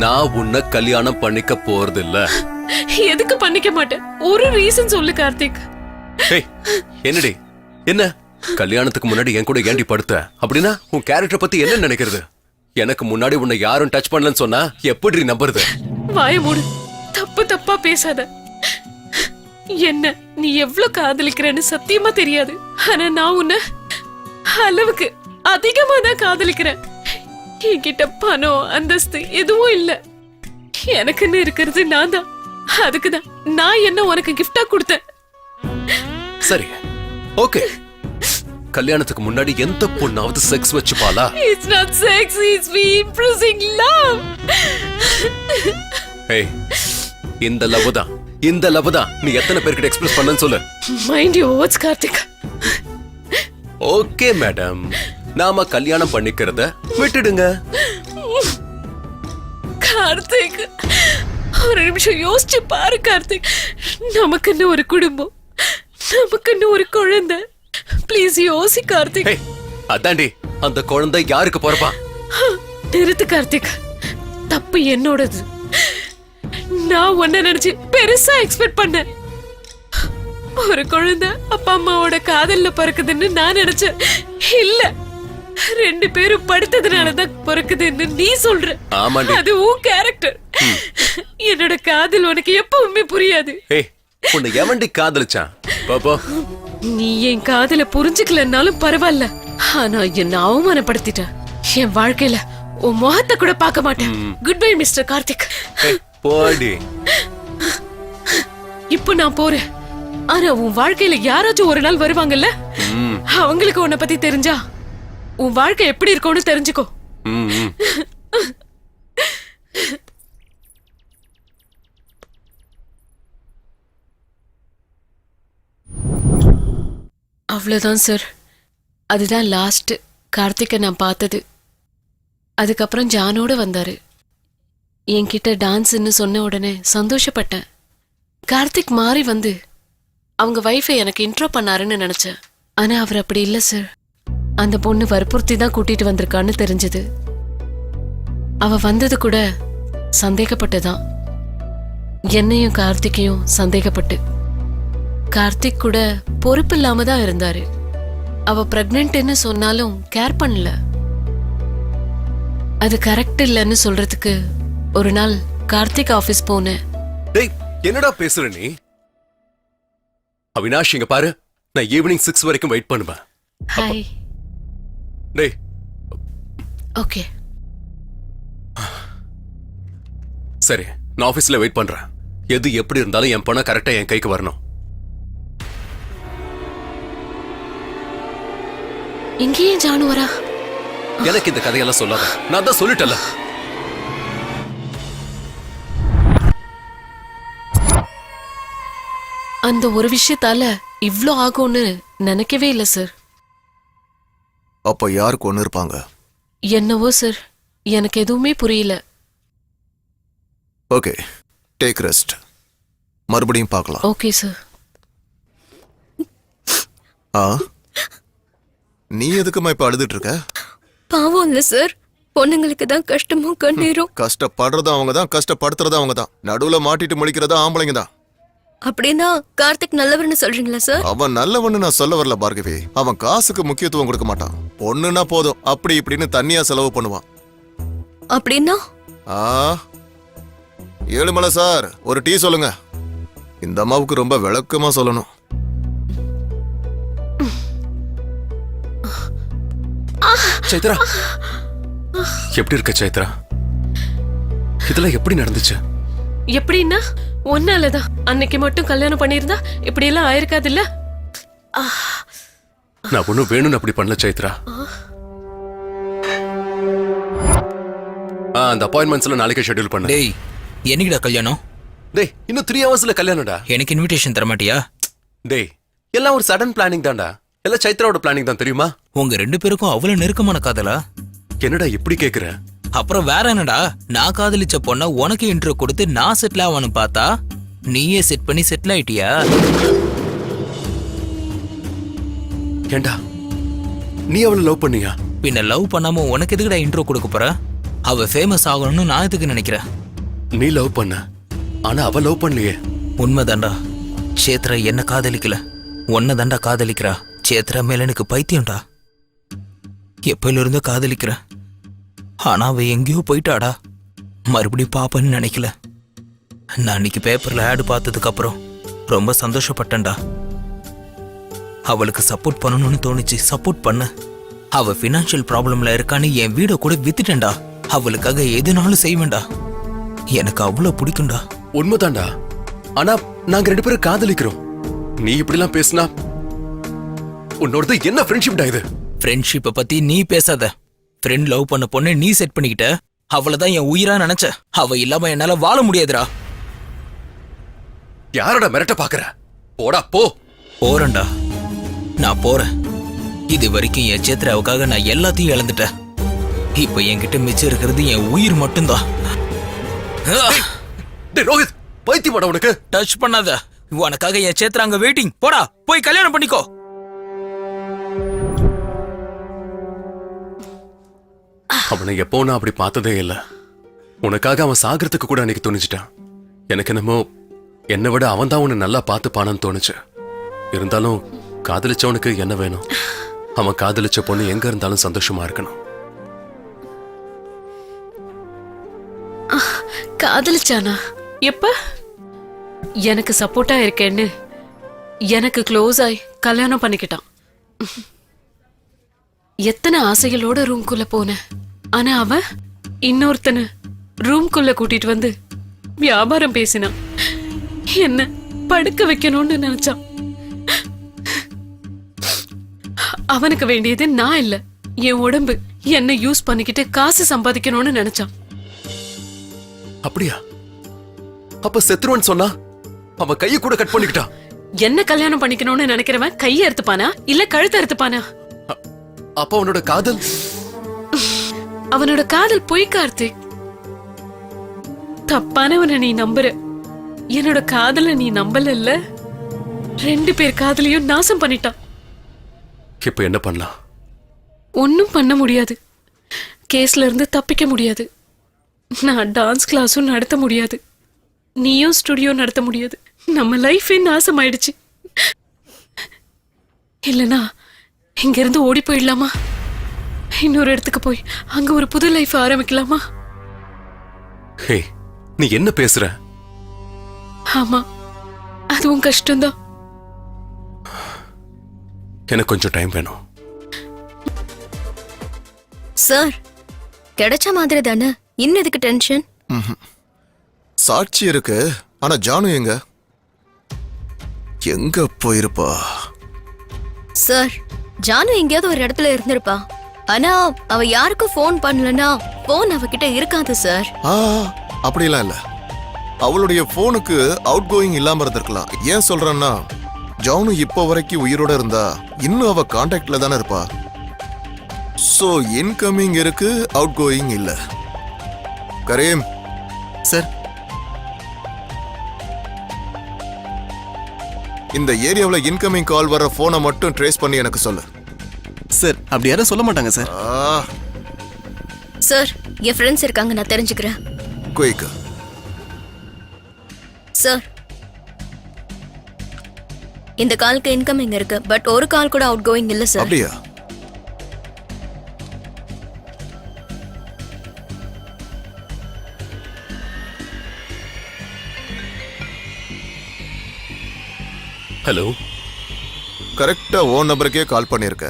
நான் உன்னை கல்யாணம் பண்ணிக்க போறது இல்ல. எதுக்கு பண்ணிக்க மாட்டேன்? ஒரு ரீசன் சொல்லு கார்த்திக். ஏய், என்னடி என்ன? கல்யாணத்துக்கு முன்னாடி என் கூட ஏண்டி படுத்த? அப்படின்னா உன் கேரக்டர் பத்தி என்ன நினைக்கிறது? எனக்கு முன்னாடி உன்னை யாரும் டச் பண்ணலன்னு சொன்னா எப்படி நம்புறது? வாய மூடு, தப்பு தப்பா பேசாத. என்ன நீ எவ்வளவு காதலிக்கிறேன்னு சத்தியமா தெரியாது. ஆனா நான் உன்னை அளவுக்கு அதிகமா தான் காதலிக்கிறேன். என்கிட்ட பணம் அந்தஸ்து எதுவும் இல்ல. எனக்குன்னு இருக்கிறது நான் தான். அதுக்குதான் நான் என்ன உனக்கு கிஃப்டா கொடுத்தேன். சரி, ஓகே. கல்யாணத்துக்கு முன்னாடி எந்த பொண்ணாவது sex வச்சுப்பாளா? It's not sex, it's me impressing love. ஏய், இந்த லவ் தான், இந்த லவ் தான் நீ எத்தனை பேர்கிட்ட எக்ஸ்பிரஸ் பண்ணன்னு சொல்லு. Mind your words, Karthik. Okay madam, நாம கல்யாணம் பண்ணிக்கிறத விட்டுடுங்க. கார்த்திக், ஒரு நிமிஷம் யோசிச்சு பாரு கார்த்திக். நமக்குன்னு ஒரு குடும்பம், நமக்குன்னு ஒரு குழந்தை. ப்ளீஸ் யோசி கார்த்திக். ஏய், அதாண்டி, அந்த குழந்தை யாருக்கு பிறப்பா? நிறுத்து கார்த்திக், தப்பு என்னோடது. நான் உன்ன நினைச்சு பெருசா எக்ஸ்பெக்ட் பண்ணேன். ஒரு குழந்தை அப்பா அம்மாவோட காதல்ல பிறக்குதுன்னு நான் நினைச்சேன். இல்ல, ரெண்டு பேரும் படுத்ததுனாலதான் பிறக்குதுன்னு நீ சொல்ற. ஆமாண்டி, அது உன் கேரக்டர். என்னோட காதல் உனக்கு எப்பவுமே புரியாது. ஏய், உன்னை எவன்டி காதலிச்சான்? பாப்பா, நீ என் காதல புரிஞ்சுக்கலன்னாலும் பரவாயில்ல, ஆனா என்ன அவமானப்படுத்திட்ட. என் வாழ்க்கையில உன் முகத்தை கூட பார்க்க மாட்டேன். Good bye mister Karthik. ஏய், போடி. இப்போ நான் போறேன். ஆனா உன் வாழ்க்கையில யாராச்சும் ஒரு நாள் வருவாங்கல்ல, அவங்களுக்கு உன்னை பத்தி தெரிஞ்சா உன் வாழ்க்கை எப்படி இருக்கும்னு தெரிஞ்சுக்கோ. அவ்வளவுதான் சார். அதுதான் லாஸ்ட் கார்த்திகை நான் பார்த்தது. அதுக்கப்புறம் ஜானோட வந்தாரு. என்கிட்ட டான்ஸ்ன்னு சொன்ன உடனே சந்தோஷப்பட்டேன். கார்த்திக் மாறி வந்து அவங்க வைஃபை எனக்கு இன்ட்ரோ பண்ணாருன்னு நினைச்சேன். ஆனா அவர் அப்படி இல்லை சார். அந்த பொண்ணு வற்புறுத்தி தான் கூட்டிட்டு வந்திருக்கான்னு தெரிஞ்சது. அவ வந்தது கூட சந்தேகப்பட்டுதான், என்னையும் கார்த்திகையும் சந்தேகப்பட்டு. கார்த்திக் கூட பொறுப்பு இல்லாம தான் இருந்தாரு. அவ பிரெக்னன்ட்னு சொன்னாலும் கேர் பண்ணல. அது கரெக்ட் இல்லைன்னு சொல்றதுக்கு ஒரு நாள் கார்த்திக் ஆபீஸ் போனேன். டேய் என்னடா பேசுற நீ? அவினாஷ் இங்க பாரு, நான் ஈவினிங் 6 வரைக்கும் வெயிட் பண்ணுவேன். ஹாய். டேய் ஓகே. சரி, நான் ஆபீஸ்ல வெயிட் பண்றேன். எது எப்படி இருந்தாலும் என் பணம் கரெக்டா என் கைக்கு வரணும். இங்கேயே ஜானு வரா? எனக்கு இந்த கதையெல்லாம் சொல்லாத, நான் தான் சொல்லிட்டல. அந்த ஒரு விஷயத்தால இவ்ளோ ஆகும்னு நினைக்கவே இல்ல சார். அப்ப யார் கொண்டு இருப்பாங்க? என்னவோ சார், எனக்கு எதுவுமே புரியல. Okay, take rest. மறுபடியும் பார்க்கலாம். Okay sir. ஆ, நீ எதுக்குமா இப்ப அழுதுட்டு இருக்க? பாவம் இல்ல சார், பொண்ணுங்களுக்கு தான் கஷ்டமும் கண்ணீரும். கஷ்டப்படுறதும் அவங்க தான், கஷ்டப்படுத்துறதும் அவங்க தான். நடுவுல மாட்டிட்டு முழிக்கிறதா ஆம்பளைங்க தான். அப்படின்னா கார்த்திக் நல்லவர்னு சொல்றீங்களா சார்? அவன் நல்லவன்னு நான் சொல்ல வரல பார்கவி. அவன் காசுக்கு முக்கியத்துவம் கொடுக்க மாட்டான். பொண்ணுன்னா போதும் அப்படி இப்படின்னு தண்ணியா செலவு பண்ணுவான். அப்படின்னா ஆ, ஏழுமலை சார், ஒரு டீ சொல்லுங்க. இந்த அம்மாவுக்கு ரொம்ப விளக்கமா சொல்லணும். சைத்ரா, எப்படி இருக்க சைத்ரா? இதெல்லாம் எப்படி நடந்துச்சு? எப்படின்னா ஒன்னாலதான். அன்னைக்கு மட்டும் கல்யாணம் பண்ணிருந்தா இப்படி எல்லாம் ஆயிருக்காது இல்ல. நான் ஒண்ணும் வேணும்னு அப்படி பண்ணல சைத்ரா. அந்த அப்பாயின்மெண்ட்ஸ்ல நாளைக்கே ஷெட்யூல் பண்ண. டேய், என்னைக்குடா கல்யாணம்? டேய், இன்னும் 3 ஹவர்ஸ்ல கல்யாணம்டா. எனக்கு இன்விடேஷன் தர மாட்டியா? டேய், எல்லாம் ஒரு சடன் பிளானிங் தான்டா. எல்லாம் சைத்ராவோட பிளானிங் தான், தெரியுமா? உங்க 2 பேருக்கும் அவ்வளவு நெருக்கமான காதலா? என்னடா இப்படி கேக்குற? அப்புறம் வேற என்னடா, நான் காதலிச்ச பொண்ண உனக்கு இன்ட்ரோ கொடுத்து நான் செட்டில் ஆவான்னு பார்த்தா நீயே செட் பண்ணி செட்டில் ஆயிட்டியா? ஏண்டா, நீ அவளை லவ் பண்ணியா? பின்ன லவ் பண்ணாம உனக்கு எதுக்குடா இன்ட்ரோ கொடுக்க போற? அவ ஃபேமஸ் ஆகணும்னு நான் எதுக்கு நினைக்கிறேன்? நீ லவ் பண்ண, ஆனா அவ லவ் பண்ணலையே. உண்மைதான்டா, சேத்ரா என்ன காதலிக்கல, உன்னை தாண்டா காதலிக்கிறா. சேத்ரா மேல எனக்கு பைத்தியம்டா. எப்பயில இருந்தோ காதலிக்கிற, ஆனா அவ எங்கேயோ போயிட்டாடா. மறுபடியும் பாப்பன்னு நினைக்கல. நான் அன்னைக்கு பேப்பர்ல ஆடு பார்த்ததுக்கு அப்புறம் ரொம்ப சந்தோஷப்பட்டேன்டா. அவளுக்கு சப்போர்ட் பண்ணணும்னு தோணுச்சு, சப்போர்ட் பண்ண. அவ ஃபினான்ஷியல் ப்ராப்ளம்ல இருக்கான்னு என் வீட கூட வித்துட்டேன்டா. அவளுக்காக எதுனாலும் செய்வேன்டா. எனக்கு அவ்வளவு பிடிக்கும்டா. உண்மைதான்டா, ஆனா நாங்க 2 பேரும் காதலிக்கிறோம். நீ இப்படிலாம் பேசினா உன்னோடது என்ன ஃப்ரெண்ட்ஷிப்டா இது? ஃப்ரெண்ட்ஷிப்பை பத்தி நீ பேசாத. ஃப்ரெண்ட் லவ் பண்ண பொண்ணு நீ செட் பண்ணிக்கிட்ட. அவளதான் என் உயிரா நினைச்ச. அவ இல்லாம என்னால வாழ முடியாதுடா. யாரோட மிரட்ட பாக்குற? போடா போ. போறேன்டா, நான் போறேன். இது வரைக்கும் என் சேத்ராவுக்காக நான் எல்லாத்தையும் இழந்துட்டேன். இப்ப என்கிட்ட மிச்சம் இருக்கிறது என் உயிர் மட்டும்தான். டேய் ரோஹித், பைத்தியமாடா உனக்கு? டச் பண்ணாத. உனக்காக என் சேத்ரா அங்க வெயிட்டிங். போடா, போய் கல்யாணம் பண்ணிக்கோ. அவனை எப்போ நான் அப்படி பார்த்ததே இல்ல. உனக்காக அவன் சாகிறதுக்கு கூட அன்னைக்கு துணிச்சிட்டான். எனக்கு என்னமோ என்னை விட அவன் தான் உன்னை நல்லா பார்த்துப்பானான்னு தோணுச்சு. இருந்தாலும் காதலிச்சவனுக்கு என்ன வேணும்? அவன் காதலிச்ச பொண்ணு எங்க இருந்தாலும் சந்தோஷமா இருக்கணும். காதலிச்சானா? எப்ப? எனக்கு சப்போர்ட்டா இருக்கேன்னு எனக்கு க்ளோஸ் ஆயி கல்யாணம் பண்ணிக்கிட்டான். எத்தனை ஆசைகளோட ரூம்குள்ள போனேன். ஆனா அவன் இன்னொருத்தனை ரூம்குள்ள கூட்டிட்டு வந்து வியாபாரம் பேசினான். என்ன படுக்க வைக்கணும்னு நினைச்சான். அவனுக்கு வேண்டியது நான் இல்ல, என் உடம்பு. என்ன யூஸ் பண்ணிக்கிட்டு காசு சம்பாதிக்கணும்னு நினைச்சான். அப்படியா? அப்ப செத்துருவன் சொன்னா அவன் கையை கூட கட் பண்ணிக்கிட்டான். என்ன கல்யாணம் பண்ணிக்கணும்னு நினைக்கிறவன் கையை அறுத்துப்பானா இல்ல கழுத்தை அறுத்துப்பானா? அப்ப அவனோட காதல்? அவனோட காதல் பொய் கார்த்திக். தப்பானவனை நீ நம்புற. என்னோட காதல நீ நம்பல. 2 பேர் காதலையும் நாசம் பண்ணிட்டான். இப்ப என்ன பண்ணலாம்? ஒன்னும் பண்ண முடியாது. கேஸ்ல இருந்து தப்பிக்க முடியாது. நான் டான்ஸ் கிளாஸும் நடத்த முடியாது. நீயும் ஸ்டுடியோ நடத்த முடியாது. நம்ம லைஃபே நாசம் ஆயிடுச்சு. இல்லனா இங்க இருந்து ஓடி போயிடலாமா? இன்னொரு இடத்துக்கு போய் அங்க ஒரு புது லைஃப் ஆரம்பிக்கலாமா? ஹே, நீ என்ன பேசுற? ஆமா, அதுவும் கஷ்டம்தான். எனக்கு கொஞ்சம் டைம் வேணும். சார் கிடைச்ச மாதிரி தானே, இன்னும் எதுக்கு டென்ஷன்? சாட்சி இருக்கு, ஆனா ஜானு எங்க எங்க போயிருப்பா? சார் ஜானு எங்கேயாவது ஒரு இடத்துல இருந்திருப்பா. ஆனா அவ யாருக்கும் ஃபோன் பண்ணலனா ஃபோன் அவகிட்ட இருக்காது சார். அப்படிலாம் இல்ல. அவளுடைய போனுக்கு அவுட் கோயிங் இல்லாம இருந்திருக்கலாம். ஏன் சொல்றேன்னா, ஜானு இப்போ வரைக்கும் உயிரோட இருந்தா இன்னும் அவ கான்டாக்ட்ல தானே இருப்பா. சோ இன்கமிங் இருக்கு, அவுட் கோயிங் இல்ல. கரீம் சார், இந்த ஏரியாவில் இன்கமிங் கால் வர போனை மட்டும் ட்ரேஸ் பண்ணி எனக்கு சொல்லு. சார் அப்படி யாரும் சொல்ல மாட்டாங்க சார். சார் என் ஃப்ரெண்ட்ஸ் இருக்காங்க, நான் தெரிஞ்சுக்கிறேன். குயிக். சார் இந்த காலுக்கு இன்கமிங் இருக்கு, பட் ஒரு கால் கூட அவுட் கோயிங் இல்ல சார். அப்படியா? ஹலோ, கரெக்டா ஓன் நம்பருக்கே கால் பண்ணிருக்க.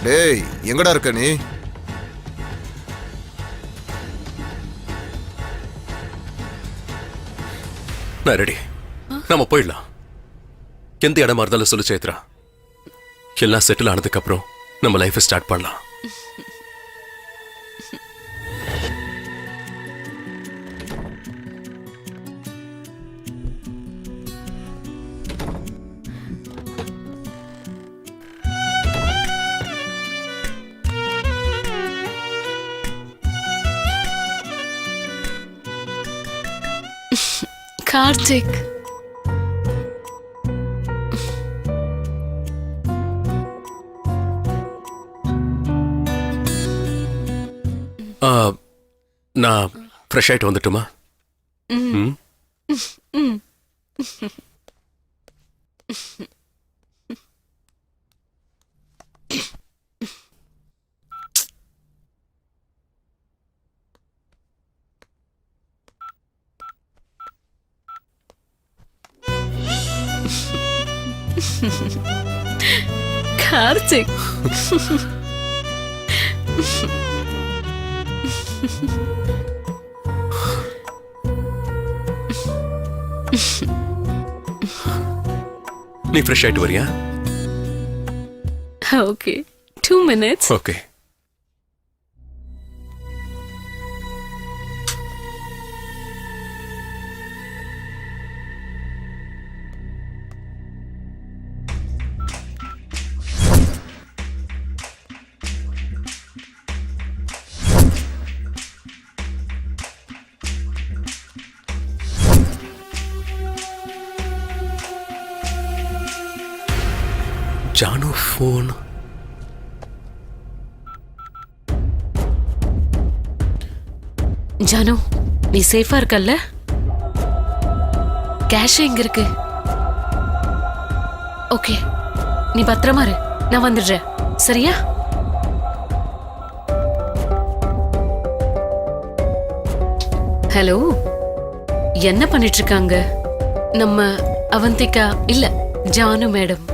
டேய் எங்கடா இருக்க நீ? நான் ரெடி. நம்ம போயிடலாம். எந்த இடமா இருந்தாலும் சொல்லு சேத்ரா. எல்லாம் செட்டில் ஆனதுக்கு அப்புறம் நம்ம லைஃபை ஸ்டார்ட் பண்ணலாம். கார்த்திக், நான் ஃப்ரெஷ் ஆயிட்டு வந்துட்டுமா? கார்த்திக், நீ ஃப்ரெஷ் ஆயிட்டு வரியா? Okay, 2 minutes. Okay. Janu phone. Janu, நீ சேஃபா இருக்கல்ல? கேஷ் எங்க இருக்கு? ஓகே, நீ பத்திரமா இரு, நான் வந்துடுறேன். சரியா? ஹலோ, என்ன பண்ணிட்டு இருக்காங்க நம்ம அவந்திகா? இல்ல, ஜானு மேடம்.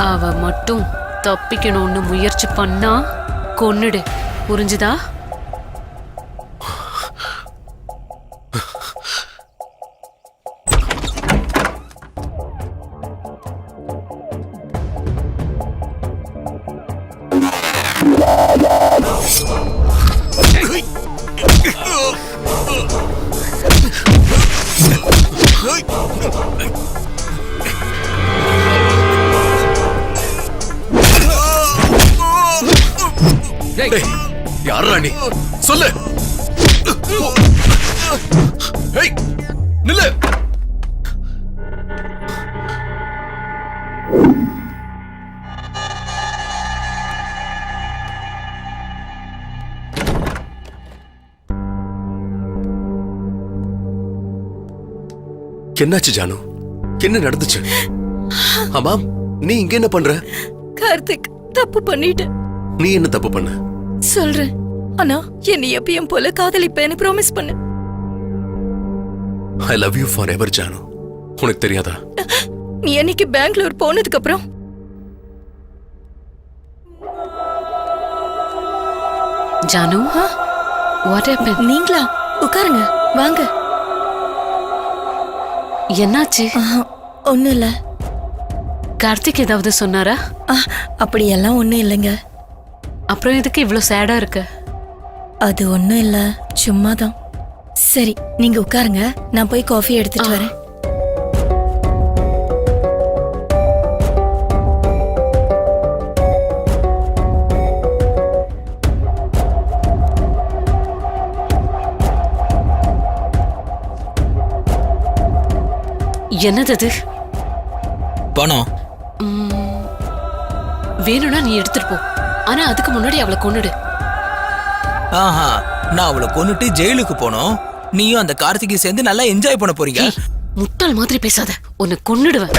அவ மட்டும் தப்பிக்கணும்னு முயற்சி பண்ணா கொன்னுடு, புரிஞ்சுதா? யாரா நீ? சொல்லு. ஏய், நில்லு. என்னாச்சு ஜானு? என்ன நடந்துச்சு? ஆமாம், நீ இங்க என்ன பண்ற? கார்த்திக், தப்பு பண்ணிட்டேன். நீ என்ன தப்பு பண்ண? சொல்றேன். ஆனா என்னை எப்பயும் போல காதலிப்பேன்னு ப்ராமிஸ் பண்ணு. I love you forever Janu. உனக்கு தெரியாதா? நீ அன்னைக்கு பெங்களூர் போனதுக்கு அப்புறம் ஜானு, வாட் ஹேப்பன்? நீங்களா? உட்காருங்க, வாங்க. என்னாச்சு? ஒண்ணும் இல்ல. கார்த்திக் ஏதாவது சொன்னாரா? அப்படியெல்லாம் ஒண்ணும் இல்லைங்க. அப்புறம் எதுக்கு இவ்ளோ சேடா இருக்க? அது ஒண்ணும் இல்ல, சும்மாதான். சரி, நீங்க உட்காருங்க, நான் போய் காஃபி எடுத்துட்டு வரேன். என்னது அது? பணம். வேணும்னா நீ எடுத்துட்டு போ. ஆனா அதுக்கு முன்னாடி அவளை கொன்னுடு. ஆஹா, நான் அவளை கொன்னுட்டு ஜெயிலுக்கு போனோம். நீயும் அந்த கார்த்திகை சேர்ந்து நல்லா என்ஜாய் பண்ண போறீங்க. முட்டாள் மாதிரி பேசாத, உன்னை கொன்னுடுவேன்.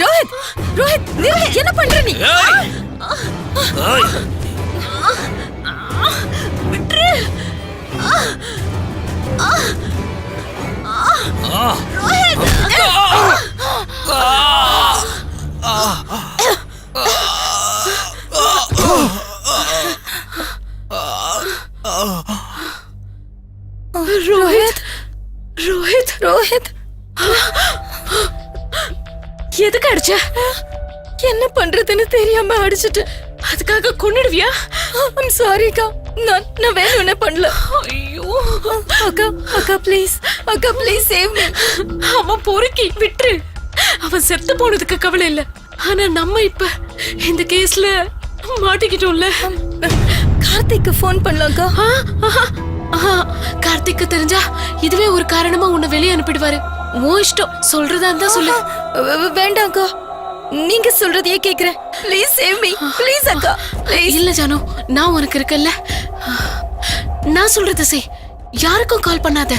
ரோஹித், ரோஹித், என்ன பண்ற நீ? விட்ரு. ரோஹித், ரோஹித், ரோஹித், எதுக்கு அடிச்ச? என்ன பண்றதுன்னு தெரியாம அடிச்சிட்டு. அதுக்காக கொன்னுடுவியா? ஐம் சாரிக்கா, நான் வேணும்னே பண்ணல. ஐயோ அக்கா, அக்கா ப்ளீஸ், அக்கா ப்ளீஸ் சேவ் மீ. அவன் பொறுக்கி விட்டுரு. அவன் செத்து போனதுக்கு கவலை இல்ல. ஆனா நம்ம இப்ப இந்த கேஸ்ல மாட்டிக்கிட்டோம்ல. கார்த்திக்கு ஃபோன் பண்ணலாம்க்கா. கார்த்திக்கு தெரிஞ்சா இதுவே ஒரு காரணமா உன்னை வெளியே அனுப்பிடுவாரு. உன் இஷ்டம், சொல்றதா இருந்தா சொல்லு. வேண்டாம்க்கா, நீங்க சொல்றதையே கேக்குறேன். ப்ளீஸ் சேவ் மீ, ப்ளீஸ் அக்கா, ப்ளீஸ். இல்ல ஜானு, நான் உனக்கு இருக்கல்ல. நான் சொல்றத செய். யாருக்கும் கால் பண்ணாத.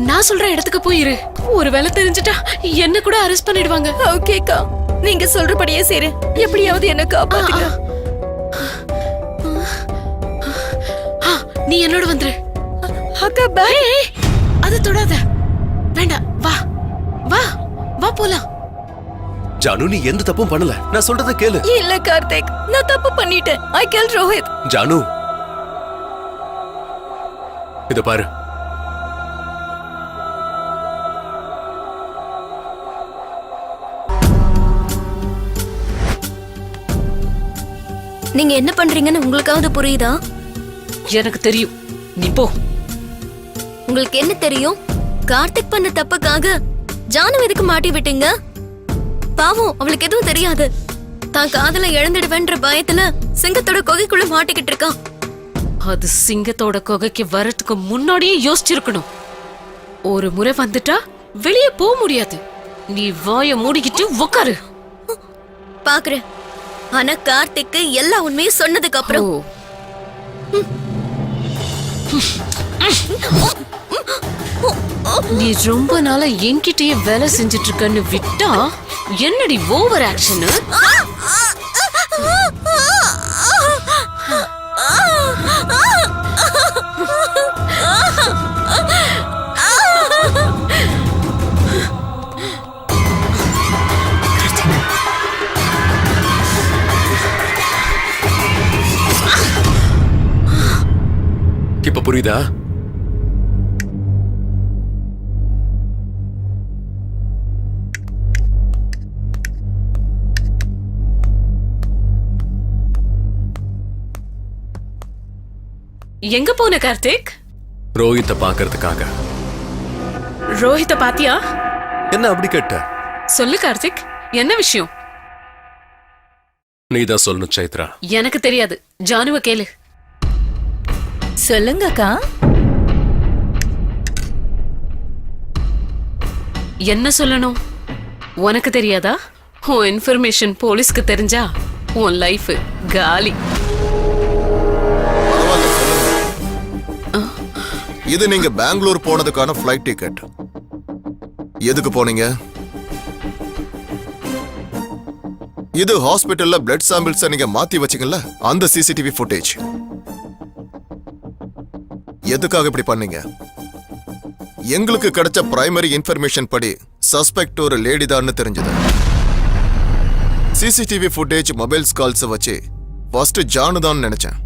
நான் சொல்ற இடத்துக்கு போயிரு. ஒருவேளை தெரிஞ்சிட்டா என்ன கூட அரெஸ்ட் பண்ணிடுவாங்க. ஓகேக்கா, நீங்க சொல்றபடியே செய்றேன். எப்படியாவது என்ன காப்பாத்துங்க. நீ என்னோட வந்துரு. அக்கா பாய். அது தொடாத. வேண்டாம், வா வா வா போலாம். ஜானு, நீ எந்த தப்பும் பண்ணல. நான் சொல்றத கேளு. இல்ல கார்த்திக், நான் தப்பு பண்ணிட்டேன். ஐ கில் ரோஹித். ஜானு, இத பாரு. நீங்க என்ன பண்றீங்கன்னு உங்களுக்காவது புரியுதா? எனக்கு தெரியும், நீ போ. உங்களுக்கு என்ன தெரியும்? கார்த்திக் பண்ண தப்புக்காக ஜானு எதுக்கு மாட்டி விட்டீங்க? பாவம், அவளுக்கு எதுவும் தெரியாது. தான் காதல இழந்துடுவேன்ற பயத்துல சிங்கத்தோட கொகைக்குள்ள மாட்டிக்கிட்டு இருக்கா. அது சிங்கத்தோட கொகைக்கு வரதுக்கு முன்னாடியே யோசிச்சிருக்கணும். ஒரு முறை வந்துட்டா வெளியே போக முடியாது. நீ வாய மூடிக்கிட்டு உட்காரு. பாக்குறேன். ஆனா கார்த்திக்கு எல்லா உண்மையும் சொன்னதுக்கு அப்புறம் நீ ரொம்ப நாளா என்கிட்டயே வேலை செஞ்சிட்டு இருக்கன்னு விட்டா என்னடி ஓவர் ஆக்ஷன்? இப்ப புரியுதா? எங்க போன கார்த்திக்? ரோஹித்தை பாக்குறதுக்காக. ரோஹித்த பாத்தியா? என்ன அப்படி கேட்ட? சொல்லு கார்த்திக், என்ன விஷயம்? நீதான் சொல்லணும் சைத்ரா. எனக்கு தெரியாது, ஜானுவ கேளு. சொல்லுங்கக்கா. என்ன சொல்லணும்? உனக்கு தெரியாதா? உன் இன்ஃபர்மேஷன் போலீஸ்க்கு தெரிஞ்சா உன் லைஃப் காலி. பரவாயில்ல, சொல்லுங்க. இது நீங்க பெங்களூர் போனதுக்கான ஃப்ளைட் டிக்கெட். எதுக்கு போனீங்க? இது ஹாஸ்பிடல்ல பிளட் சாம்பிள்ஸ் நீங்க மாத்தி வச்சீங்கல்ல, அந்த சிசிடிவி ஃபுட்டேஜ். எதுக்காக இப்படி பண்ணீங்க? எங்களுக்கு கிடைச்ச பிரைமரி இன்ஃபர்மேஷன் படி சஸ்பெக்ட் ஒரு லேடி தான் தெரிஞ்சது. சிசிடிவி ஃபுட்டேஜ், மொபைல்ஸ் கால்ஸ் வச்சு ஃபர்ஸ்ட் ஜானு தான் நினைச்சேன்.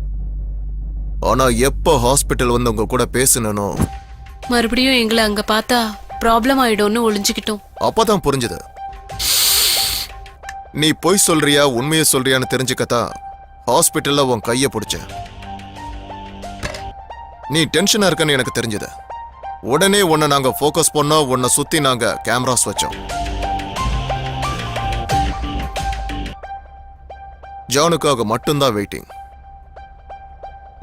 ஆனா எப்ப ஹாஸ்பிட்டல் வந்து உங்க கூட பேசணும், மறுபடியும் எங்களை அங்க பார்த்தா ப்ராப்ளம் ஆயிடும்னு ஒளிஞ்சுக்கிட்டோம். அப்பதான் புரிஞ்சது நீ பொய் சொல்றியா உண்மையை சொல்றியான்னு தெரிஞ்சுக்கத்தான் ஹாஸ்பிட்டல்ல உன் கைய பிடிச்ச. நீ டென்ஷனா இருக்கன்னு எனக்கு தெரிஞ்சது. உடனே உன்னை நாங்க ஃபோக்கஸ் பண்ணோம், உன்னை சுத்தி நாங்க கேமராஸ் வச்சோம். ஜானுக்காக மட்டும்தான் வெயிட்டிங்.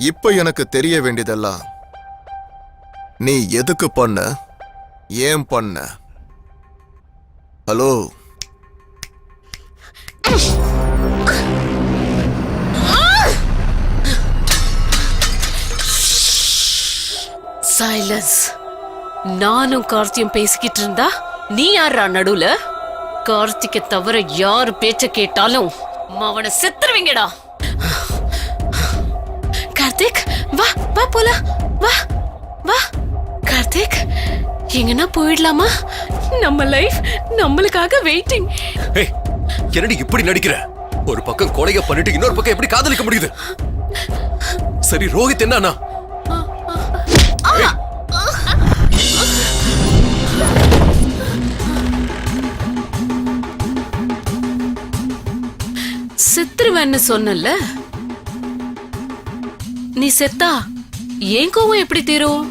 இப்ப எனக்கு தெரிய வேண்டியதெல்லாம் நீ எதுக்கு பண்ண, ஏன் பண்ண. Hello, silence. நானும் கார்த்தியும் பேசிக்கிட்டு இருந்தா நீ யாரா நடுவுல? கார்த்திகை தவிர யாரு பேச்ச கேட்டாலும் அவனை செத்துருவீங்கடா. கார்த்திக் வா வா போலாம், வா வா. கார்த்திக் எங்கன்னா போயிடலாமா? நம்ம லைஃப் நம்மளுக்காக வெயிட்டிங். ஏய், என்னடி இப்படி நடிக்கிற? ஒரு பக்கம் கொலைய பண்ணிட்டு இன்னொரு பக்கம் எப்படி காதலிக்க முடியுது? சரி, ரோஹித் என்னன்னா? செத்துருவேன்னு சொன்னல, நீ செத்தா ஏன் கோவம் எப்படி தீரும்?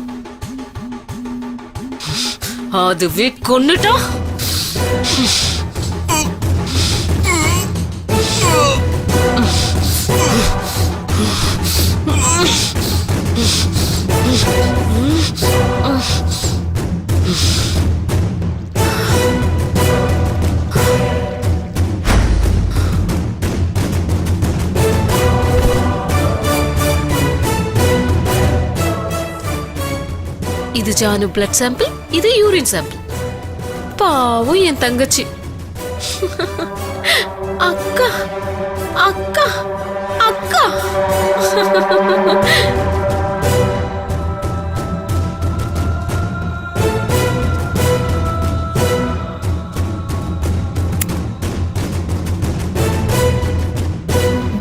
அதுவே கொன்னுட்டா இது ஜானு பிளட் சாம்பிள், இது யூரின் சாம்பிள். பாவம் என் தங்கச்சி. அக்கா அக்கா அக்கா.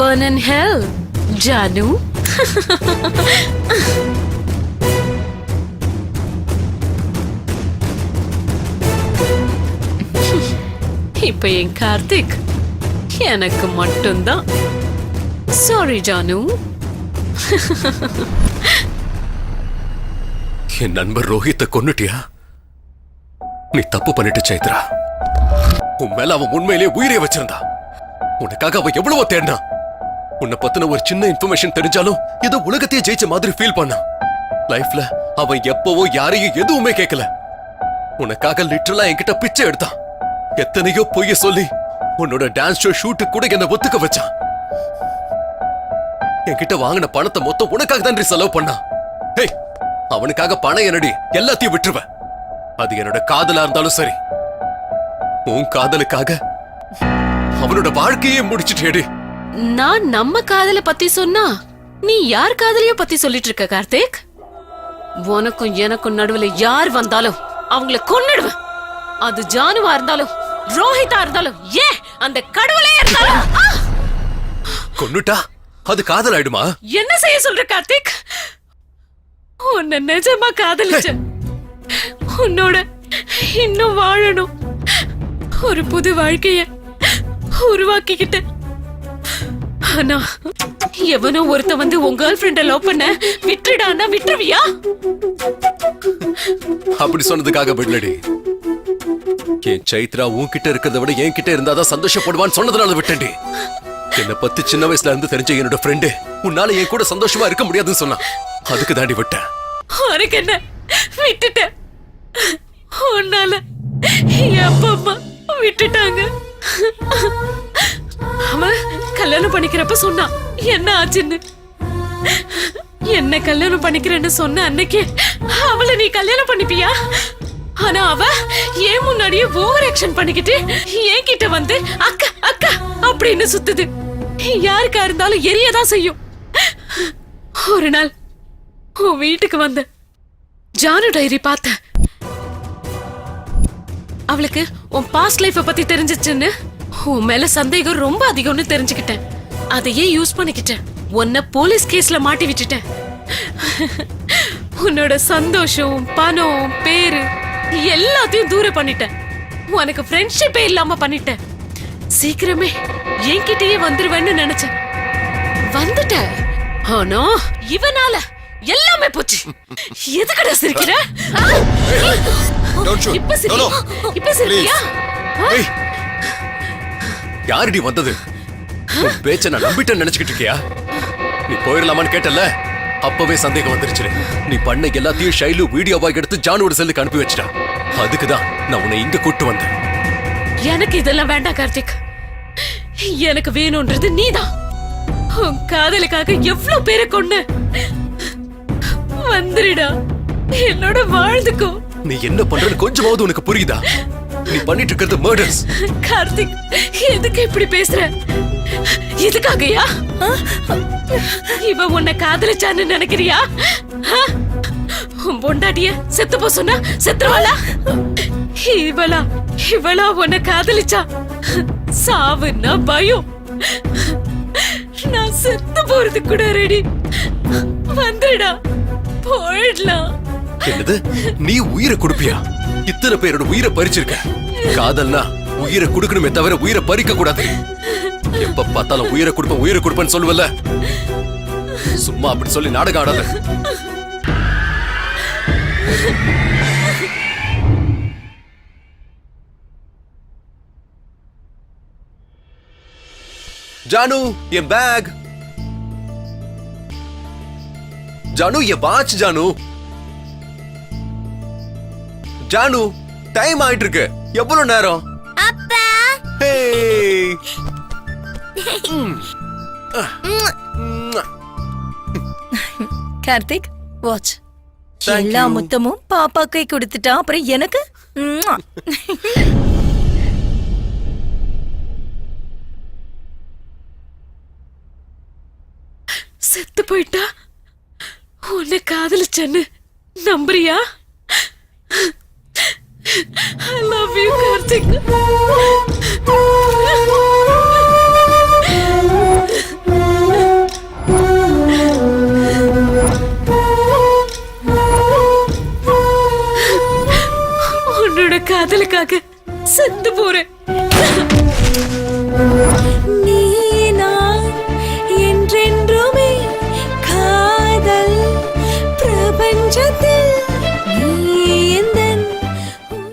Burn in hell, Janu. இப்ப என் கார்த்திக் எனக்கு மட்டும்தான். சாரி ஜானு. என் நண்பர் ரோஹித்தை கொன்னுட்டியா? நீ தப்பு பண்ணிட்டு சைத்ரா. உன் மேல அவன் உண்மையிலேயே உயிரை வச்சிருந்தா. உனக்காக அவன் எவ்வளவோ தேடினா. உன்னை பத்தின ஒரு சின்ன இன்ஃபர்மேஷன் தெரிஞ்சாலும் ஏதோ உலகத்தையே ஜெயிச்ச மாதிரி ஃபீல் பண்ணான். லைஃப்ல அவன் எப்பவோ யாரையும் எதுவுமே கேட்கல. உனக்காக லிட்டரலா என்கிட்ட பிச்சை எடுத்தான். எத்தனையோ பொய்ய சொல்லி உன்னோட டான்ஸ் ஷோ ஷூட்டு கூட என்ன ஒத்துக்க வச்சான். என்கிட்ட வாங்கின பணத்தை மொத்தம் உனக்காக தான் செலவு பண்ணான். ஏய், அவனுக்காக பணம் என்னடி எல்லாத்தையும் விட்டுருவேன். அது என்னோட காதலா இருந்தாலும் சரி. உன் காதலுக்காக அவனோட வாழ்க்கையே முடிச்சிட்டேடி. நான் நம்ம காதலை பத்தி சொன்னா நீ யார் காதலையோ பத்தி சொல்லிட்டு இருக்க கார்த்திக்? உனக்கும் எனக்கும் நடுவுல யார் வந்தாலும் அவங்கள கொன்னுடுவேன். அது ஜானுவா இருந்தாலும் ரோஹிதா இருந்தாலும் ஏன் அந்த கடவுளே இருந்தாலும். கொன்னுட்டா அது காதல் ஆயிடுமா? என்ன செய்ய சொல்ற கார்த்திக்? உன்னை நிஜமா காதலிச்சேன். உன்னோட இன்னும் வாழணும். ஒரு புது வாழ்க்கைய உருவாக்கிக்கிட்ட. ஆனா எவனோ ஒருத்த வந்து உன் கேர்ள் ஃப்ரெண்ட லவ் பண்ண விட்டுடானா விட்டுருவியா? அப்படி சொன்னதுக்காக விடலடி. என் சைத்ரா உன்கிட்ட இருக்கிறத விட என்கிட்ட இருந்தாதான் சந்தோஷப்படுவான்னு சொன்னதுனால விட்டேன்டி. என்னை பத்தி சின்ன வயசுல இருந்து தெரிஞ்ச என்னோட ஃப்ரெண்டு உன்னால என் கூட சந்தோஷமா இருக்க முடியாதுன்னு சொன்னா. அதுக்கு தாண்டி விட்டேன். உனக்கு என்ன விட்டுட்ட? உன்னால என் அப்பா அம்மா விட்டுட்டாங்க. அவன் கல்யாணம் பண்ணிக்கிறப்ப சொன்னான் என்ன ஆச்சுன்னு. என்ன கல்யாணம் பண்ணிக்கிறேன்னு சொன்ன அன்னைக்கே அவளை நீ கல்யாணம் பண்ணிப்பியா? ஆனா அவ ஏன் முன்னாடியே ஓவர் ஆக்ஷன் பண்ணிக்கிட்டு என்கிட்ட வந்து அக்கா அக்கா அப்படின்னு சுத்துது. யாருக்கா இருந்தாலும் எரியதான் செய்யும். ஒரு நாள் உன் வீட்டுக்கு வந்த ஜானு டைரி பார்த்த. அவளுக்கு உன் பாஸ்ட் லைஃப பத்தி தெரிஞ்சிச்சுன்னு உன் மேல சந்தேகம் ரொம்ப அதிகம்னு தெரிஞ்சுக்கிட்டேன். அதையே யூஸ் பண்ணிக்கிட்டேன். உன்னை போலீஸ் கேஸ்ல மாட்டி விட்டுட்டேன். உன்னோட சந்தோஷம், பணம், பேரு எல்லாத்தையும் தூரம் பண்ணிட்டேன். உனக்கு ஃப்ரெண்ட்ஷிப்பே இல்லாம பண்ணிட்டேன். சீக்கிரமே என்கிட்டயே வந்துருவேன்னு நினைச்சேன். வந்துட்டேன். ஆனா இவனால எல்லாமே போச்சு. எதுக்கடா சிரிக்கிற? இப்ப சிரி. இப்ப சிரிக்கியா? யாருடி வந்தது? உன் பேச்ச நான் நம்பிட்டேன்னு நினைச்சுக்கிட்டு இருக்கியா? நீ போயிடலாமான்னு கேட்டல, அப்பவே சந்தேகம் வந்துருச்சு. நீ பண்ண எல்லாத்தையும் ஷைலு வீடியோவா எடுத்து ஜானுவோட செல்லுக்கு அனுப்பி வச்சிட்டா. அதுக்குதான் நான் உன்னை இங்க கூட்டு வந்தேன். எனக்கு இதெல்லாம் வேண்டாம் கார்த்திக். எனக்கு வேணும்ன்றது நீதான். உன் காதலுக்காக எவ்வளவு பேரை கொண்டு வந்துடுடா. என்னோட வாழ்ந்துக்கோ. நீ என்ன பண்றன்னு கொஞ்சமாவது உனக்கு புரியுதா? நீ பண்ணிட்டு இருக்கிறது மர்டர்ஸ். கார்த்திக், எதுக்கு இப்படி பேசுற? இதுக்காகயா இவ உன்னை காதலிச்சான்னு நினைக்கிறியா? உன் பொண்டாட்டிய செத்து போ சொன்னா செத்துருவாளா? இவளா உன்னை காதலிச்சா? சாவுன்னா பயம். நான் செத்து போறது கூட ரெடி. வந்துடா, போயிடலாம். என்னது? நீ உயிரை கொடுப்பியா? இத்தனை பேரோட உயிரை பறிச்சிருக்க. காதல்னா உயிரை கொடுக்கணுமே தவிர உயிரை பறிக்க கூடாது. எப்ப பார்த்தாலும் உயிரை கொடுப்பேன்னு சொல்லுவல்ல. சும்மா அப்படி சொல்லி நாடகம் ஆடாத. ஜானு, என் பேக். ஜானு, என் வாட்ச். ஜானு, டைம் ஆயிட்டு இருக்கு. எவ்வளவு நேரம்? அப்பா, கார்த்திக், வாட்ச். எல்லா முத்தமும் பாப்பாக்கை கொடுத்துட்டா, அப்புறம் எனக்கு செத்து போயிட்டா உன்னை காதலிச்சேன்னு நம்புறியா? I love you, Karthik. உன்னோட காதலுக்காக செத்து போறேன்.